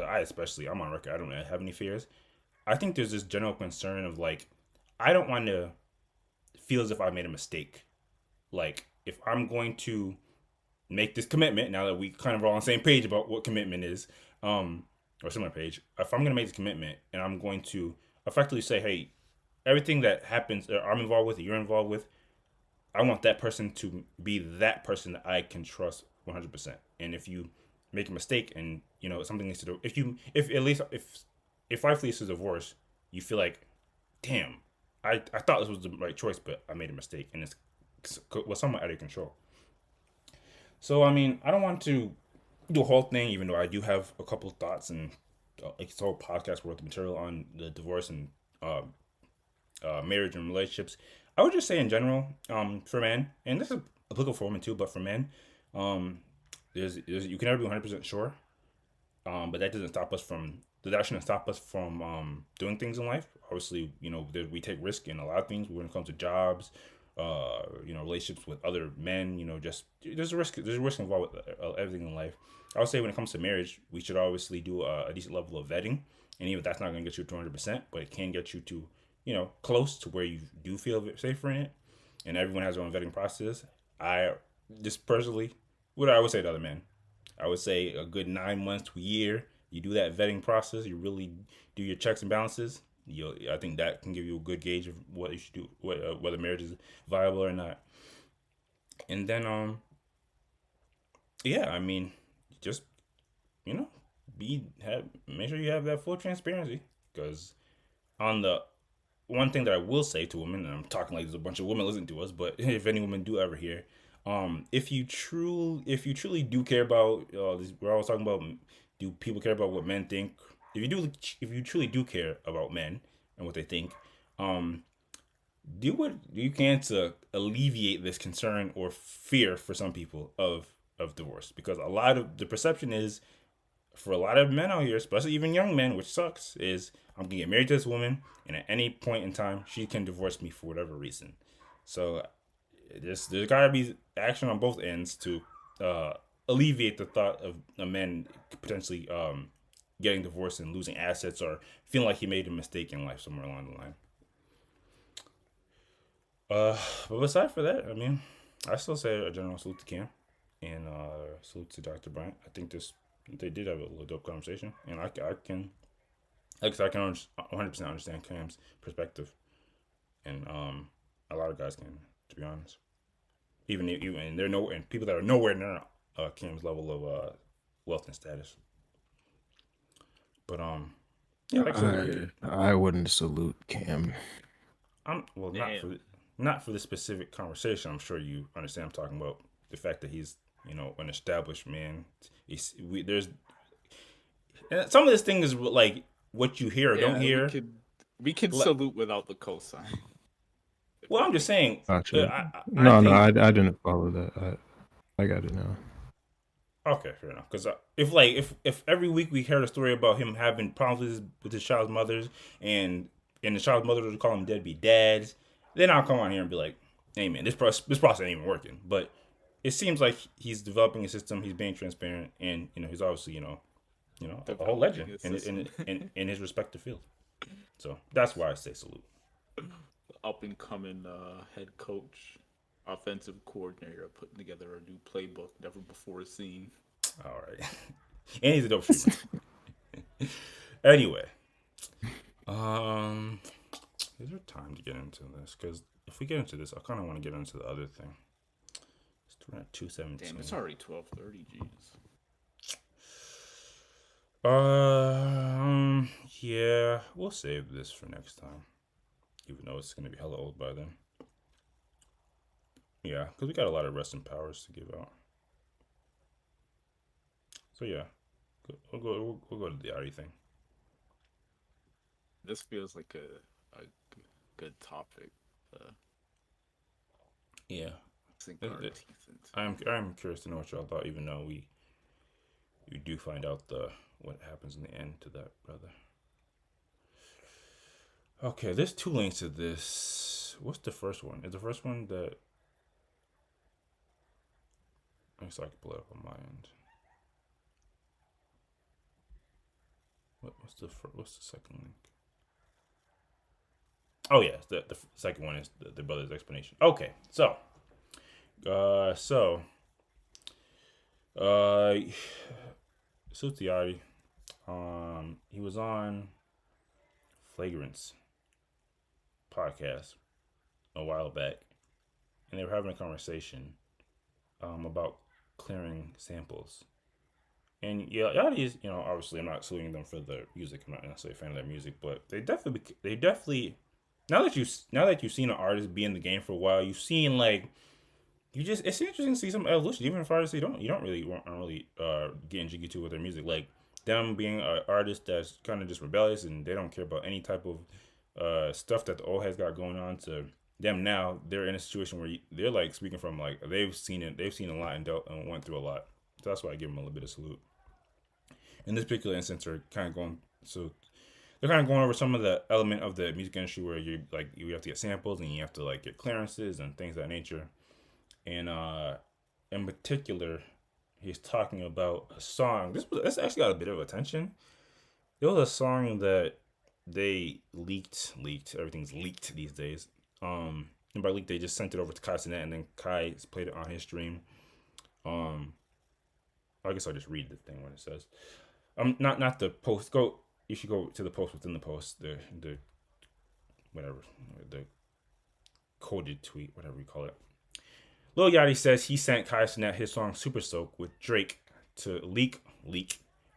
I'm on record, I don't have any fears. I think there's this general concern of like, I don't want to feel as if I made a mistake. Like, if I'm going to make this commitment, now that we kind of are all on the same page about what commitment is, or similar page, if I'm going to make this commitment and I'm going to effectively say, hey, everything that happens, or I'm involved with, or you're involved with, I want that person to be that person that I can trust 100%. And if you make a mistake and, you know, something needs to do, if life leads to divorce, you feel like, damn, I thought this was the right choice, but I made a mistake, and it was somewhat out of control. So, I mean, I don't want to do a whole thing, even though I do have a couple of thoughts and like this whole podcast worth of material on the divorce and marriage and relationships. I would just say in general, for men, and this is applicable for women too, but for men, there's you can never be 100% sure, but that doesn't stop us from that shouldn't stop us from doing things in life. Obviously, you know, we take risk in a lot of things when it comes to jobs, you know, relationships with other men. You know, just there's a risk involved with everything in life. I would say when it comes to marriage, we should obviously do a decent level of vetting, and even if that's not going to get you to 100%, but it can get you to, you know, close to where you do feel safer in it. And everyone has their own vetting process. I just personally, what I would say to other men, I would say a good 9 months to a year. You do that vetting process. You really do your checks and balances. I think that can give you a good gauge of what you should do, whether marriage is viable or not. And then, yeah, I mean, just you know, make sure you have that full transparency. Because on the one thing that I will say to women, and I'm talking like there's a bunch of women listening to us, but if any women do ever hear, if you truly do care about, we're always talking about, do people care about what men think? If you truly do care about men and what they think, do what you can to alleviate this concern or fear for some people of divorce, because a lot of the perception is, for a lot of men out here, especially even young men, which sucks, is I'm gonna get married to this woman, and at any point in time, she can divorce me for whatever reason. So there's gotta be action on both ends to alleviate the thought of a man potentially getting divorced and losing assets, or feeling like he made a mistake in life somewhere along the line. But aside for that, I mean, I still say a general salute to Cam, and salute to Dr. Bryant. I think they did have a little dope conversation, and I can 100% understand Cam's perspective, and a lot of guys can, to be honest. Even and people that are nowhere near Cam's level of wealth and status. But yeah, I wouldn't salute Cam. Not for this specific conversation. I'm sure you understand. I'm talking about the fact that he's an established man. There's and some of this thing is like what you hear or don't hear. We could salute without the cosign. Well, I'm just saying. Gotcha. I didn't follow that. I got it now. Okay, fair enough. Because if every week we heard a story about him having problems with his child's mothers, and the child's mother would call him deadbeat dads, then I'll come on here and be like, hey man, this process ain't even working. But it seems like he's developing a system. He's being transparent, and he's obviously a whole legend in his respective field. So that's why I say salute. Up and coming head coach, offensive coordinator, putting together a new playbook never before seen. All right, and he's a dope shooter. Anyway, is there time to get into this? Because if we get into this, I kind of want to get into the other thing. We're at 2:17. Damn, it's already 12:30. Jeez. Yeah, we'll save this for next time, even though it's gonna be hella old by then. Yeah, because we got a lot of resting powers to give out. So yeah, we'll go to the Yachty thing. This feels like a good topic. Yeah. Sink our teeth into. I'm curious to know what y'all thought, even though you do find out what happens in the end to that brother. Okay, there's two links to this. What's the first one? Is the first one that? I guess I can pull it up on my end. What's the second link? Oh yeah, the second one is the brother's explanation. Okay, so Yachty, he was on Flagrant's podcast a while back, and they were having a conversation about clearing samples. And yeah, Yachty is, obviously I'm not saluting them for their music. I'm not necessarily a fan of their music, but they definitely now that you've seen an artist be in the game for a while, you've seen it's interesting to see some evolution, even if artists aren't really getting jiggy to with their music, like them being an artist that's kind of just rebellious and they don't care about any type of stuff that the old heads got going on, to them now they're in a situation where they're like speaking from like they've seen a lot and went through a lot. So that's why I give them a little bit of salute. In this particular instance, they're kind of going over some of the element of the music industry where you have to get samples and you have to get clearances and things of that nature. And in particular, he's talking about a song. This actually got a bit of attention. There was a song that they leaked. Everything's leaked these days. And by leak, they just sent it over to Kai's net, and then Kai played it on his stream. I guess I'll just read the thing when it says. Not the post. You should go to the post within the post. The whatever, the coded tweet, whatever you call it. Lil Yachty says he sent Kai Cenat his song Super Soak with Drake to leak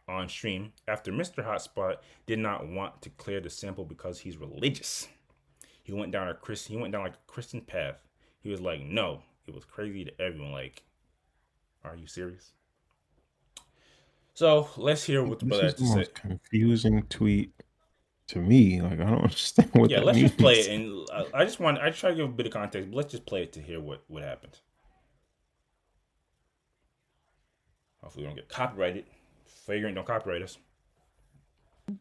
on stream after Mr. Hotspot did not want to clear the sample because he's religious. He went down like a Christian path. He was like, no. It was crazy to everyone. Like, are you serious? So let's hear what the brother has to say. Most confusing tweet to me. Like, I don't understand what. Yeah, that let's means. just play it, and I try to give a bit of context, but let's just play it to hear what happened. Hopefully, we don't get copyrighted. Flagrant, don't copyright us.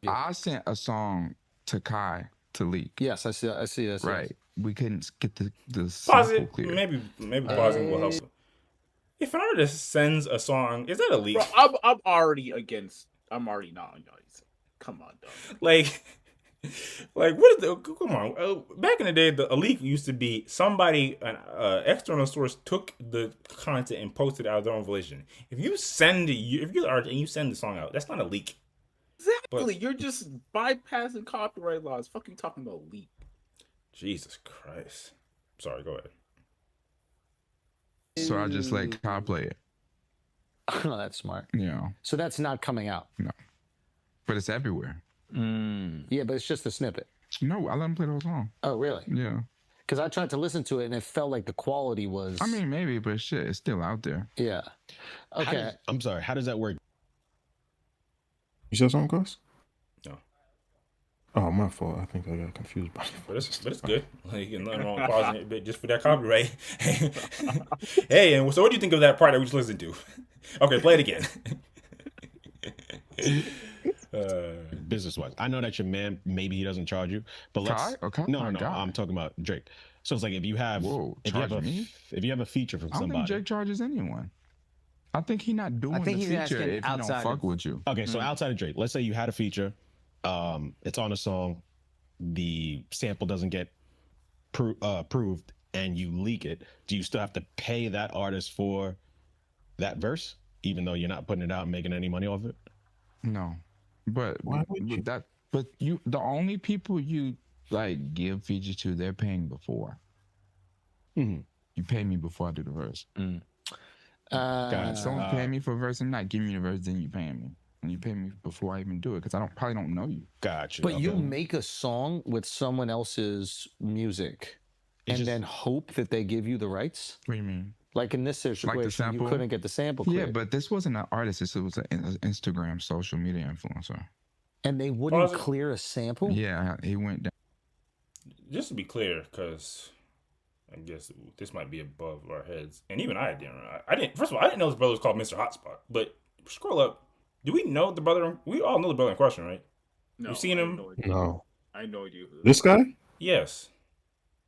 I sent a song to Kai to leak. Yes, I see this. Right. We couldn't get the Pause sample it. clear. Maybe pausing will help. If an artist sends a song, is that a leak? Bro, I'm already not on y'all. Come on, dog. Like what is the? Come on. Back in the day, a leak used to be somebody, an external source, took the content and posted it out of their own volition. If you're the artist and you send the song out, that's not a leak. Exactly. You're just bypassing copyright laws. Fuck you talking about leak. Jesus Christ. Sorry, go ahead. So I just let Kai play it. Oh, that's smart. Yeah. So that's not coming out. No. But it's everywhere. Yeah, but it's just a snippet. No, I let him play the whole song. Oh, really? Yeah. Because I tried to listen to it and it felt like the quality was. I mean, maybe, but shit, it's still out there. Yeah. Okay. I'm sorry. How does that work? You said something, Gus? No. Oh, my fault. I think I got confused by it. But it's good. Like, nothing wrong with pausing it a bit just for that copyright. Hey, and so what do you think of that part that we just listened to? Okay, play it again. Business-wise, I know that your man, maybe he doesn't charge you, but let's. Okay. No. I'm talking about Drake. So it's like if you have, if you have a feature from I don't somebody. think Drake charges anyone. I think he's not doing the feature if he don't fuck with you. Okay, so outside of Drake, let's say you had a feature, it's on a song, the sample doesn't get proved, and you leak it. Do you still have to pay that artist for that verse, even though you're not putting it out and making any money off it? No, but the only people you like give features to, they're paying before. Mm-hmm. You pay me before I do the verse. Gotcha. Someone pay me for a verse and not give me the verse, then you pay me. And you pay me before I even do it because I probably don't know you. Gotcha. But you make a song with someone else's music and then hope that they give you the rights? What do you mean? Like in this situation, you couldn't get the sample cleared. Yeah, but this wasn't an artist. This was an Instagram social media influencer. And they wouldn't clear a sample? Yeah, he went down. Just to be clear, because I guess this might be above our heads, and even I didn't. First of all, I didn't know this brother was called Mr. Hotspot. But scroll up. Do we know the brother? We all know the brother in question, right? No, You've seen him? No. I know you. This guy? Yes.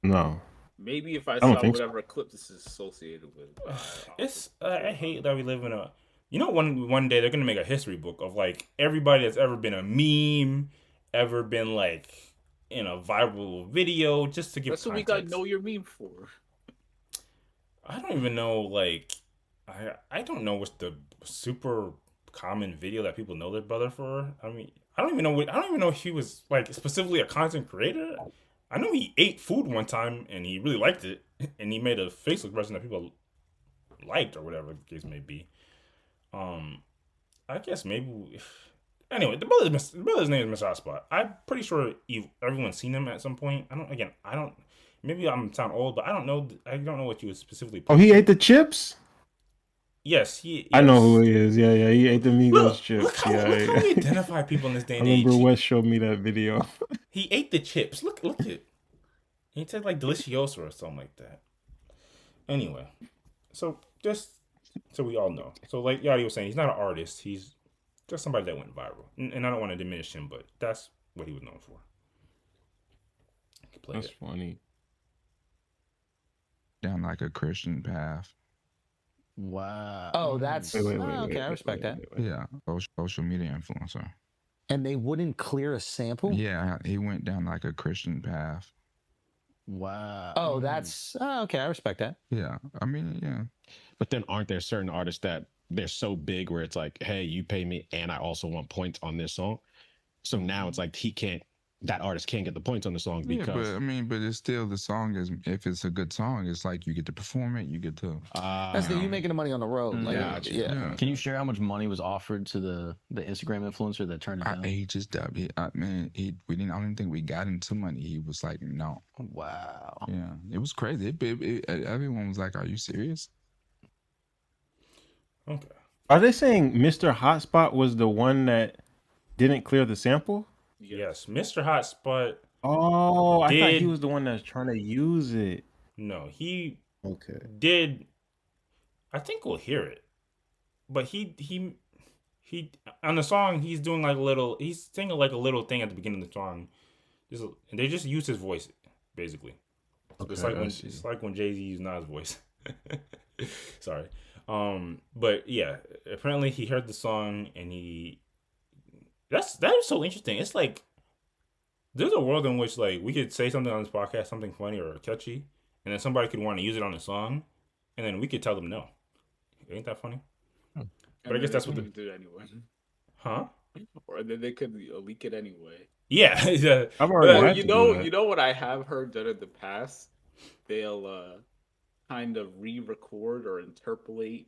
No. Maybe if I don't saw think so. whatever clip this is associated with. It's I hate that we live in a. You know, one day they're gonna make a history book of like everybody that's ever been a meme, ever been like in a viral video, just to give. That's context. what we got know your meme for. I don't even know. Like, I don't know what's the super common video that people know their brother for. I mean, I don't even know if he was like specifically a content creator. I know he ate food one time and he really liked it, and he made a facial expression that people liked or whatever the case may be. I guess maybe. Anyway, the brother's name is Mr. Hotspot. I'm pretty sure everyone's seen him at some point. I don't. Maybe I'm sound old, but I don't know. I don't know what you would specifically. Oh, he ate the chips? Yes, I know who he is. Yeah, he ate the Migos chips. Look how we identify people in this day and age. I remember Wes showed me that video. He ate the chips. Look at. He said like Delicioso or something like that. Anyway, so just so we all know. So like Yachty was saying, he's not an artist. He's just somebody that went viral. And I don't want to diminish him, but that's what he was known for. That's funny. Down like a Christian path. Wow. Oh, that's okay. I respect that. Yeah, social media influencer. And they wouldn't clear a sample? Yeah, he went down like a Christian path. Wow. Oh, that's okay. I respect that. Yeah, I mean, yeah. But then aren't there certain artists that they're so big where it's like, hey, you pay me and I also want points on this song. So now it's like that artist can't get the points on the song Yeah, because but I mean, but it's still the song is if it's a good song, it's like you get to perform it, you get to. That's you making the money on the road. Like, Gotcha. yeah. Can you share how much money was offered to the Instagram influencer that turned it down? He just we didn't. I don't even think we got into money. He was like, no. Wow. Yeah, it was crazy. Everyone was like, "Are you serious?" Okay. Are they saying Mr. Hotspot was the one that didn't clear the sample? Yes, Mr. Hotspot. Oh, I thought he was the one that's trying to use it. No, he Okay. did. I think we'll hear it, but he on the song he's doing like he's singing like a little thing at the beginning of the song, and they just use his voice basically. Okay, It's like when Jay-Z used Nas' voice. Sorry. But yeah, apparently he heard the song and that is so interesting. It's like there's a world in which like we could say something on this podcast, something funny or catchy, and then somebody could want to use it on a song, and then we could tell them no. Ain't that funny? But I guess that's what they do anyway. Huh? Or then they could leak it anyway. Yeah, yeah. I've already you know what I have heard done in the past? They'll kind of re-record or interpolate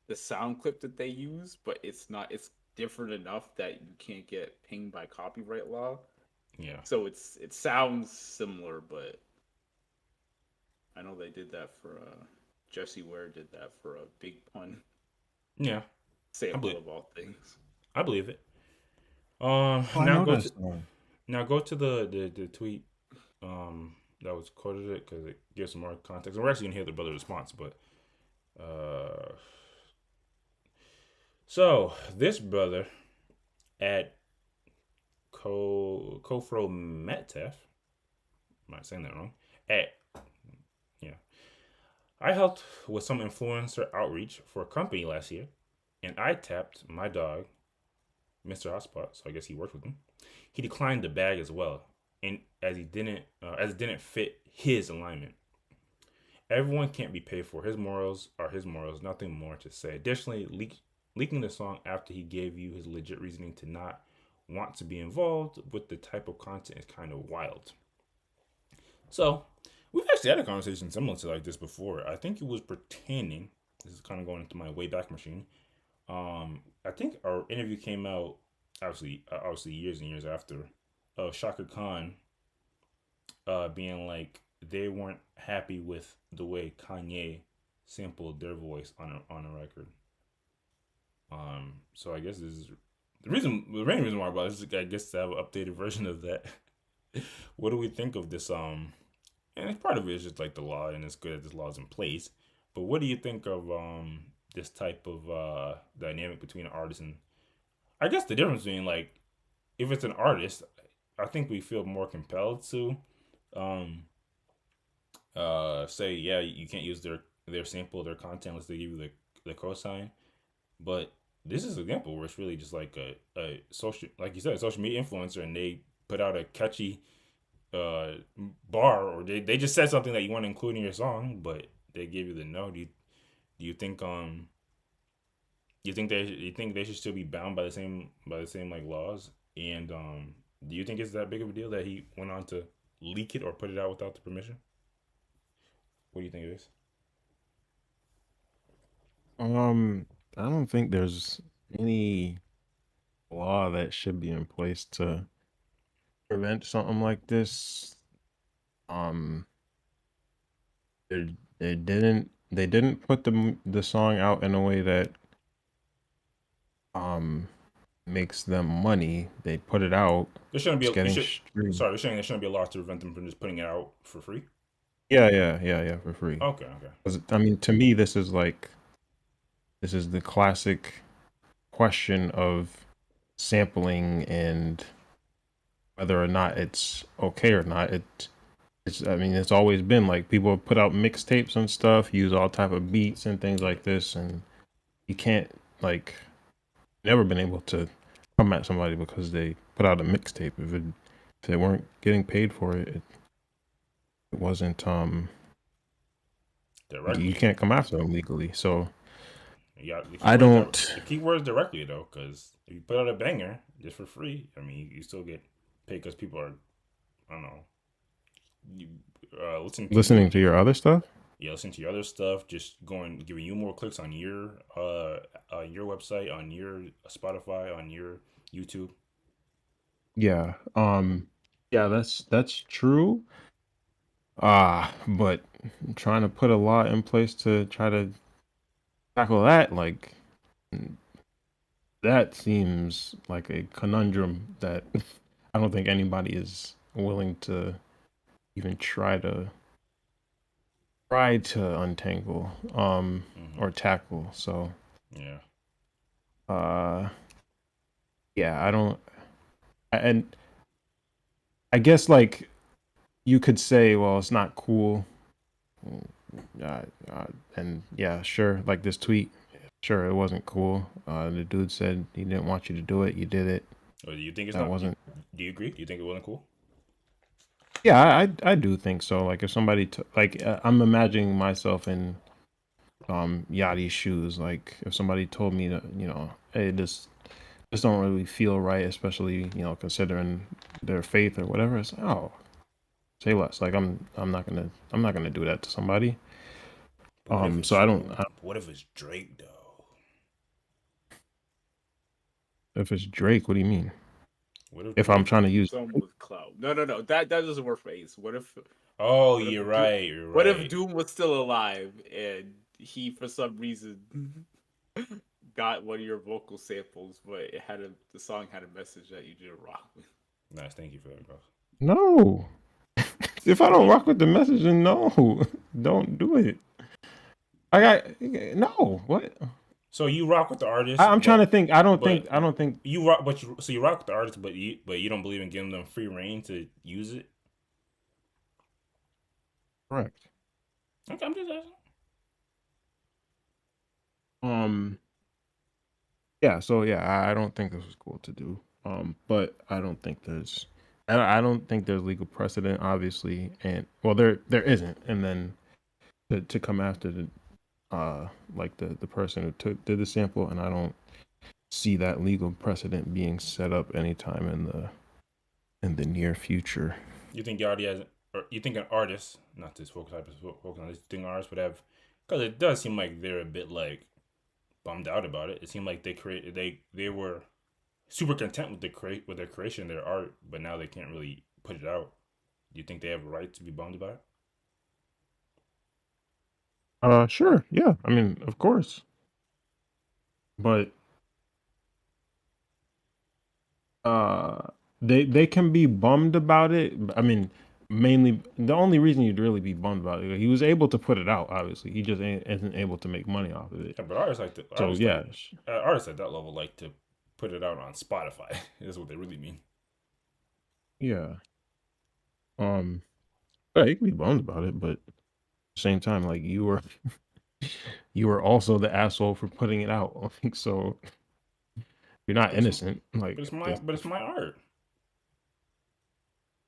the sound clip that they use, but it's different enough that you can't get pinged by copyright law. Yeah. So it sounds similar, but I know they did that for Jesse Ware did that for a Big Pun. Yeah. Sample of all things. I believe it. Now go to the tweet that was quoted it because it gives some more context. And we're actually gonna hear the brother's response, but so this brother at Kofro Metef, am I saying that wrong? I helped with some influencer outreach for a company last year, and I tapped my dog, Mr. Hotspot, so I guess he worked with him. He declined the bag as well, and as it didn't fit his alignment. Everyone can't be paid for. His morals are his morals, nothing more to say. Additionally, leaking the song after he gave you his legit reasoning to not want to be involved with the type of content is kind of wild. So, we've actually had a conversation similar to like this before. I think he was pretending. This is kind of going into my Wayback Machine. I think our interview came out obviously years and years after Shaka Khan being like they weren't happy with the way Kanye sampled their voice on a record. So I guess this is the main reason why I brought this is I guess to have an updated version of that. What do we think of this? And part of it is just like the law, and it's good that this law is in place. But what do you think of this type of dynamic between an artist and I guess the difference between like if it's an artist, I think we feel more compelled to say you can't use their sample, their content unless they give you the cosign. But this is an example where it's really just like a social, like you said, a social media influencer, and they put out a catchy bar, or they just said something that you want to include in your song, but they give you the no. Do you think they should still be bound by the same like laws? And do you think it's that big of a deal that he went on to leak it or put it out without the permission? What do you think it is? I don't think there's any law that should be in place to prevent something like this. They didn't put the song out in a way that makes them money. They put it out. There shouldn't be you're saying there shouldn't be a law to prevent them from just putting it out for free? Yeah, for free. Okay. 'Cause, I mean, to me, this is the classic question of sampling and whether or not it's okay or not. It's always been like people put out mixtapes and stuff, use all type of beats and things like this, and you can't never been able to come at somebody because they put out a mixtape if they weren't getting paid for it. It wasn't Directly. you can't come after them legally. So You got the I don't. The keywords directly though, because if you put out a banger just for free, I mean, you still get paid because people are, I don't know, you, Listening to your other stuff. Yeah, listen to your other stuff. Just giving you more clicks on your website, on your Spotify, on your YouTube. Yeah. Yeah, that's true. But trying to put a law in place to try to tackle that, like, that seems like a conundrum that I don't think anybody is willing to even try to untangle or tackle. So yeah. Yeah, I don't, and I guess like you could say, well, it's not cool. And yeah, sure, like this tweet, sure, it wasn't cool. The dude said he didn't want you to do it. You did it. Or do you think that wasn't? Do you agree? Do you think it wasn't cool? Yeah, I do think so. Like if somebody I'm imagining myself in Yachty's shoes. Like if somebody told me that, hey, this don't really feel right, especially considering their faith or whatever. It's say less. Like I'm not gonna do that to somebody. So I don't. What if it's Drake though? If it's Drake, what do you mean? What if I'm trying to use someone with clout? No. That doesn't work for Ace. What if? Oh, you're right. What if Doom was still alive and he, for some reason, got one of your vocal samples, but the song had a message that you didn't rock with? Nice, thank you for that, bro. No. If I don't rock with the message, then no, don't do it. No. What? So you rock with the artist. I'm trying to think. I don't think you rock. So you rock with the artist, but you don't believe in giving them free reign to use it. Correct. Okay, I'm just asking. Yeah. So yeah, I don't think this was cool to do. But I don't think there's legal precedent, obviously, and well, there isn't. And then to come after the the person who did the sample, and I don't see that legal precedent being set up anytime in the near future. You think Yachty has, or you think an artist, not this focus on this, you think artists would have, because it does seem like they're a bit like bummed out about it. It seemed like they were super content with their creation, their art, but now they can't really put it out. Do you think they have a right to be bummed about it? Sure. Yeah. I mean, of course. But they can be bummed about it. I mean, mainly the only reason you'd really be bummed about it, he was able to put it out. Obviously, he just isn't able to make money off of it. Yeah, but artists artists at that level like to put it out on Spotify. That's what they really mean. Yeah. Yeah, you can be bummed about it, but at the same time, like you were also the asshole for putting it out. So you're not innocent. Like, but it's my art.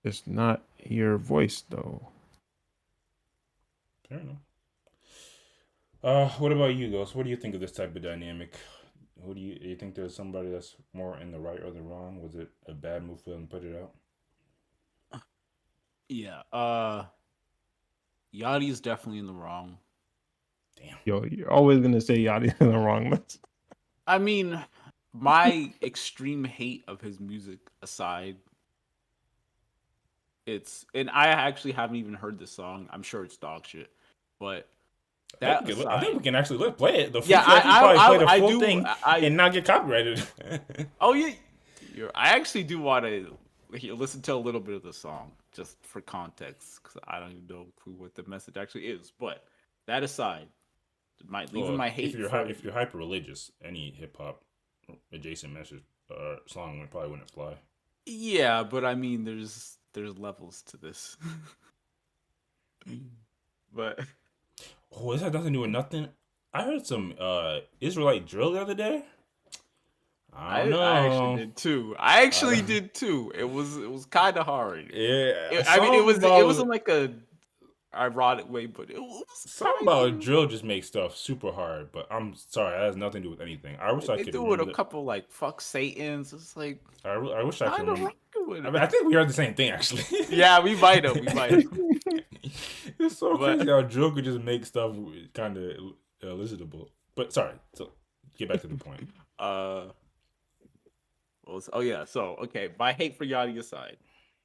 It's not your voice, though. Fair enough. What about you, Ghost? What do you think of this type of dynamic? Do you think there's somebody that's more in the right or the wrong? Was it a bad move for them to put it out? Yeah. Yachty's definitely in the wrong. Damn. Yo, you're always gonna say Yachty's in the wrong. I mean, my extreme hate of his music aside, and I actually haven't even heard the song. I'm sure it's dog shit, but I think we can actually play it. I play the full do, thing and not get copyrighted. Oh yeah, I actually do want to listen to a little bit of the song just for context, because I don't even know what the message actually is. But that aside, my hate. If you're hyper religious, any hip hop adjacent message song probably wouldn't fly. Yeah, but I mean, there's levels to this. But this has nothing to do with nothing. I heard some Israelite drill the other day. I don't know. I actually did too. It was kind of hard. Yeah. I mean, it wasn't like a ironic way, but it was something about drill just makes stuff super hard. But I'm sorry, that has nothing to do with anything. I wish I they could do it remember. a couple like fuck Satans. It's like I wish I could kind of remember. rocking with I it. mean, I think we heard the same thing actually. Yeah, we might have. It's so But- crazy how drill could just make stuff kind of elicitable. But sorry, so get back to the point. So okay, my hate for Yachty aside,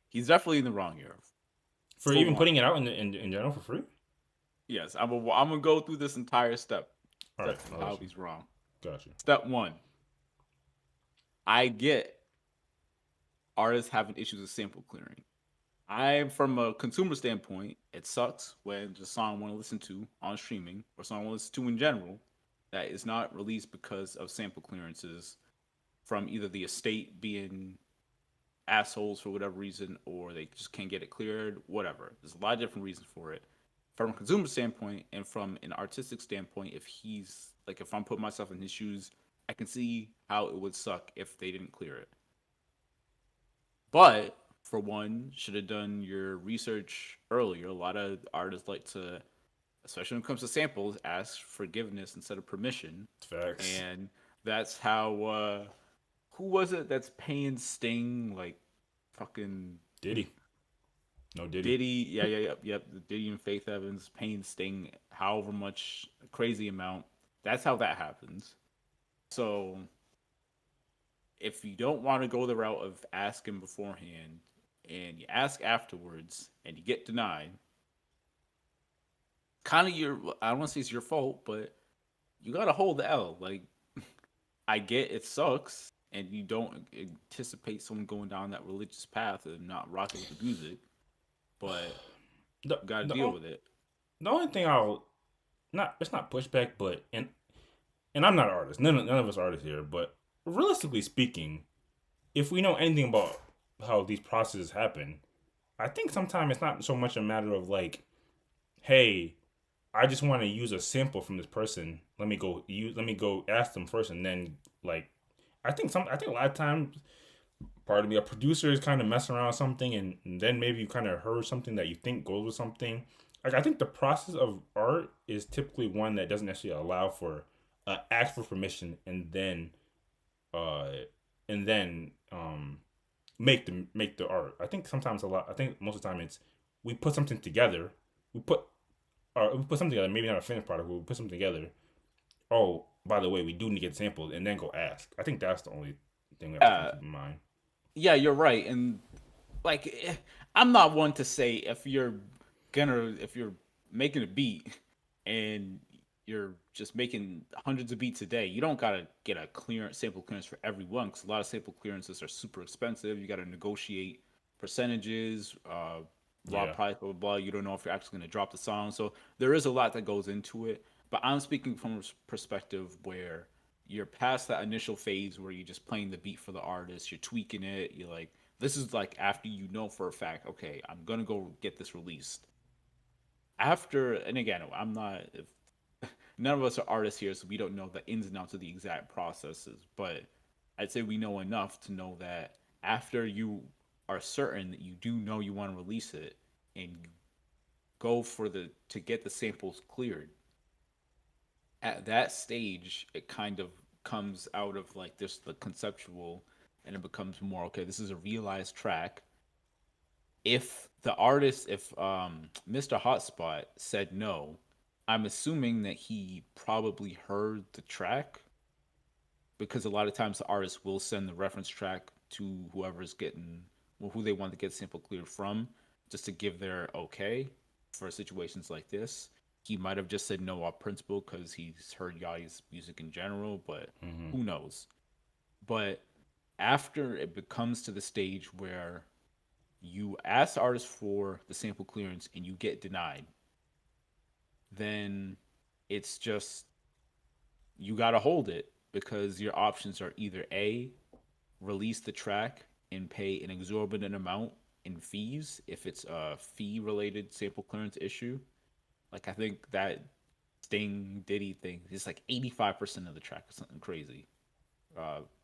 he's definitely in the wrong here. For even putting it out in general for free. Yes, I'm gonna go through this entire step. All right, How he's wrong. Gotcha. Step 1. I get artists having issues with sample clearing. From a consumer standpoint, it sucks when the song I want to listen to on streaming or song I want to listen to in general that is not released because of sample clearances from either the estate being assholes for whatever reason or they just can't get it cleared, whatever. There's a lot of different reasons for it. From a consumer standpoint and from an artistic standpoint, if I'm putting myself in his shoes, I can see how it would suck if they didn't clear it. But for one, should have done your research earlier. A lot of artists like to, especially when it comes to samples, ask forgiveness instead of permission. Facts. And that's how who was it that's paying Sting like fucking Diddy? No Diddy. Diddy, yep. Diddy and Faith Evans paying Sting however much crazy amount. That's how that happens. So if you don't want to go the route of asking beforehand and you ask afterwards and you get denied, kind of I don't want to say it's your fault, but you gotta hold the L. Like, I get it sucks, and you don't anticipate someone going down that religious path and not rocking with the music, but you gotta deal with it. The only thing it's not pushback, but and I'm not an artist. None of us are artists here, but realistically speaking, if we know anything about how these processes happen, I think sometimes it's not so much a matter of like, hey, I just want to use a sample from this person. Let me go ask them first, and then like, I think a lot of times, pardon me, a producer is kind of messing around with something, and then maybe you kind of heard something that you think goes with something. Like, I think the process of art is typically one that doesn't necessarily allow for ask for permission and then make the art. I think most of the time it's we put something together. We put something together, maybe not a finished product, but we put something together. Oh, by the way, we do need to get samples and then go ask. I think that's the only thing we have to keep in mind. Yeah, you're right. And like, I'm not one to say if you're making a beat and you're just making hundreds of beats a day, you don't gotta get a sample clearance for every one, because a lot of sample clearances are super expensive. You gotta negotiate percentages, raw price, blah, blah, blah. You don't know if you're actually gonna drop the song. So there is a lot that goes into it. But I'm speaking from a perspective where you're past that initial phase where you're just playing the beat for the artist, you're tweaking it, you're like, this is like after you know for a fact, okay, I'm gonna go get this released. And again, none of us are artists here, so we don't know the ins and outs of the exact processes, but I'd say we know enough to know that after you are certain that you do know you want to release it and you go to get the samples cleared, at that stage, it kind of comes out of like this, the conceptual, and it becomes more, okay, this is a realized track. If Mr. Hotspot said no, I'm assuming that he probably heard the track, because a lot of times the artist will send the reference track to whoever's who they want to get sample cleared from, just to give their okay for situations like this. He might have just said no off principle because he's heard Yachty's music in general, but who knows? But after it becomes to the stage where you ask the artist for the sample clearance and you get denied, then it's just, you got to hold it, because your options are either A, release the track and pay an exorbitant amount in fees if it's a fee related sample clearance issue. Like, I think that Sting Diddy thing is like 85% of the track or something crazy.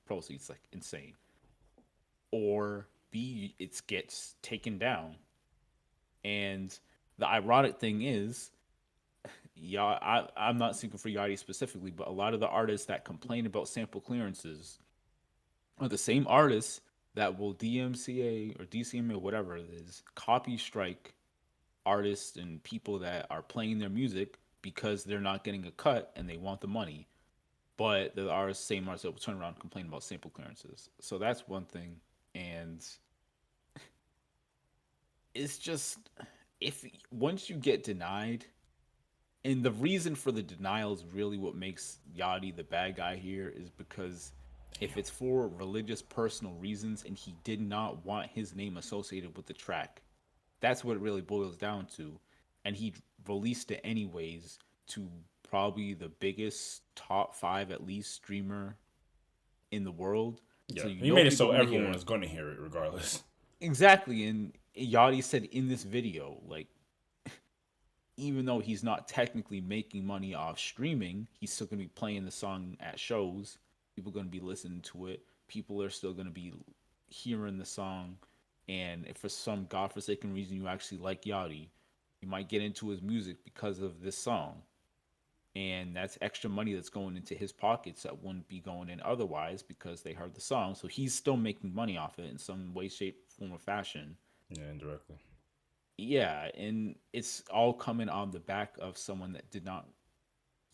Proceeds, like, insane. Or B, it gets taken down. And the ironic thing is, yeah, I'm not speaking for Yachty specifically, but a lot of the artists that complain about sample clearances are the same artists that will DMCA or DCMA or whatever it is, copy strike artists and people that are playing their music because they're not getting a cut and they want the money. But there are same artists that will turn around and complain about sample clearances. So that's one thing. And it's just, if once you get denied, and the reason for the denial is really what makes Yachty the bad guy here, is because if it's for religious personal reasons and he did not want his name associated with the track, that's what it really boils down to. And he released it anyways to probably the biggest top 5 at least streamer in the world. Yeah, So he made it so everyone was going to hear it regardless. Exactly. And Yachty said in this video, like, even though he's not technically making money off streaming, he's still going to be playing the song at shows. People are going to be listening to it. People are still going to be hearing the song. And if for some godforsaken reason you actually like Yachty, you might get into his music because of this song. And that's extra money that's going into his pockets that wouldn't be going in otherwise because they heard the song. So he's still making money off it in some way, shape, form, or fashion. Yeah, indirectly. Yeah, and it's all coming on the back of someone that did not.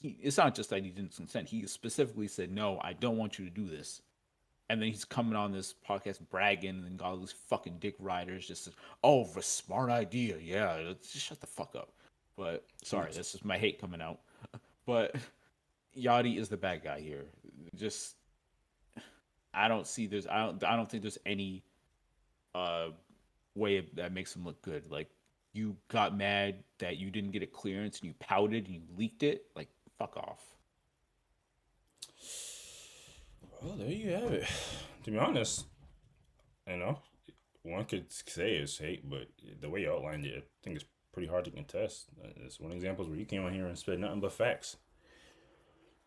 It's not just that he didn't consent. He specifically said, "No, I don't want you to do this." And then he's coming on this podcast bragging and got all these fucking dick riders just, "Oh, for a smart idea, yeah, just shut the fuck up." But sorry, that's just my hate coming out. But Yachty is the bad guy here. Just, I don't think there's any way that makes him look good. Like, you got mad that you didn't get a clearance and you pouted and you leaked it. Like, fuck off. Well, there you have it. To be honest, one could say it's hate, but the way you outlined it, I think it's pretty hard to contest. It's one of the examples where you came on here and said nothing but facts.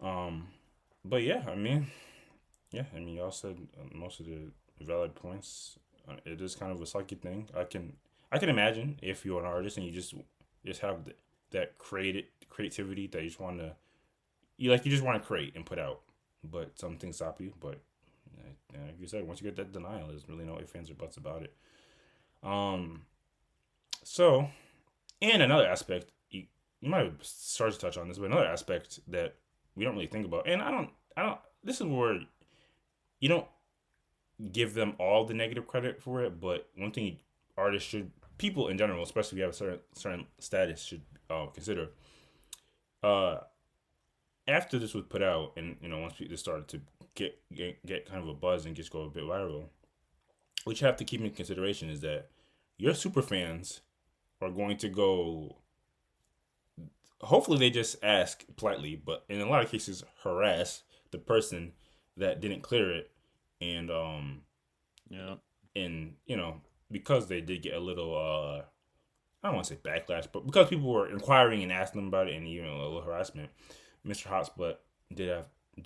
But yeah, y'all said most of the valid points. It is kind of a sucky thing. I can imagine if you're an artist and you just have that creativity that you just want to create and put out, but some things stop you. But like you said, once you get that denial, there's really no ifs, ands, or buts about it. So, and another aspect, you might have started to touch on this, but another aspect that we don't really think about, and I don't. This is where you don't give them all the negative credit for it, but one thing artists should, people in general, especially if you have a certain status, should consider. After this was put out, and once people started to get kind of a buzz and just go a bit viral, what you have to keep in consideration is that your super fans are going to go. Hopefully, they just ask politely, but in a lot of cases, harass the person that didn't clear it, and because they did get a little I don't want to say backlash, but because people were inquiring and asking them about it, and a little harassment, Mr. Hotspot did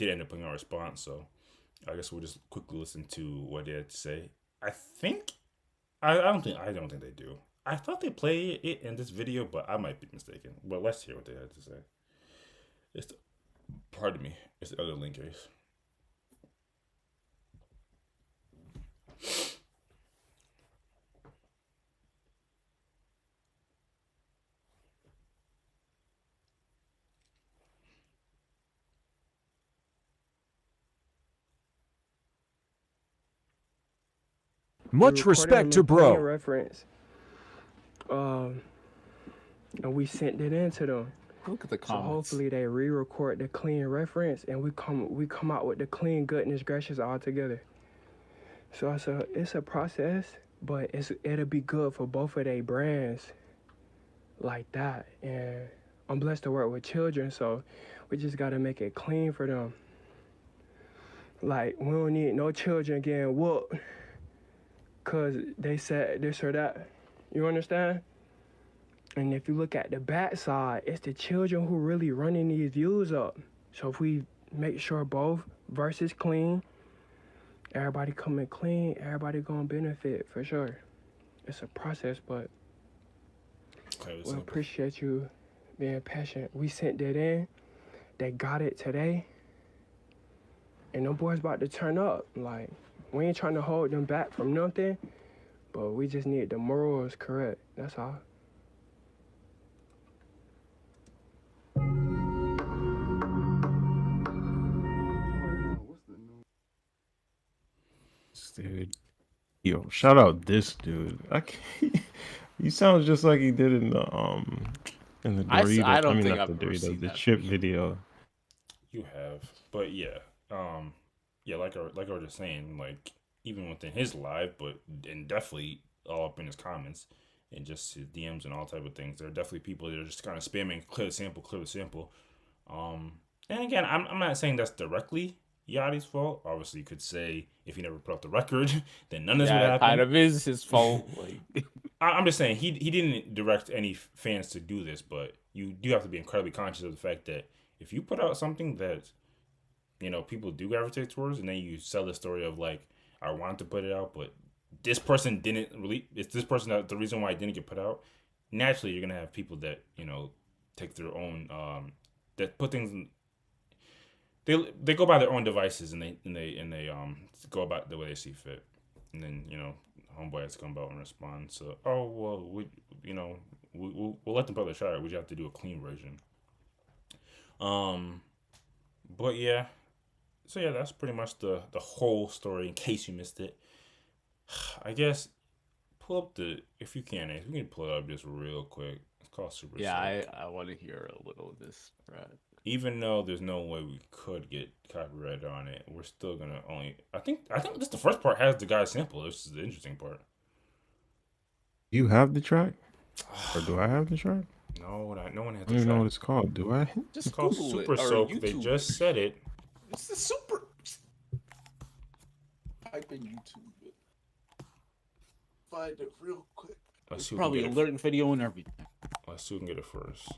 end up putting a response. So I guess we'll just quickly listen to what they had to say. I don't think they do. I thought they played it in this video, but I might be mistaken. But let's hear what they had to say. Pardon me. It's the other link case. Much respect to bro. Reference. And we sent it in to them. Look at the comments. So hopefully they re-record the clean reference and we come out with the clean goodness gracious all together. So it's a process, but it'll be good for both of their brands like that. And I'm blessed to work with children, so we just gotta make it clean for them. Like, we don't need no children getting whooped because they said this or that. You understand? And if you look at the bad side, it's the children who really running these views up. So if we make sure both verses clean, everybody coming clean, everybody gonna benefit for sure. It's a process, but We appreciate you being patient. We sent that in. They got it today. And them boys about to turn up. Like, we ain't trying to hold them back from nothing, but we just need the morals correct. That's all. Dude. Yo, shout out this dude. I can't, he sounds just like he did in the Dorito. I don't think not I've the ever Dorito, seen the that chip video. You have, but yeah, yeah, like I was just saying, like even within his live, but and definitely all up in his comments and just his DMs and all type of things. There are definitely people that are just kind of spamming clear the sample. And again, I'm not saying that's directly Yachty's fault. Obviously, you could say if he never put out the record, then none of this would happen. Kind of is his fault. Like, I'm just saying he didn't direct any fans to do this, but you do have to be incredibly conscious of the fact that if you put out something that people do gravitate towards, and then you sell the story of like, I wanted to put it out, but this person didn't really. It's this person that the reason why it didn't get put out. Naturally, you're gonna have people that take their own that put things in. They go by their own devices and they go about the way they see fit, and then homeboy has to come out and respond. So we'll let them brother try it. We just have to do a clean version. But yeah, so yeah, that's pretty much the whole story. In case you missed it, I guess pull up if you can, Ace, we can pull it up just real quick. It's called Super. Yeah, I want to hear a little of this. Right. Even though there's no way we could get copyright on it, we're still gonna only. I think just the first part has the guy's sample. This is the interesting part. You have the track, or do I have the track? No, no one has. I don't even know what it's called. Do I? It's called Super Soak. They just said it. It's the super. Type in YouTube. Find it real quick. Let's see. Probably alerting video and everything. Let's see who can get it first.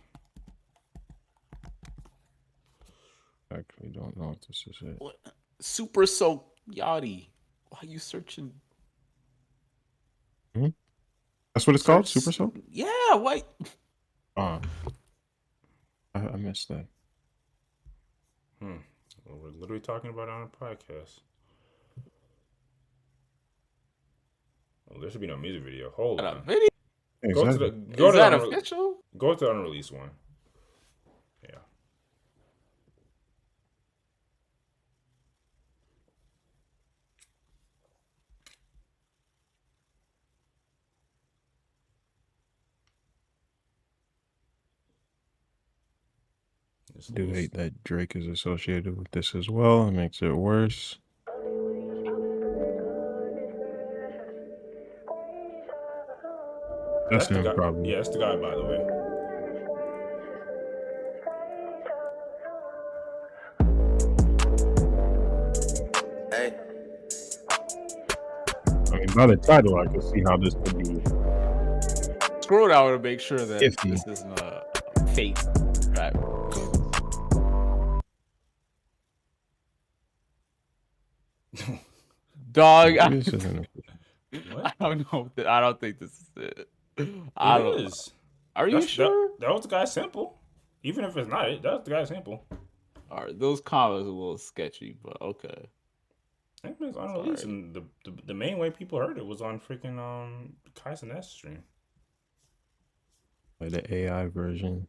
I actually don't know if this is it. What? Super Soak Yachty. Why are you searching? That's what it's called? Super Soak? Yeah, wait. I missed that. Well, we're literally talking about it on a podcast. Well, there should be no music video. Hold on. Video? Go to the. Is that official? Go to the unreleased one. Yeah. Do hate that Drake is associated with this as well. It makes it worse. That's the him, guy. probably. Yeah, that's the guy, by the way. Hey. I mean, by the title, I can see how this could be. Scroll down to make sure that Iffy. this isn't a fake. Right. Dog, I don't know. I don't think this is it. I don't know. Are you sure? That was the guy's sample. Even if it's not it, that was the guy's sample. All right, those comments are a little sketchy, but okay. I think it's unreleased, and the main way people heard it was on freaking Kai's and S stream. Like the AI version.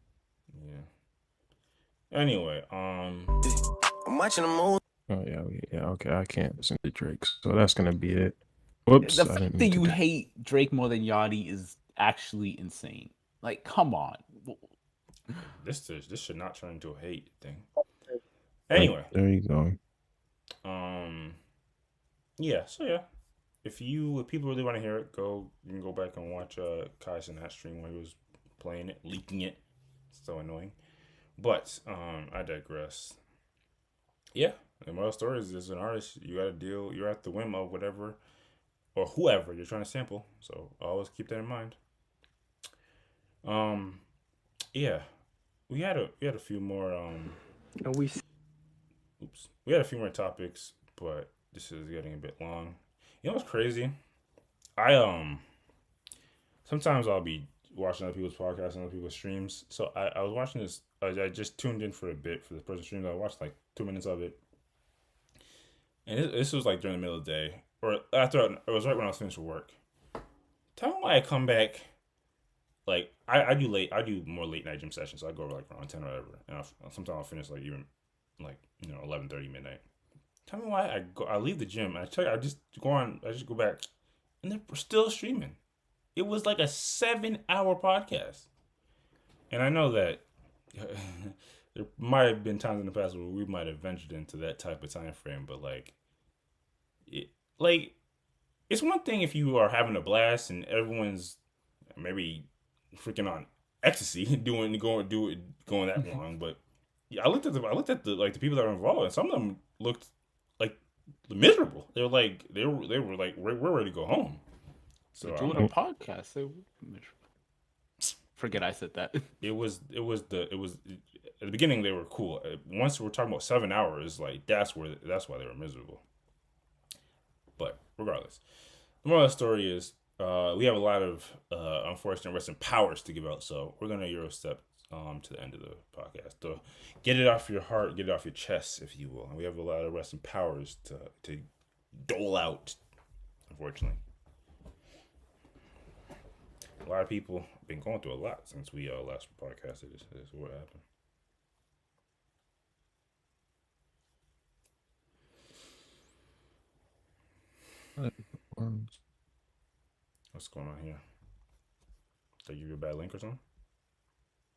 Yeah. Anyway, I'm watching the movie. Oh yeah, okay. I can't listen to Drake, so that's gonna be it. Whoops. The fact that you hate Drake more than Yachty is actually insane. Like, come on. This should not turn into a hate thing. Anyway, there you go. Yeah. So yeah, if people really want to hear it, you can go back and watch Kai's in that stream where he was playing it, leaking it. It's so annoying. But I digress. Yeah, the moral story is, as an artist, you got to deal. You're at the whim of whatever or whoever you're trying to sample. So always keep that in mind. Yeah, we had a few more. We had a few more topics, but this is getting a bit long. You know what's crazy? Sometimes I'll be watching other people's podcasts and other people's streams. So I was watching this. I just tuned in for a bit for the person's stream. I watched like 2 minutes of it, and this was like during the middle of the day or after. It was right when I was finished with work. Tell me why I come back. Like I do more late night gym sessions. So I go over like around 10 or whatever, and sometimes I'll finish like even like 11:30 midnight. Tell me why I leave the gym. I just go back, and they're still streaming. It was like a 7-hour podcast, and I know that there might have been times in the past where we might have ventured into that type of time frame, but it's one thing if you are having a blast and everyone's maybe freaking on ecstasy going that long, but yeah, I looked at the people that were involved, and some of them looked like miserable. They were like we're ready to go home. So doing a podcast. They were miserable. Forget I said that. It was at the beginning they were cool. Once we're talking about 7 hours, like that's why they were miserable. But regardless, the moral of the story is we have a lot of unfortunate rest in powers to give out, so we're gonna Euro step to the end of the podcast. So get it off your heart, get it off your chest, if you will. And we have a lot of rest in powers to dole out, unfortunately. A lot of people have been going through a lot since we last podcasted. This is what happened. What's going on here? Did I give you a bad link or something?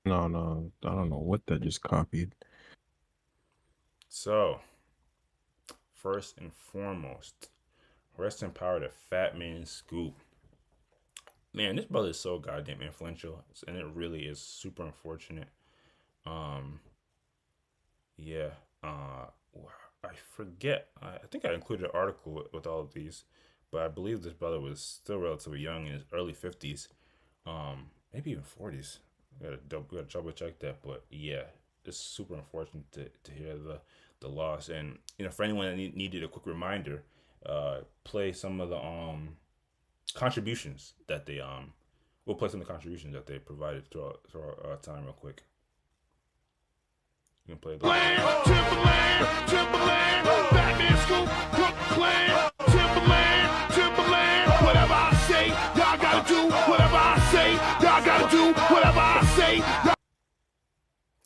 No, I don't know what that just copied. So, first and foremost, rest in power to Fatman Scoop. Man, this brother is so goddamn influential, and it really is super unfortunate. I forget. I think I included an article with all of these, but I believe this brother was still relatively young in his early 50s, maybe even 40s. We gotta double check that, but yeah, it's super unfortunate to hear the loss. And for anyone that needed a quick reminder, play some of the contributions that they we'll play some of the contributions that they provided to our time real quick. You can play those. Timberland, Fatman Scoop, Brooklyn, Timberland, whatever I say, y'all gotta do whatever I say, y'all gotta do whatever I say.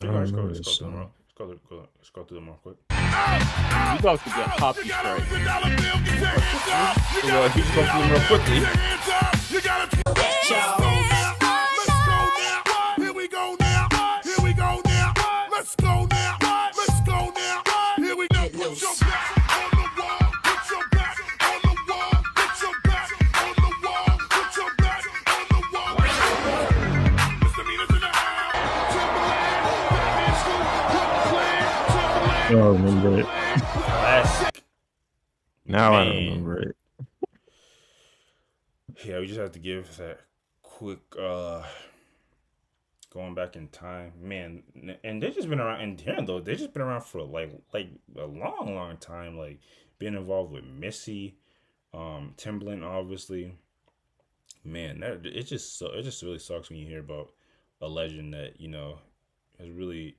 Let's go through them real quick. You about to get copy strike. He's going through them real quickly. Here we go now. Let's go now. Here we go. Put your back on the wall. Put your back on the wall. Put your back on the wall. Put your back on the wall. Misdemeanors in the house. Timberland, Fatman Scoop, Brooklyn, Timberland. I don't remember it. Classic. Now I don't remember it. Yeah, we just have to give that quick going back in time, man. And they've just been around. And here though, they've just been around for like a long time. Like being involved with Missy, Timbaland, obviously. Man, it just really sucks when you hear about a legend that has really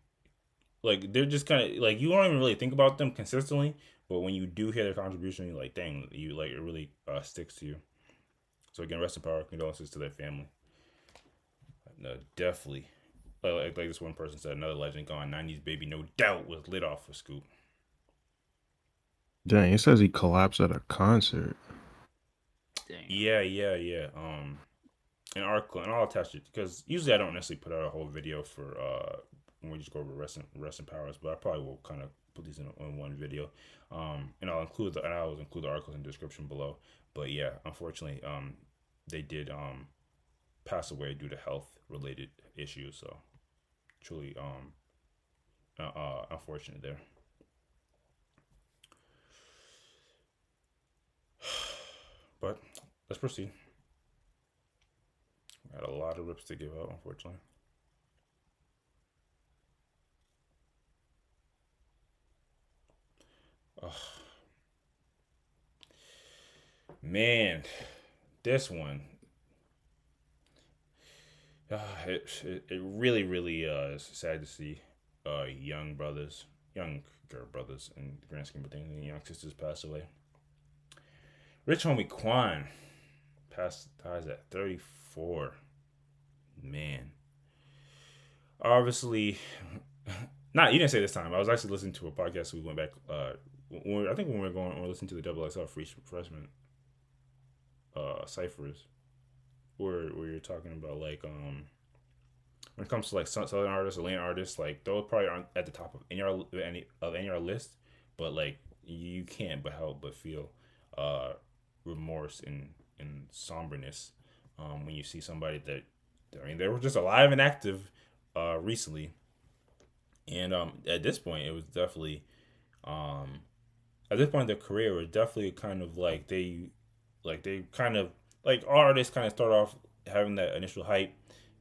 like they're just kind of like you don't even really think about them consistently, but when you do hear their contribution, you're like, dang, you like it really sticks to you. So again, rest in power, condolences to their family. No, definitely. Like this one person said, another legend gone. 90s baby, no doubt, was lit off for Scoop. Dang, it says he collapsed at a concert. Dang. Yeah. An article, and I'll attach it because usually I don't necessarily put out a whole video for when we just go over rest in powers, but I probably will kind of put these in one video. And I'll include the articles in the description below. But yeah, unfortunately, they did pass away due to health related issues. So truly unfortunate there. But let's proceed. Got a lot of rips to give out, unfortunately. Man, this one. it really really is sad to see younger brothers in the grand scheme of things, and young sisters pass away. Rich homie Quan dies at 34. Man, obviously, not you didn't say this time. I was actually listening to a podcast. We went back. I think when we were listening to the Double XL freshman ciphers, where you're talking about like when it comes to like Southern artists, Atlanta artists, like those probably aren't at the top of any our list, but like you can't but help but feel remorse and somberness when you see somebody that, I mean, they were just alive and active recently, and at this point it was definitely at this point in their career was definitely kind of like they kind of like all artists kind of start off having that initial hype,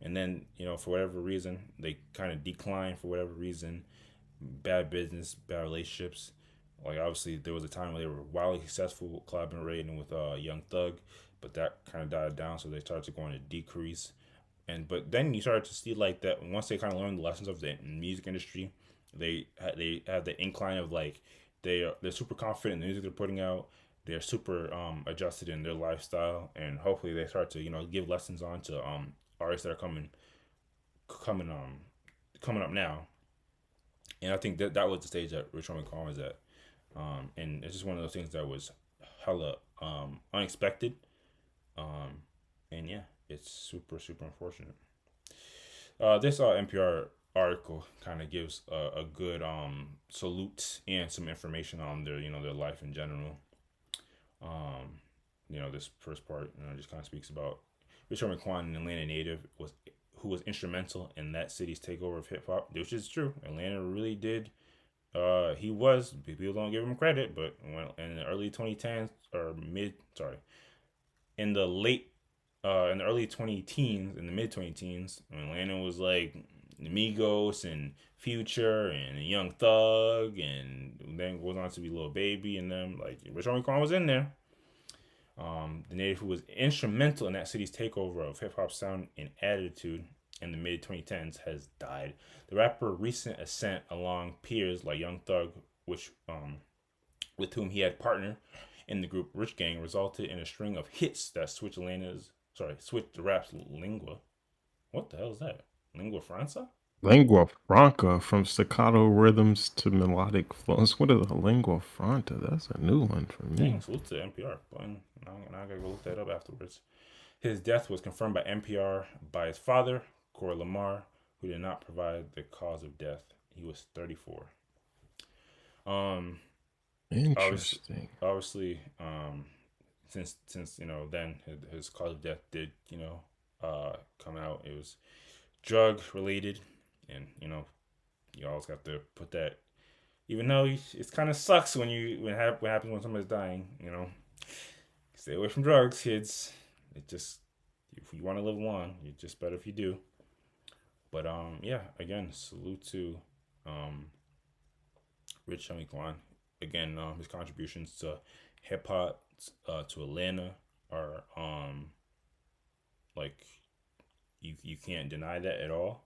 and then for whatever reason they kind of decline for whatever reason, bad business, bad relationships. Like obviously there was a time where they were wildly successful collaborating with Young Thug, but that kind of died down, so they started to go on a decrease. But then you started to see like that once they kind of learned the lessons of the music industry, they have the incline of like they're super confident in the music they're putting out. They're super adjusted in their lifestyle, and hopefully they start to give lessons on to artists that are coming up now. And I think that was the stage that Rich Homie Quan was at. And it's just one of those things that was hella unexpected. And yeah, it's super, super unfortunate. This NPR article kind of gives a good salute and some information on their life in general. This first part just kind of speaks about Rich Homie Quan, an Atlanta native, who was instrumental in that city's takeover of hip hop, which is true. Atlanta really did. He was. People don't give him credit, but in the early 2010s in the early 20-teens, in the mid 20-teens, Atlanta was like Migos and Future and Young Thug, and then goes on to be Lil Baby and them. Like Rich Homie Quan was in there. The native who was instrumental in that city's takeover of hip hop sound and attitude in the mid 2010s has died. The rapper recent ascent along peers like Young Thug, with whom he had partnered in the group Rich Gang, resulted in a string of hits that switched the rap's lingua. What the hell is that? Lingua franca? Lingua franca, from staccato rhythms to melodic flows. What is a lingua franca? That's a new one for me. Dang, salute to NPR. But now I gotta go look that up afterwards. His death was confirmed by NPR by his father, Corey Lamar, who did not provide the cause of death. He was 34. Interesting. Obviously, since then his cause of death did come out. It was drug related, and you always have to put that. Even though it kind of sucks when what happens when somebody's dying. Stay away from drugs, kids. It just, if you want to live long, it's just better if you do. But yeah, again, salute to Rich Homie Quan. Again, his contributions to hip hop, to Atlanta are like you can't deny that at all.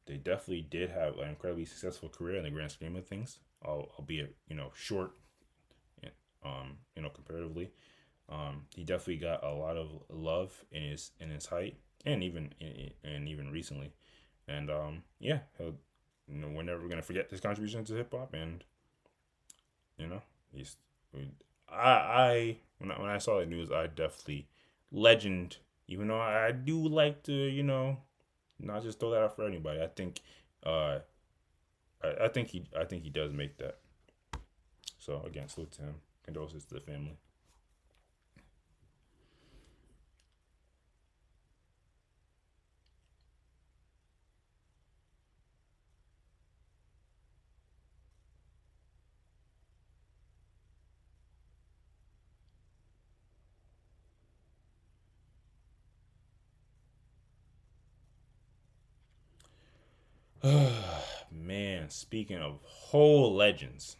They definitely did have an incredibly successful career in the grand scheme of things, albeit short, comparatively. He definitely got a lot of love in his height, and even recently, and yeah, we're never gonna forget his contribution to hip hop, and he's when I saw that news, I definitely legend. Even though I do like to not just throw that out for anybody. I think I think he does make that. So again, salute to him. Condolences to the family. Man, speaking of whole legends,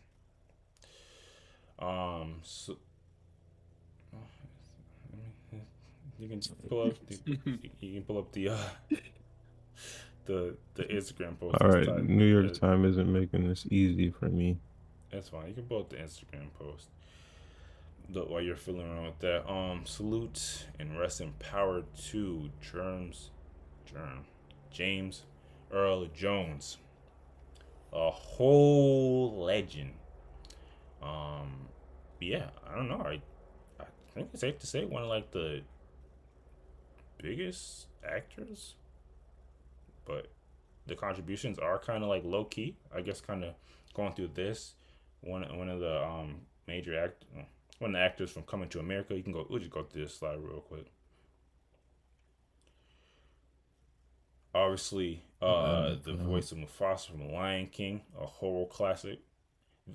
You can pull up the Instagram post. All It's right, tied- New York uh, Times isn't making this easy for me. That's fine. You can pull up the Instagram post. While you're fiddling around with that, salute and rest in power to James Earl Jones, a whole legend. Yeah, I don't know. I think it's safe to say one of like the biggest actors, but the contributions are kind of like low key. I guess kind of going through this one of the one of the actors from Coming to America. You can go. We'll just go through this slide real quick. Obviously, the voice of Mufasa from The Lion King, a horror classic.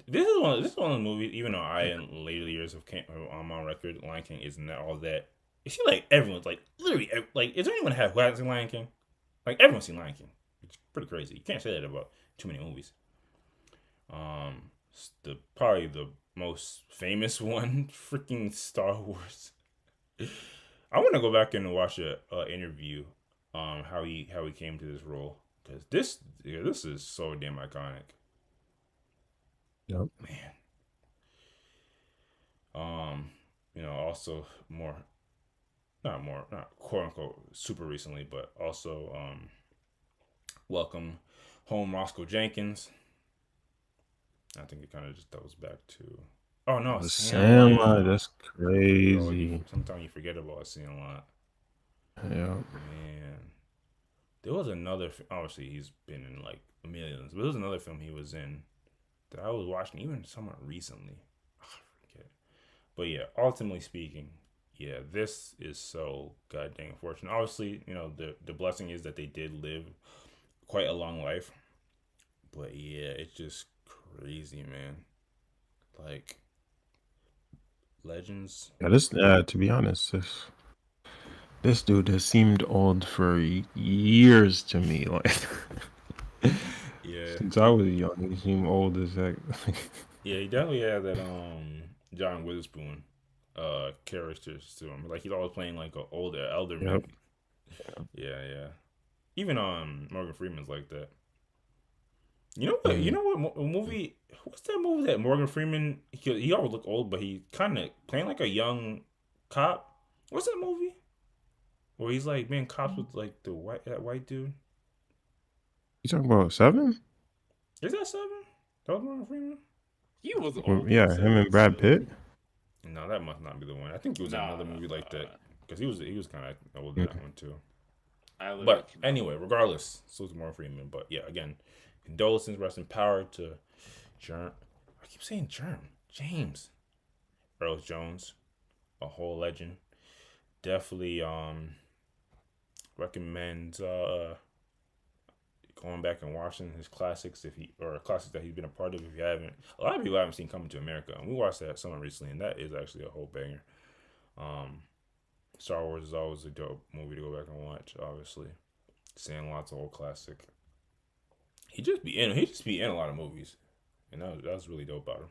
This is one of the movies. Even though I in later years I'm on record, Lion King isn't all that. It seems like everyone's like literally like. Is there anyone who hasn't seen Lion King? Like everyone's seen Lion King. It's pretty crazy. You can't say that about too many movies. Probably the most famous one, freaking Star Wars. I want to go back and watch a interview, how he came to this role, because this is so damn iconic. Yep. Man. Also not quote unquote super recently, but also welcome home Roscoe Jenkins. I think it kind of just goes back to. Oh no, The Sandlot. That's crazy. Sometimes you forget about Sandlot. Yeah. Man, there was another. Obviously, he's been in like millions. But there was another film he was in that I was watching even somewhat recently. I forget. But yeah, ultimately speaking, yeah, this is so goddamn unfortunate. Obviously, the blessing is that they did live quite a long life. But yeah, it's just crazy, man. Like legends. Yeah, this. To be honest, this dude has seemed old for years to me. Like, yeah, since I was young, he seemed old as heck. Yeah, he definitely had that John Witherspoon characters to him. Like he's always playing like an older elder man. Yeah. Even Morgan Freeman's like that. You know what? You know what movie? What's that movie that Morgan Freeman? He always look old, but he kind of playing like a young cop. What's that movie? Where he's like being cops with like that white dude. You talking about Seven? Is that Seven? That was Morgan Freeman. He was old. Yeah, him and Brad Pitt. No, that must not be the one. I think it was another movie like that because he was kind of old in that one too. But anyway, regardless, so it's Morgan Freeman. But yeah, again, condolences, rest in power to I keep saying James Earl Jones, a whole legend. Definitely recommend going back and watching his classics classics that he's been a part of. If you haven't, a lot of people haven't seen Coming to America, and we watched that somewhat recently, and that is actually a whole banger. Star Wars is always a dope movie to go back and watch. Obviously, Sandlot's a whole classic. He just be in a lot of movies, and that's really dope about him.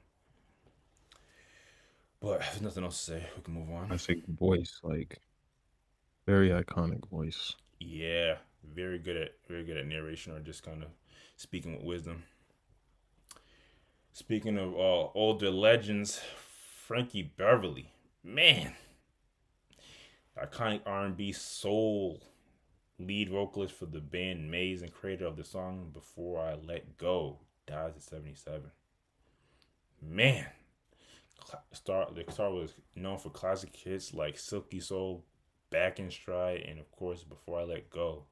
But if there's nothing else to say, we can move on. I think voice, like, very iconic voice. Yeah, very good at narration or just kind of speaking with wisdom. Speaking of older legends, Frankie Beverly, man, iconic R&B soul lead vocalist for the band Maze and creator of the song Before I Let Go, dies at 77. Man, the star was known for classic hits like Silky Soul, Back in Stride, and of course Before I Let Go.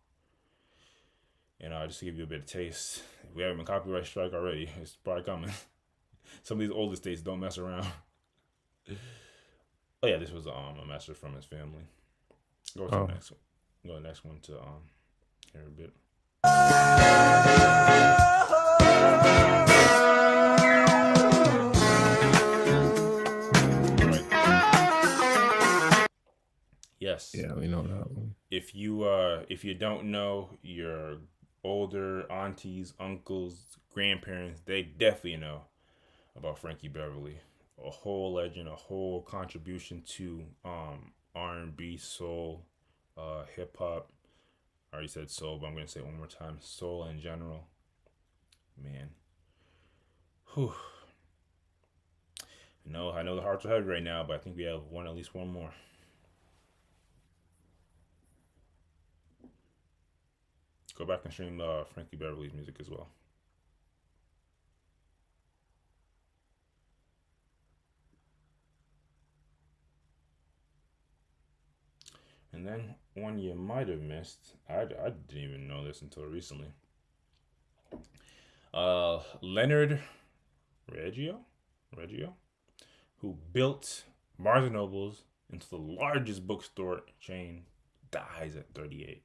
And just to give you a bit of taste, if we haven't been copyright strike already, it's probably coming. Some of these older states don't mess around. Oh yeah, this was a message from his family. Go to the next one. Go to the next one to hear a bit. Yes. Yeah, we know that one. If you don't know, your older aunties, uncles, grandparents, they definitely know about Frankie Beverly. A whole legend, a whole contribution to R&B, soul, hip hop. I already said soul, but I'm gonna say it one more time. Soul in general, man. Whew. I know the hearts are heavy right now, but I think we have at least one more. Go back and stream Frankie Beverly's music as well. And then one you might have missed, I didn't even know this until recently. Leonard Riggio, who built Barnes and Nobles into the largest bookstore chain, dies at 38.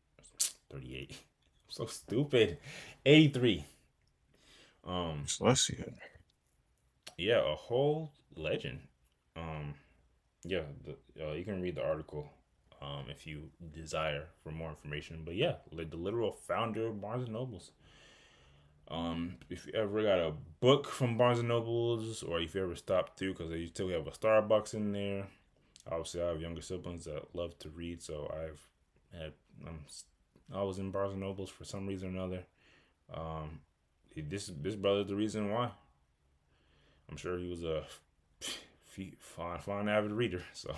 38. So stupid. 83. Let's see it. Yeah, a whole legend. Yeah, you can read the article if you desire for more information. But yeah, like the literal founder of Barnes and Nobles. If you ever got a book from Barnes and Nobles, or if you ever stopped through, because they still have a Starbucks in there. Obviously, I have younger siblings that love to read, so I was in Barnes and Nobles for some reason or another. This brother's the reason why. I'm sure he was a fine avid reader, so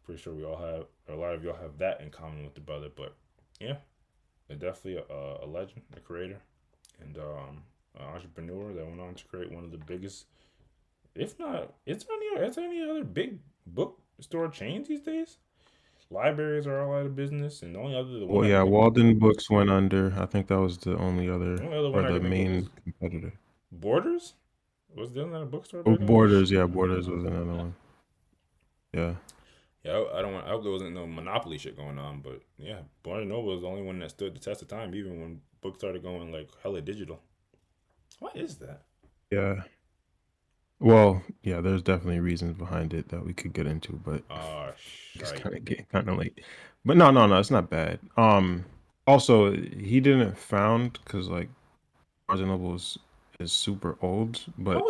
pretty sure we all have, or a lot of y'all have that in common with the brother. But yeah, definitely a legend, a creator, and an entrepreneur that went on to create one of the biggest, if not, it's any other big bookstore chains these days. Libraries are all out of business, and the only other Well, yeah, Walden Books went under. I think that was the only other, or the main competitor. Borders? Was there another bookstore? Oh, Borders, yeah, Borders was another one. Yeah. Yeah, I hope there wasn't no monopoly shit going on, but yeah, Barnes and Noble was the only one that stood the test of time, even when books started going like hella digital. What is that? Yeah. Well, yeah, there's definitely reasons behind it that we could get into, but it's kind of getting kind of late. But no, it's not bad. Also, he didn't found because like Barnes and Noble is super old, but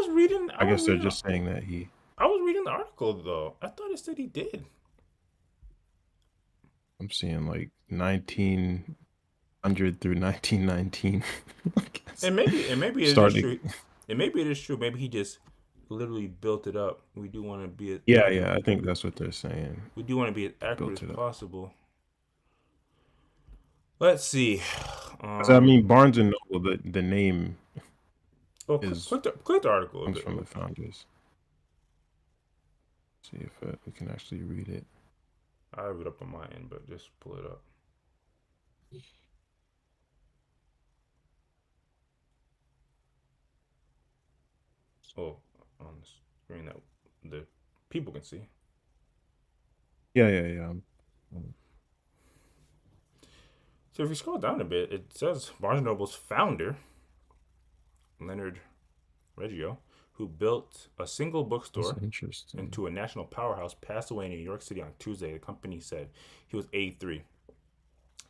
I guess they're just saying that he. I was reading the article though. I thought it said he did. I'm seeing like 1900 through 1919. And maybe it is true. And maybe it is true. Maybe he just literally built it up. We do want to be Yeah, I think that's what they're saying. We do want to be as accurate as possible. Let's see. I mean, Barnes and Noble, the name is click the article. Comes from the founders. See if we can actually read it. I have it up on my end, but just pull it up. Oh, on the screen that the people can see. Yeah. So if you scroll down a bit, it says Barnes & Noble's founder, Leonard Riggio, who built a single bookstore into a national powerhouse, passed away in New York City on Tuesday. The company said he was 83.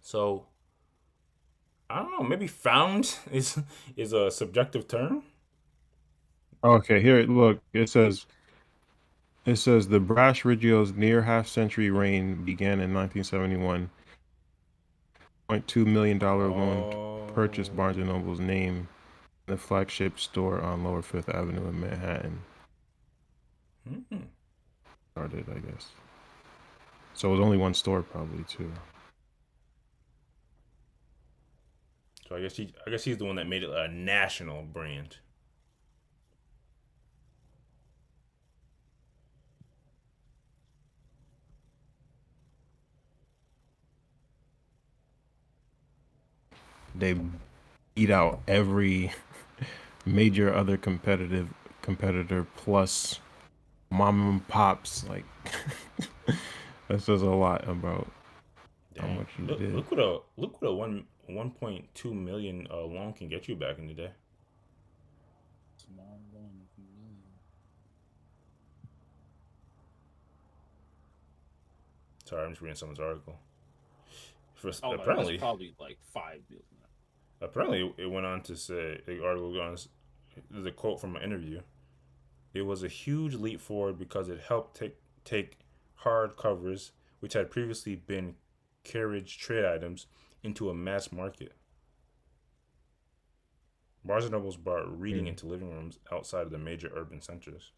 So, I don't know. Maybe found is a subjective term. Okay, here, look. It says the brash Riggio's near half-century reign began in 1971. $0.2 million loan purchased Barnes & Noble's name, the flagship store on Lower Fifth Avenue in Manhattan. Started, I guess. So it was only one store, probably too. So I guess he's the one that made it a national brand. They beat out every major other competitor plus mom and pops. Like that says a lot about how much you did. Look what a 1.2 million loan can get you back in the day. Small loan of $1 million. Sorry, I'm just reading someone's article. Apparently, probably like $5 million. Apparently, it went on to say, the article goes, there's a quote from an interview. It was a huge leap forward because it helped take hard covers which had previously been carriage trade items, into a mass market. Barnes and Nobles brought reading into living rooms outside of the major urban centers.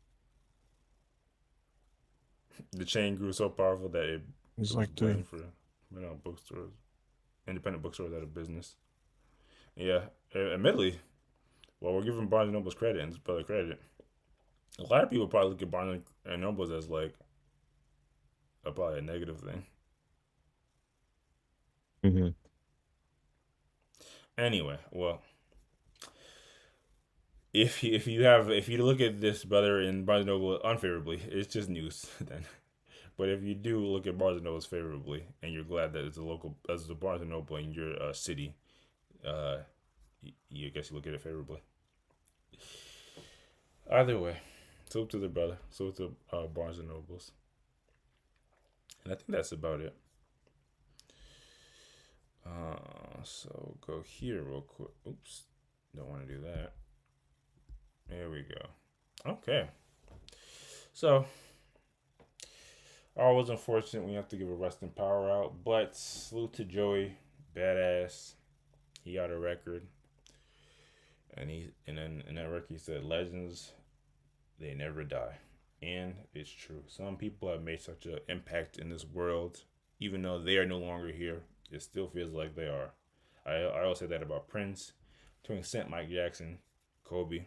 The chain grew so powerful that it was like blamed for bookstores, independent bookstores out of business. Yeah, admittedly, well, we're giving Barnes and Nobles credit and brother credit. A lot of people probably look at Barnes and Nobles as like probably a negative thing. Mm-hmm. Anyway, well, if you look at this brother in Barnes and Noble unfavorably, it's just news then. But if you do look at Barnes and Noble favorably, and you're glad that it's a Barnes and Noble in your city, you guess you look at it favorably. Either way, salute to the brother, salute to Barnes and Nobles, and I think that's about it. So go here real quick. Oops, don't want to do that. There we go. Okay. So, always unfortunate we have to give a rest in power out, but salute to Joey, badass. He got a record, and then in that record he said, "Legends, they never die," and it's true. Some people have made such an impact in this world, even though they are no longer here. It still feels like they are. I always say that about Prince, to an extent, Mike Jackson, Kobe.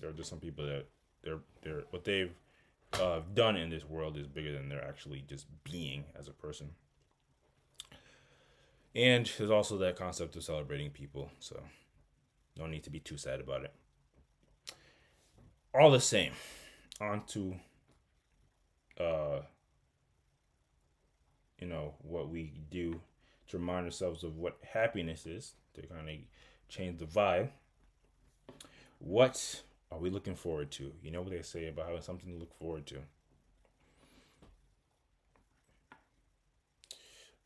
There are just some people that they're what they've done in this world is bigger than they're actually just being as a person. And there's also that concept of celebrating people, so no need to be too sad about it. All the same, on to what we do to remind ourselves of what happiness is, to kind of change the vibe. What are we looking forward to? You know what they say about having something to look forward to.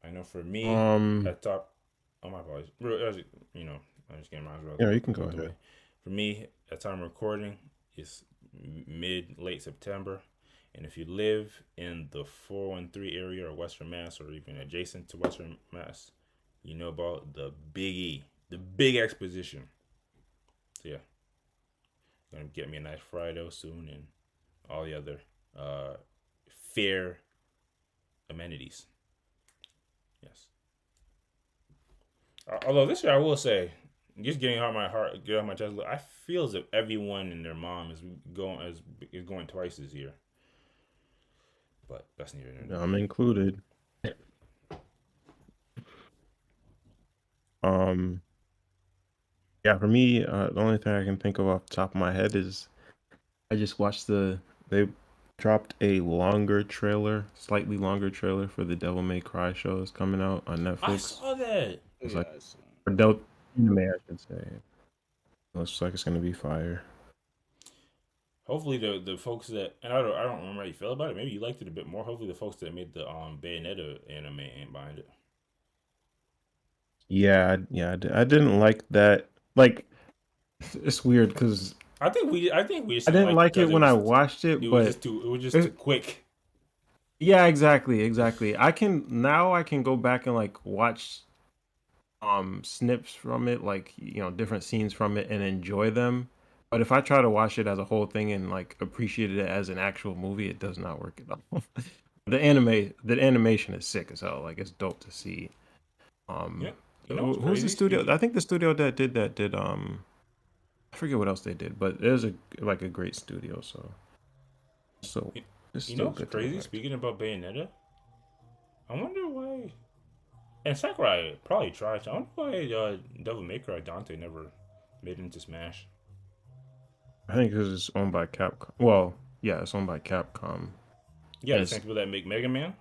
I know for me, at top. Oh my apologies. I'm just getting my eyes. Yeah, you can go ahead. For me, at time of recording, it's late September, and if you live in the 413 area or Western Mass, or even adjacent to Western Mass, you know about the Big E, the Big Exposition. So yeah, gonna get me a nice Friday soon, and all the other fair amenities. Yes. Although this year I will say, just getting out my heart, get out my chest. I feel as if everyone and their mom is going twice this year. But that's neither here nor there. I'm included. Yeah, for me, the only thing I can think of off the top of my head is I just watched they dropped a slightly longer trailer for the Devil May Cry show that's coming out on Netflix. I saw that. It's like adult anime, I should say. Looks like it's gonna be fire. Hopefully the folks that, and I don't remember how you feel about it. Maybe you liked it a bit more. Hopefully the folks that made the Bayonetta anime ain't behind it. Yeah, I didn't like that. Like, it's weird because I think we I didn't like it when I watched it, but it was just too quick. Yeah, exactly. I can go back and like watch snips from it, like different scenes from it, and enjoy them. But if I try to watch it as a whole thing and like appreciate it as an actual movie, it does not work at all. The animation is sick as hell. Like, it's dope to see. Yeah. Who's the studio? I think the studio that did I forget what else they did, but there's a great studio. So it's still what's crazy? Speaking about Bayonetta, I wonder why. And Sakurai probably tried. I wonder why Devil May Cry Dante never made it into Smash. I think because it's owned by Capcom. Well, yeah, it's owned by Capcom. Yeah, the same people that make Mega Man.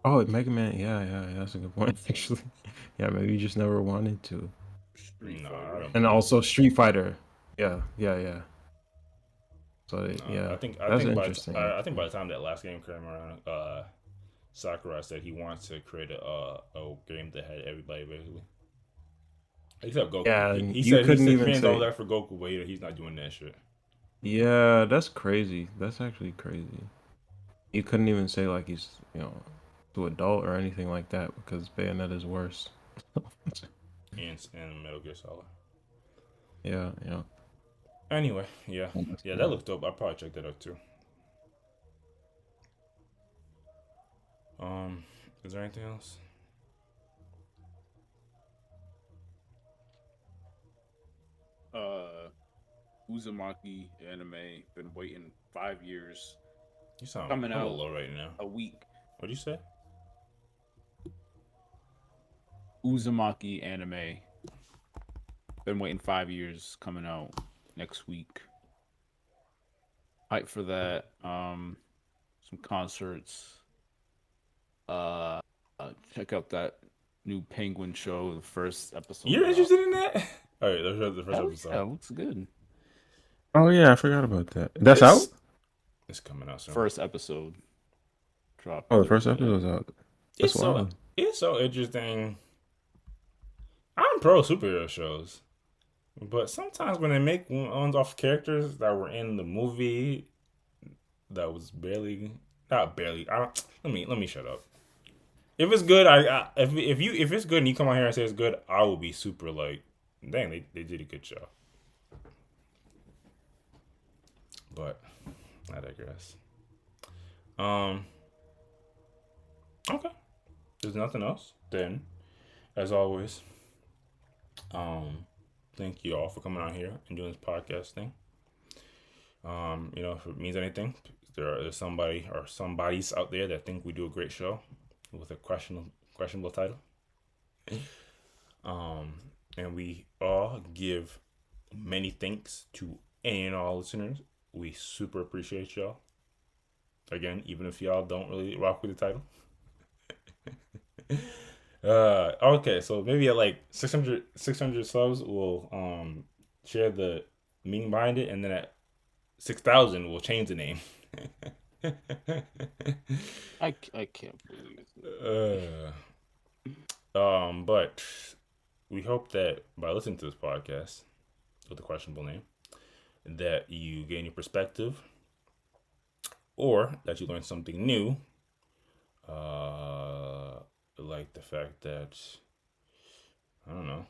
Oh, Mega Man. Yeah, that's a good point, actually. Yeah, maybe you just never wanted to. And also Street Fighter. Yeah. So yeah, I think interesting. I think by the time that last game came around, Sakurai said he wants to create a game that had everybody basically, except Goku. Yeah, he you said couldn't he even fans say all that for Goku, but he's not doing that shit. Yeah, that's crazy. That's actually crazy. You couldn't even say like he's, too adult or anything like that because Bayonetta is worse. And Metal Gear Solid. Yeah. Anyway, yeah, that looks dope. I'll probably check that out too. Is there anything else? Uzumaki anime. Been waiting 5 years. You sound coming hella out low right now. a week. What'd you say? Uzumaki anime. Been waiting 5 years. Coming out next week. Hype for that. Some concerts. Check out that new Penguin show. The first episode. You're interested in that? All right, let's the first episode. Yeah, looks good. Oh yeah, I forgot about that. That's out. It's coming out soon. First episode. Drop. Oh, the first episode's out. That's wild. It's so interesting. I'm pro superhero shows, but sometimes when they make ones off characters that were in the movie, that was not barely. Let me shut up. If it's good, if it's good and you come out here and say it's good, I will be super like, dang, they did a good job. But I digress. Okay. There's nothing else. Then, as always, thank you all for coming out here and doing this podcast thing. If it means anything, there's somebody or somebodies out there that think we do a great show with a questionable title. And we all give many thanks to any and all listeners. We super appreciate y'all. Again, even if y'all don't really rock with the title. Okay, so maybe at like 600 subs, we'll share the meaning behind it, and then at 6,000, we'll change the name. I can't believe it. But we hope that by listening to this podcast with a questionable name, that you gain your perspective, or that you learn something new. Like the fact that, I don't know,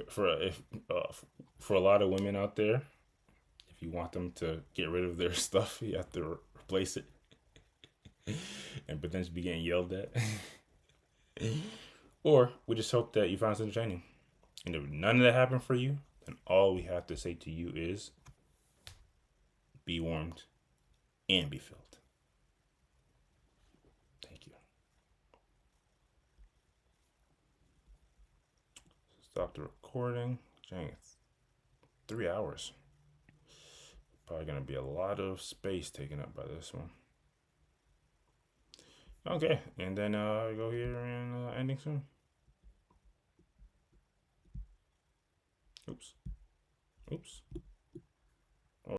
for a lot of women out there, if you want them to get rid of their stuff, you have to replace it and potentially be getting yelled at. Or we just hope that you find us entertaining. And if none of that happened for you, then all we have to say to you is be warmed and be filled. Thank you. Stop the recording. Dang, it's 3 hours. Probably going to be a lot of space taken up by this one. Okay, and then go here and ending soon. Oops.